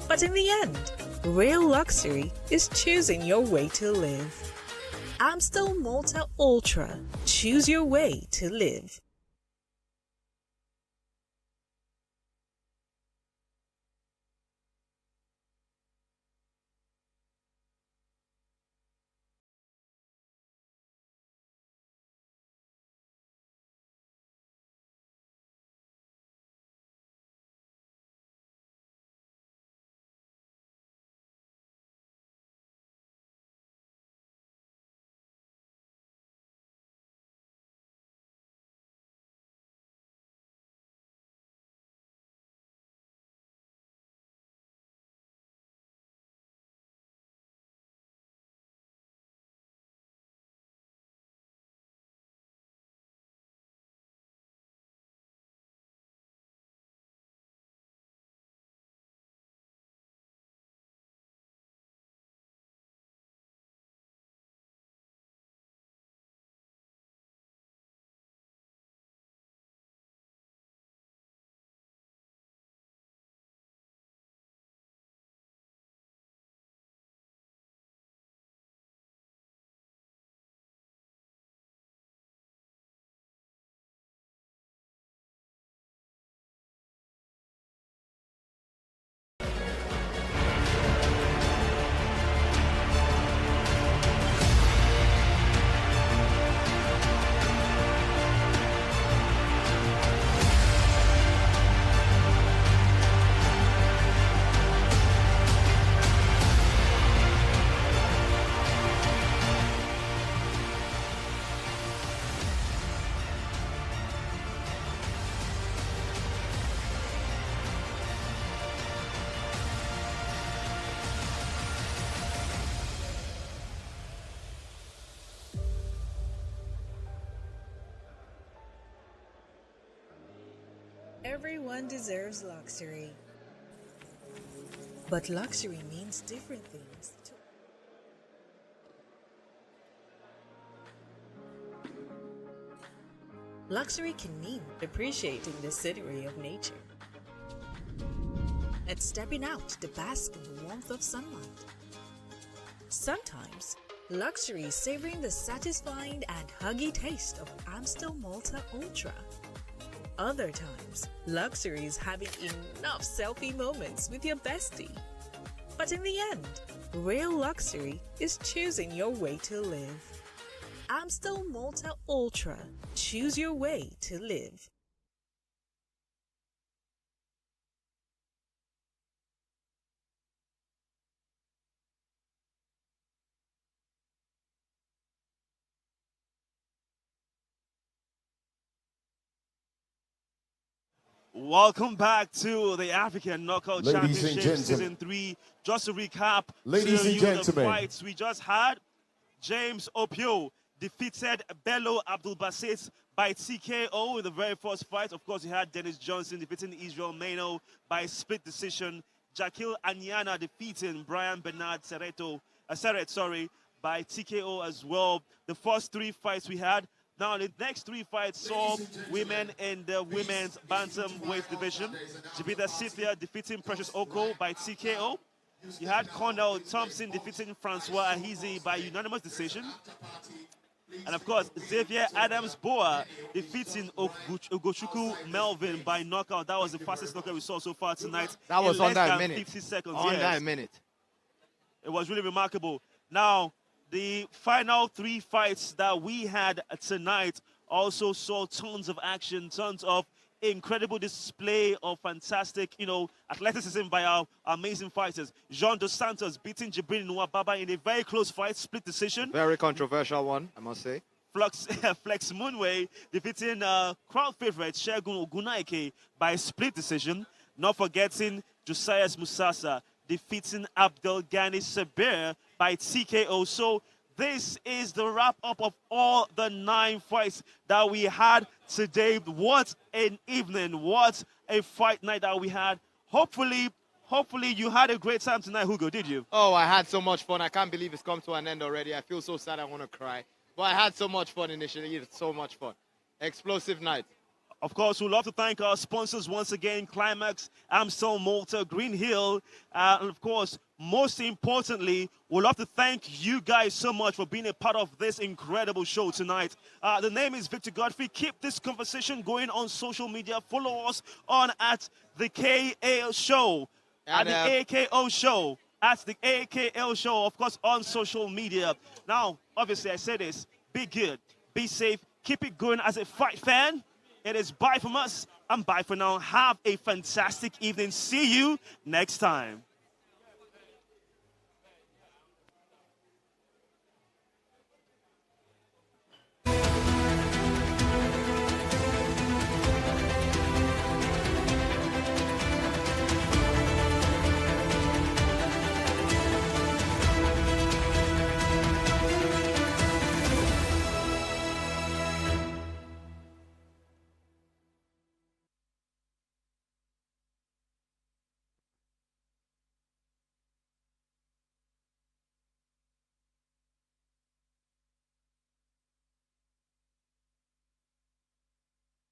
But in the end, real luxury is choosing your way to live. Amstel Malta Ultra. Choose your way to live. Everyone deserves luxury. But luxury means different things to luxury can mean appreciating the scenery of nature and stepping out to bask in the warmth of sunlight. Sometimes, luxury is savoring the satisfying and huggy taste of Amstel Malta Ultra. Other times, luxury is having enough selfie moments with your bestie. But in the end, real luxury is choosing your way to live. Amstel Malta Ultra. Choose your way to live. Welcome back to the African Knockout Ladies and Championship gentlemen. Season 3. Just to recap, Ladies to and you gentlemen. the fights we just had. James Opio defeated Bello Abdul Basit by TKO in the very first fight. Of course, you had Dennis Johnson defeating Israel Mano by split decision Jakil Anyana defeating Brian Bernard Seret, by TKO as well. The first 3 fights we had. Now, the next 3 fights saw women in the women's bantamweight division. Jibidar Cythia defeating Precious Oko by TKO. You had Cornel Thompson defeating Francois Ahizi by unanimous decision. And of course, Xavier Adams-Boa defeating Ugochukwu Melvin by knockout. That was the fastest knockout we saw so far tonight. That was in less under a than minute. 50 seconds. Under yes. a minute. It was really remarkable. Now, the final 3 fights that we had tonight also saw tons of action, tons of incredible display of fantastic, athleticism by our amazing fighters. Jean Dos Santos beating Jibrin Inuwa in a very close fight, split decision. Very controversial one, I must say. Flex Munwe defeating crowd favorite Shegun Ogunnoiki by split decision. Not forgetting Josias Musasa defeating Abdelghani Saber by TKO. So this is the wrap-up of all the 9 fights that we had today. What an evening. What a fight night that we had. Hopefully you had a great time tonight, Hugo, did you? Oh, I had so much fun. I can't believe it's come to an end already. I feel so sad I want to cry. But I had so much fun initially. It's so much fun. Explosive night. Of course, we'd love to thank our sponsors once again, Climax, Amstel Malta, Green Hill, and of course, most importantly, we'd love to thank you guys so much for being a part of this incredible show tonight. The name is Victor Godfrey. Keep this conversation going on social media. Follow us on at the KAL Show, at the AKO Show, at the AKL Show, of course, on social media. Now, obviously, I say this, be good, be safe, keep it going as a fight fan. It is bye from us and bye for now. Have a fantastic evening. See you next time.